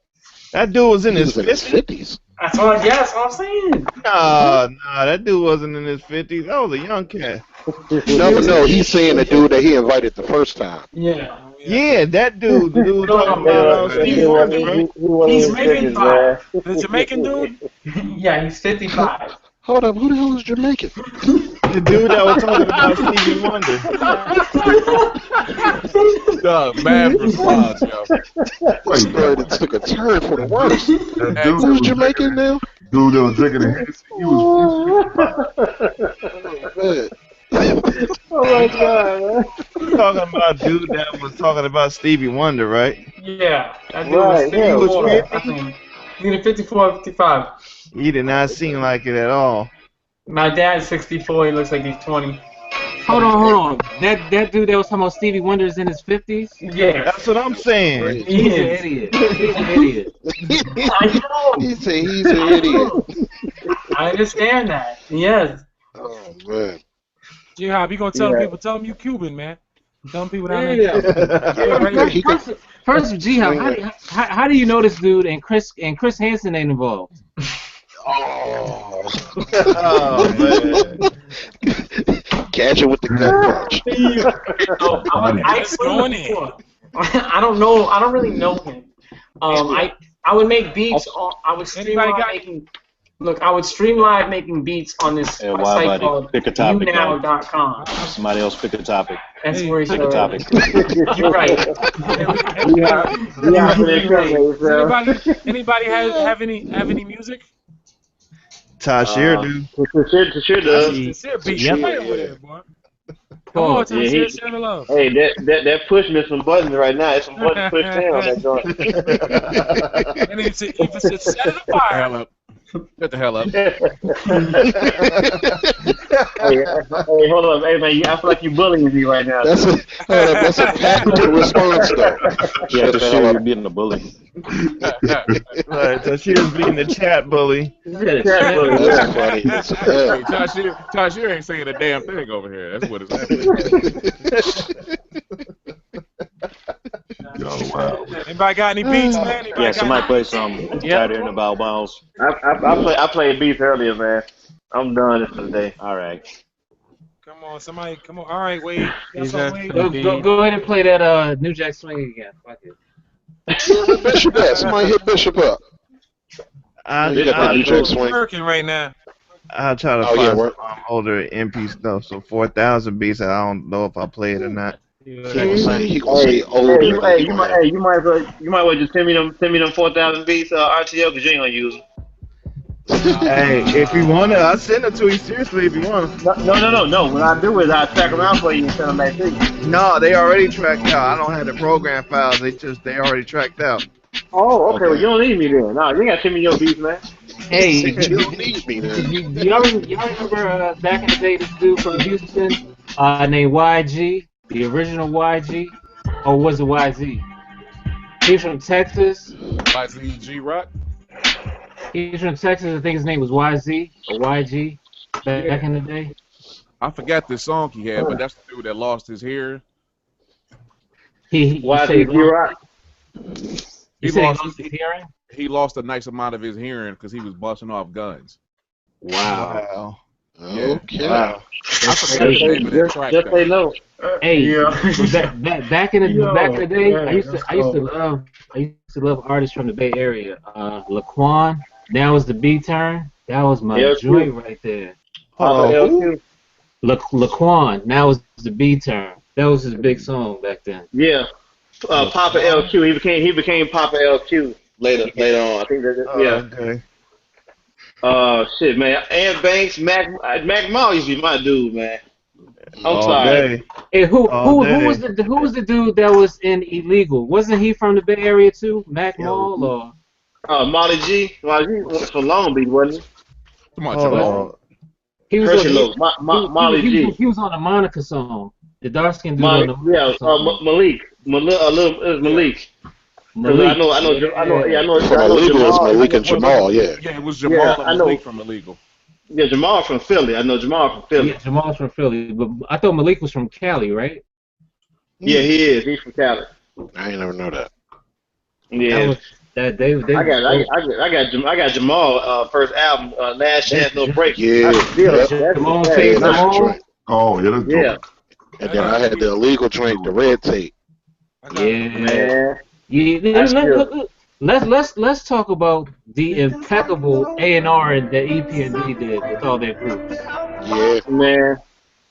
That dude was in his 50s. That's what I'm saying. Nah, that dude wasn't in his 50s. That was a young cat. No, he's saying the dude that he invited the first time. Yeah. Yeah, that dude. The dude talking about Stevie Wonder, bro. He's 55. The Jamaican dude? Yeah, he's 55. Hold up, who the hell is Jamaican? The dude that was talking about Stevie Wonder. Bad response, yo. It took a turn for the worse. Who's Jamaican now? Dude that was drinking the Hennessy, he was Oh my god, man. You're talking about dude that was talking about Stevie Wonder, right? Yeah, that dude was 54. I think. He's either 54 or 55. He did not seem like it at all. My dad's 64. He looks like he's 20. Hold on. That dude that was talking about Stevie Wonder is in his 50s? Yeah. That's what I'm saying. He's an idiot. He's an idiot. I know. He said he's an idiot. I understand that. Yes. Oh, man. G-Hop, you gonna tell people, tell them you Cuban, man. Tell them people that First, G-Hop, how do you know this dude and Chris Hansen ain't involved? Oh, man. Catch it with the gut punch. I don't know. I don't really know him. I would make beats. I would stream live making. Look, I would stream live making beats on this site called YouNow.com. Somebody else pick a topic. That's where he pick a topic. You're right. Anybody have any music? Tashir do. Tashir does. Tashir beat you with it, boy. Come on, Tashir, share the love. Hey, that push me some buttons right now. It's some buttons pushed down on that joint. And he said, set it fire. Shut the hell up. Hey, hold on. Hey, man, I feel like you're bullying me right now. That's a patented response, though. Yeah, Tashir, you're being a bully. Right, Tashir's being the chat bully. That's funny. Hey, Tashir ain't saying a damn thing over here. That's what it's happening. wow. Anybody got any beats, man? Somebody play some Tighter in the Bow Bows. I played beats earlier, man. I'm done for the day. All right. Come on, somebody, come on. All right, Wade. Go ahead and play that New Jack Swing again. Fuck it. Bishop at? Somebody hit Bishop up. I'm working right now. I'll try to find some older MP stuff. So 4,000 beats. I don't know if I play it or not. You might well just send me them 4,000 beats RTO because you ain't gonna use them. Hey, if you wanna, I'll send it to you. Seriously, if you wanna. No. What I do is I track them out for you and send them back to you. No, they already tracked out. I don't have the program files. They already tracked out. Oh, okay. Well, you don't need me then. No, you ain't gotta send me your beats, man. Hey, you don't need me then. Y'all remember back in the day this dude from Houston named YG? The original YG? Or was it YZ? He's from Texas. YZ Rock? He's from Texas. I think his name was YZ or YG back in the day. I forgot the song he had, but that's the dude that lost his hair. YZ Rock. He lost his hearing? He lost a nice amount of his hearing because he was busting off guns. Wow. Okay. Wow. I forgot the name of that track Just say though. no. Hey, Yeah. back in the day, yeah, I used to love artists from the Bay Area. Laquan. Now is the B turn. That was my LQ. joint right there. Hold Papa on, who? LQ. Laquan. Now is the B turn. That was his big song back then. Yeah. Papa Laquan. LQ. He became Papa LQ later on. I think yeah. Okay. Shit, man. And Banks, Mac Mall used to be my dude, man. I'm All sorry. day. Hey, All day. who was the dude that was in Illegal? Wasn't he from the Bay Area too? Mac Yo, Mall or Molly G. Molly G was from Long Beach, wasn't Come on, hold Jamal. on. he he? was Hershey on Loaf. Molly G. he was on a Monica song. The dark skinned dude on Molly, the yeah. Monica song. Malik. It was Malik. Cause Malik. From I know Illegal is Jamal. Malik and Jamal, yeah. Yeah, it was Yeah, Jamal and I know. Malik from Illegal. Yeah, Jamal from Philly. I know Jamal from Philly. Yeah, Jamal's from Philly, but I thought Malik was from Cali, right? Yeah, he is. He's from Cali. I ain't never know that. Yeah. That was that they I got Jamal first album, Last Chance No Break. Yeah. Jamal Yeah, Tate that's the Jamal. joint. Oh, yeah, that's Yeah. dope. And then I had the illegal joint, the red tape. Yeah. Man. Yeah. Let's talk about the impeccable A&R that EPMD did with all their groups. Yeah. Man.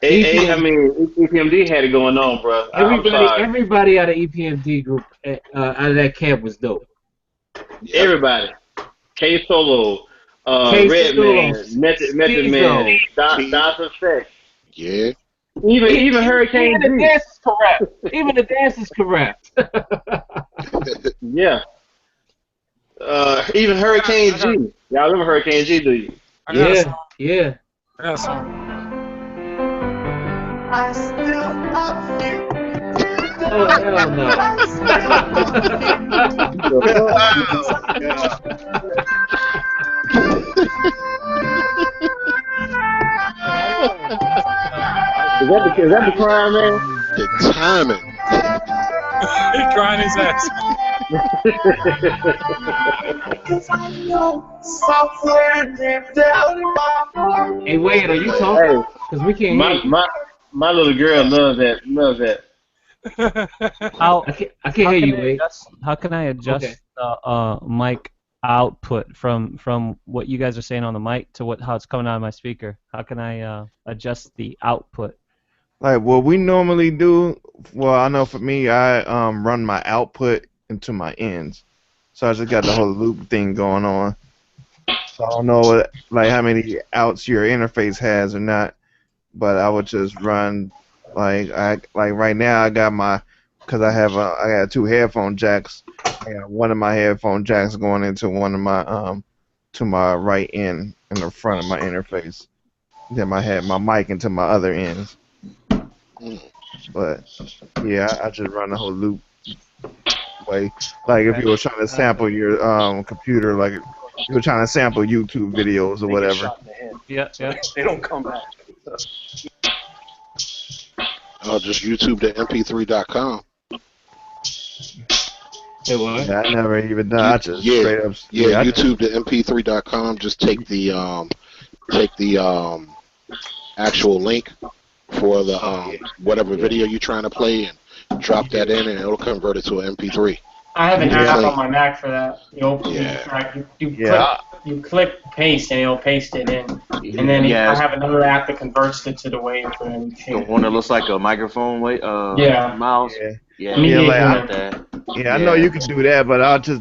EPMD had it going on, bro. I'm sorry. Everybody out of EPMD group, out of that camp was dope. Everybody. K Solo, K Redman, Solo, Method Man, Dr. Sex. Yeah. Even Hurricane Even the G. dance is correct. Even the dance is correct. Yeah. Even Hurricane G. Y'all remember Hurricane G, do you? Yeah. I got a song. Oh, hell no. Is that the crime, man? The timing. He crying his ass. Hey, Wade, are you talking? Because we can't hear you. My little girl loves that. I can't hear you, Wade. How can I adjust the mic output from what you guys are saying on the mic to how it's coming out of my speaker? How can I adjust the output? Like what we normally do, well, I know for me, I run my output into my ends, so I just got the whole loop thing going on. So I don't know how many outs your interface has or not, but I would just run like right now I got because I got two headphone jacks. I got one of my headphone jacks going into one of my to my right end in the front of my interface. Then I had my mic into my other ends. But yeah, I just run the whole loop way. Like if you were trying to sample your computer, like if you were trying to sample YouTube videos or whatever. Yeah. They don't come back. Oh, just YouTube to mp3.com. Hey, what? Yeah, I never even done. I just straight up. YouTube to mp3.com. Just take the actual link for the whatever video you're trying to play and drop that in, and it'll convert it to an MP3. I have an app on my Mac for that. You click paste and it'll paste it in, and then I have another app that converts it to the wave. The one that looks like a microphone mouse. I know you can do that, but I just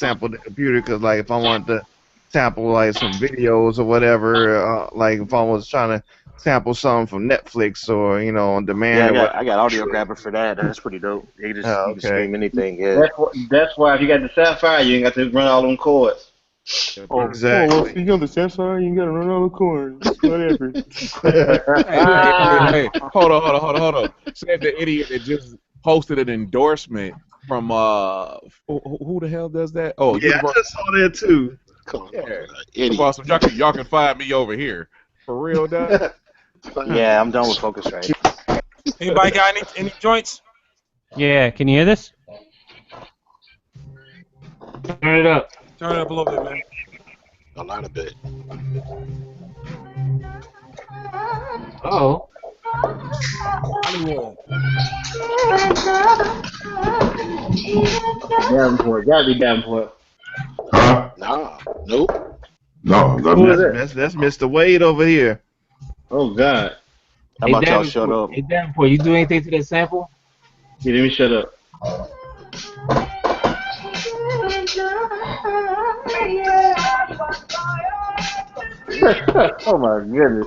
sample the computer because like if I want to sample like some videos or whatever, like if I was trying to sample something from Netflix or on demand. Yeah, I got Audio Grabber for that. That's pretty dope. You can stream anything. Yeah. That's why if you got the Sapphire, you ain't got to run all them cords. Exactly. Well, if you got the Sapphire, you gotta run all the cords. Whatever. hey, hold on. Said the idiot that just posted an endorsement from who the hell does that? Oh, yeah, I just saw that too. Yeah, y'all can find me over here. For real, dog. Yeah, I'm done with Focusrite. Anybody got any joints? Yeah, can you hear this? Turn it up. Turn it up a little bit, man. A lot of bit. Oh. Hollywood. Davenport. Gotta be Davenport. Huh? Nah. Nope. No, Who is it? That's Mr. Wade over here. Oh God. How about y'all shut up? Hey, Davenport, you do anything to that sample? Yeah, let me shut up. Oh my goodness.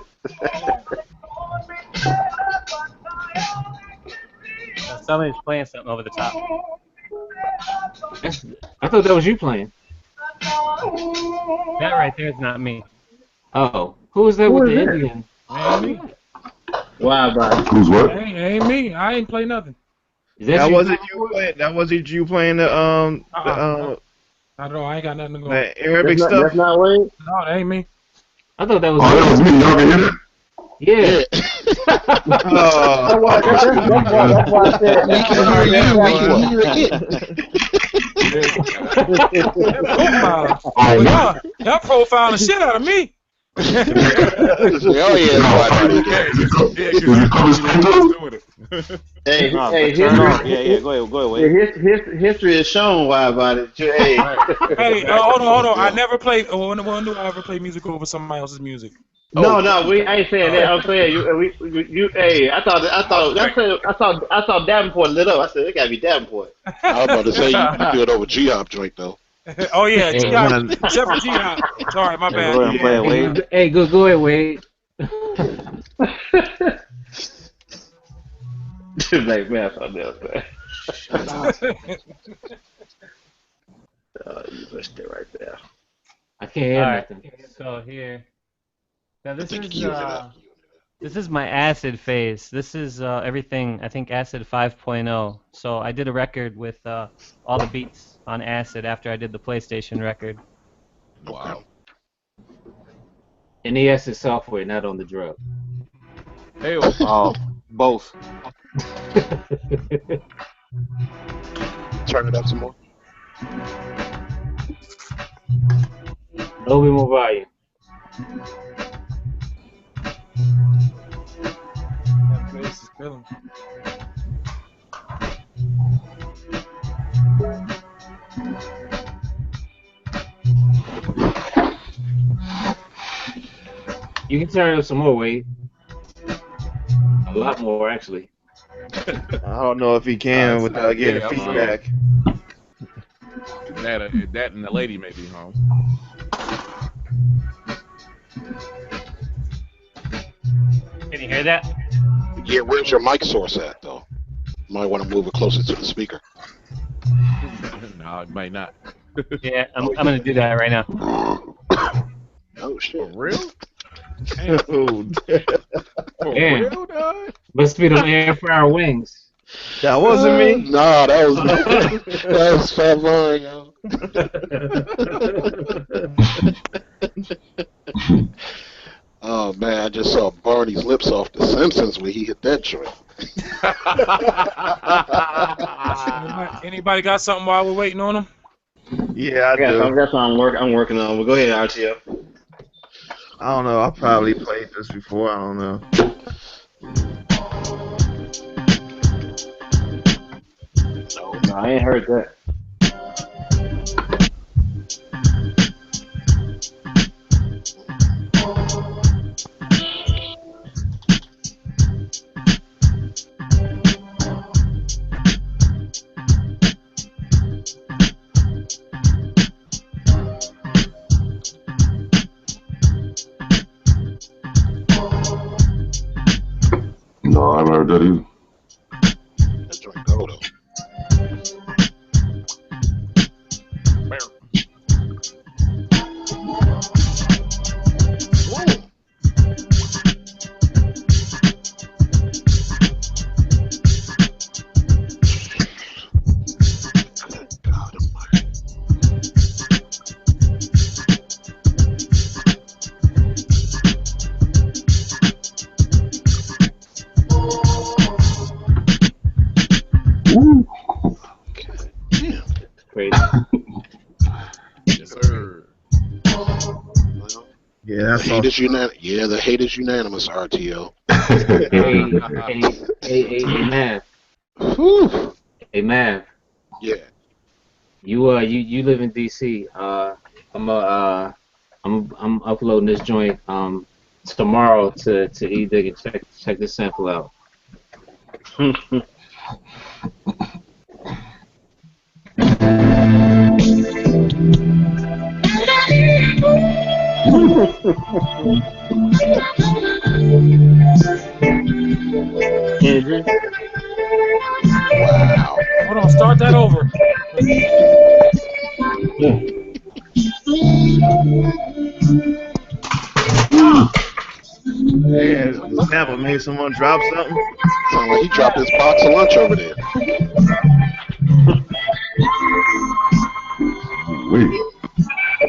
Somebody's playing something over the top. I thought that was you playing. That right there is not me. Oh, who was that Who with is the that? Indian? Ain't me. Why, bro? Who's what? Ain't me. I ain't play nothing. That wasn't you playing. That wasn't you playing the Not at all. I ain't got nothing to go. the Arabic That's stuff. That's not Wade. No, that ain't me. I thought that was. Oh, that was me. Y'all can hear that? Yeah. That's why I said. We can hear you. We can hear it. Y'all profiling the shit out of me. Oh yeah. Hey, No, hey, turn history. off. Yeah. Go ahead, Wade. History has shown why about it. Hey, Hey, hold on. I never played. When do I ever play music over somebody else's music? no, I ain't saying that. I'm saying you. Hey, I saw Davenport lit up. I said it gotta be Davenport. I was about to say you do it over G-Hop joint though. Oh yeah, Hey, G-Hop. Except for G-Hop. Sorry, my bad. Go ahead and play it, Wade. Hey, go ahead, Wade. Like man, I saw that. You pushed it right there. I can't hear All right. nothing. So here. Now this is my acid phase. This is everything. I think acid 5.0. So I did a record with all the beats on acid after I did the PlayStation record. Wow. And he has his software, not on the drug. Hey, Both. Turn it up some more. A little bit more volume. That bass is killing me. You can turn it up some more, Wade. A lot more, actually. I don't know if he can without getting feedback. That and the lady may be home. Can you hear that? Yeah, where's your mic source at though? Might want to move it closer to the speaker. No, it might not. Yeah, I'm gonna do that right now. Oh shit. For real? For Damn. real, dog? Must be them air fryer wings. That wasn't me. Nah, that was Fat Vaughn, yo. Oh man, I just saw Barney's lips off The Simpsons when he hit that joint. Anybody got something while we're waiting on them? Yeah, I do. That's what I'm working on. Well, go ahead, RTO. I don't know. I probably played this before. I don't know. No, I ain't heard that. No, I haven't heard that either. That joint go though. Yeah, that's all. The hate is unanimous, RTO. Hey, Mav. Whew. Hey, Mav. Yeah. You live in DC. I'm uploading this joint tomorrow to eDig and check this sample out. Wow. Hold on, start that over. Yeah, the sample made someone drop something. Sound like he dropped his box of lunch over there. Wait.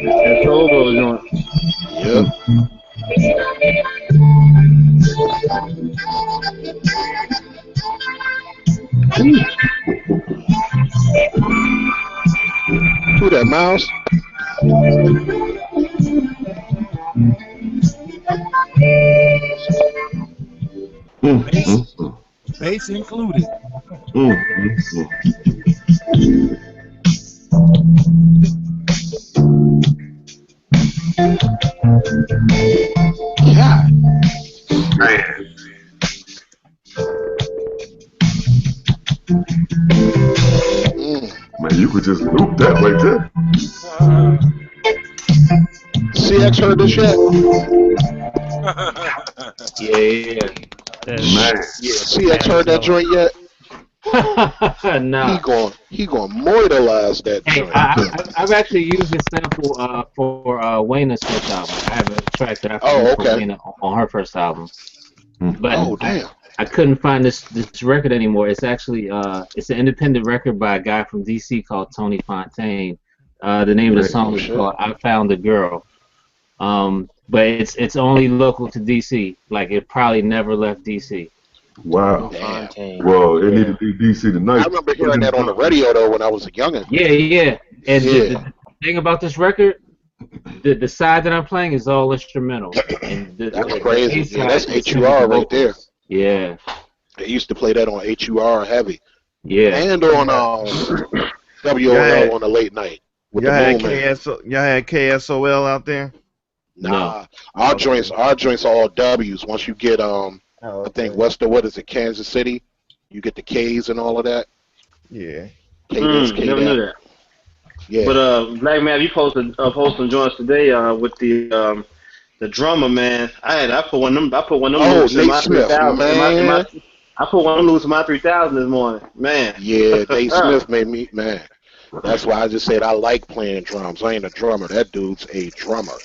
That Togo joint. Yep. Who that, Mouse? Bass included. Yeah. Man. Man, you could just loop that right there. CX heard this yet? Yeah. Man. Yeah, CX heard that joint yet? Nah. He gonna mortalize that joint. I've actually used this sample for Wayne's first album. I have a track that I produced for Wayne on her first album. But damn. I couldn't find this record anymore. It's actually it's an independent record by a guy from DC called Tony Fontaine. The name of the song is called "I Found a Girl." But it's only local to DC. Like it probably never left DC. Wow. Damn. Well, it needed to be DC tonight. I remember hearing that on the radio though when I was a youngin'. Yeah. And the thing about this record, the side that I'm playing is all instrumental. And that's crazy. Yeah, that's HUR right there. Yeah. They used to play that on HUR heavy. Yeah. And on WOL on the late night. Y'all had KSOL out there? Nah. Our joints are all W's. Once you get I think Kansas City, you get the K's and all of that. Yeah. Never knew that. Yeah. But Black Man, you posted some joints today with the drummer, man. I put one of them. Oh, Nate Smith, man. I put one of them loose in my 3000 this morning, man. Yeah, Nate Smith made me man. That's why I just said I like playing drums. I ain't a drummer. That dude's a drummer.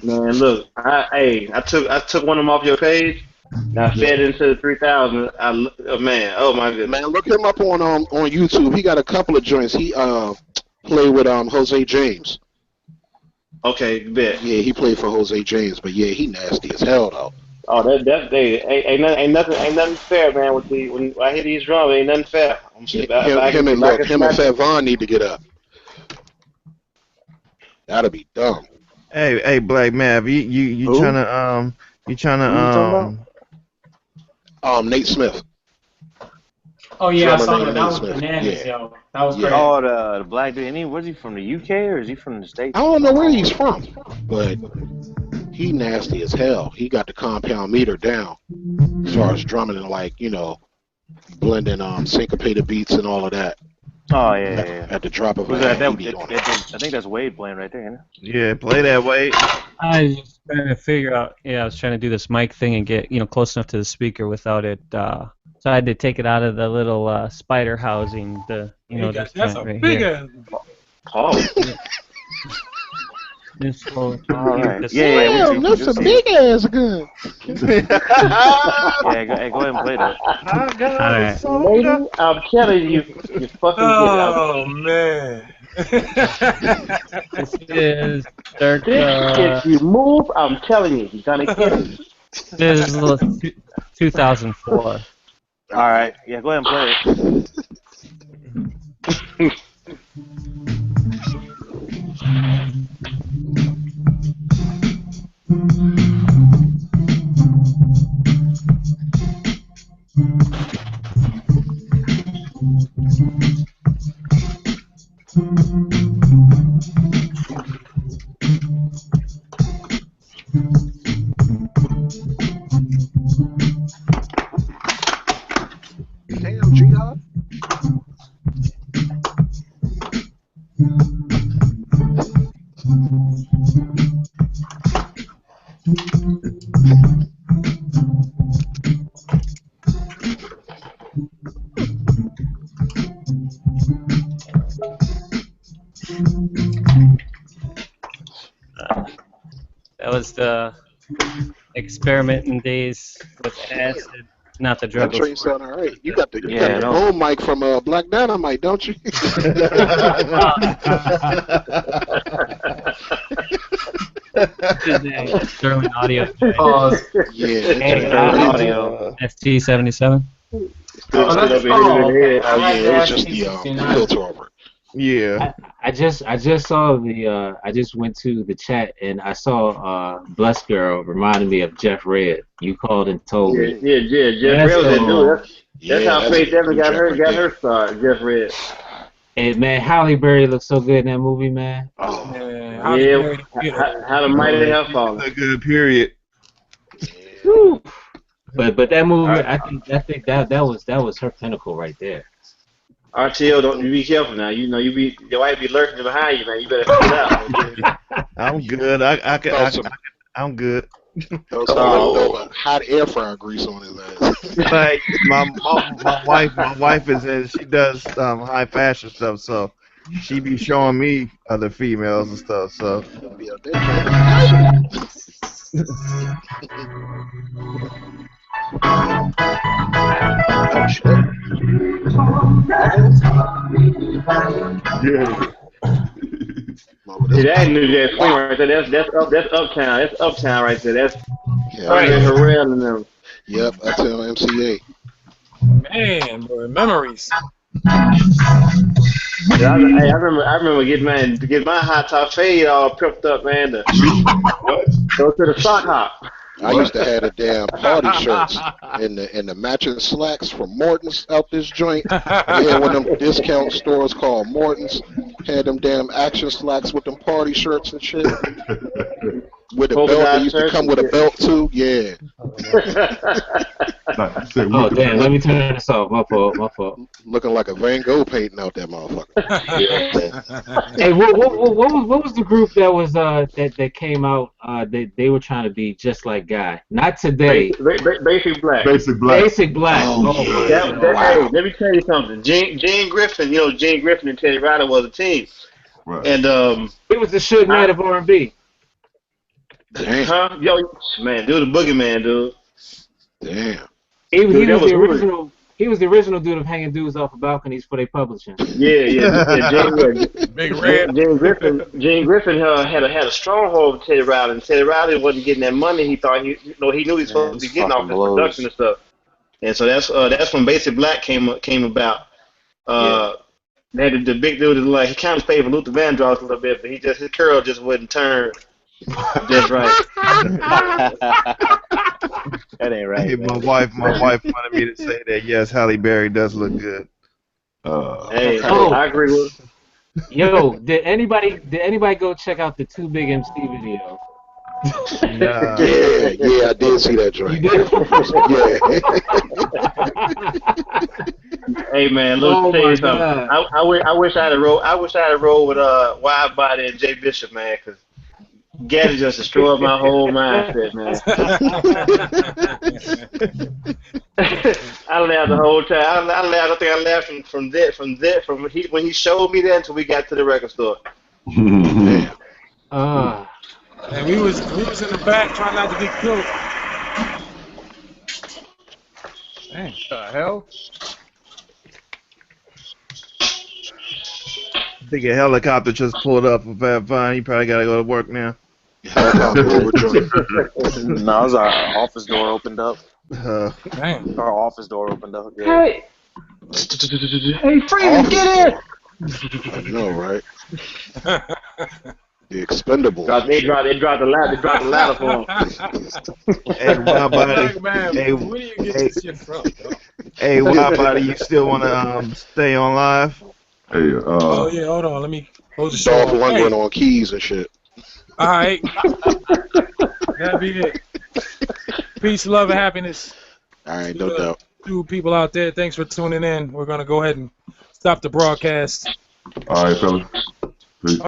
Man, look, I took one of them off your page. And I fed it into the 3000. Oh my goodness. Man, look him up on YouTube. He got a couple of joints. He played with Jose James. Okay, bet. Yeah, he played for Jose James, but yeah, he nasty as hell though. Oh, ain't nothing fair, man. When I hear these drums, ain't nothing fair. Him and Fat Von need to get up. That'll be dumb. Hey, Black Mav, you trying to Nate Smith. Oh yeah, I saw that. That was bananas, yo. That was crazy. Oh, the black dude. Was he from the UK or is he from the States? I don't know where he's from, but he nasty as hell. He got the compound meter down as far as drumming and blending syncopated beats and all of that. Oh yeah. At the drop of a hat. I think that's Wade playing right there, isn't it? Yeah, play that Wade. I was just trying to figure out. Yeah, I was trying to do this mic thing and get close enough to the speaker without it. So I had to take it out of the little spider housing. That's a big ass. Oh. This whole yeah, that's a big ass gun. Yeah, go ahead and play that. Lady, I'm telling you, you fucking Oh man. This is Dirk. If you move, I'm telling you, you're gonna kill me. This is 2004. All right, yeah, go ahead and play it. That was the experimenting days with acid, not the drug That of train sound all right. You got the no. boom mic from Black Dynamite, don't you? Sterling Audio. Pause. Yeah, that And, train Audio. ST77. Oh, that's, oh, okay. I had yeah, the it was just the ST69. filter over it. Yeah. I just saw the I just went to the chat and I saw Blessed Girl reminded me of Jeff Red. You called and told me. Jeff Red was that dude. That's how that's Faith a Evans new got Jeff right there. her start. Jeff Red. And man, Halle Berry looks so good in that movie, man. Oh, Man, How the mighty have fallen. A good period. Woo. But that movie, I think that was her pinnacle right there. RTO, don't you be careful now. You know your wife be lurking behind you, man. You better cut it out. I'm good. I'm good. throw some hot air fryer grease on his ass. Like my wife is in. She does high fashion stuff, so she be showing me other females and stuff. So Be out there trying to oh shit. Yeah. See, that New Jack Swing right there. That's uptown. That's uptown right there. That's right. Harrell and them. Yep, I tell MCA. Man, boy, memories. Yeah, I remember getting my hot top fade all prepped up, man. To go to the sock hop. I used to have the damn party shirts and the matching slacks from Morton's out this joint. Yeah, one of them discount stores called Morton's had them damn action slacks with them party shirts and shit. With a belt, they used to come with a belt too. Yeah. Oh damn! Let me turn this off. My fault. Looking like a Van Gogh painting out that motherfucker. Hey, what was the group that was that came out? They were trying to be just like Guy. Not today. Basic Black. Basic Black. Basic Black. Hey, let me tell you something. Gene Griffin, Gene Griffin and Teddy Riley was a team. Right. And it was the Suge Knight of R&B. Huh? Yo, man, dude, the boogeyman, dude. Damn. He was the original. He was the original dude of hanging dudes off of balconies for their publishing. Yeah. Big Red. Gene Griffin had a stronghold with Teddy Riley, and Teddy Riley wasn't getting that money. He thought he knew he was supposed to be getting off his production and stuff. And so that's when Basic Black came about. They had the big dude like he kind of played for Luther Vandross a little bit, but his curl just wouldn't turn just right. That ain't right. Hey, my wife wanted me to say that. Yes, Halle Berry does look good. I agree with. Yo, did anybody go check out the Too Big MC video? Nah. Yeah, I did see that joint. Hey man, look, tell you something. I wish I had rolled with Wide Body and Jay Bishop, man, because Gaddy just destroyed my whole mindset, man. I laughed the whole time. I laughed. I think I laughed from when he showed me that until we got to the record store. And we was in the back trying not to get killed. Dang, what the hell? I think a helicopter just pulled up for Fab Fine. He probably gotta go to work now. No, it was our office door opened up. Dang. Our office door opened up. Yeah. Hey, Freeman, get in! I know, right? The Expendables. They dropped the ladder for him. Hey, Wild Body. Man, Hey, where do you get this shit from? hey, Wild Body, you still wanna stay on live? Hey, Oh yeah, hold on. Let me close the show. Dolph Lundgren on keys and shit. All right. That'll be it. Peace, love, and happiness. All right, no doubt. To people out there, thanks for tuning in. We're gonna go ahead and stop the broadcast. all right, fellas. Peace.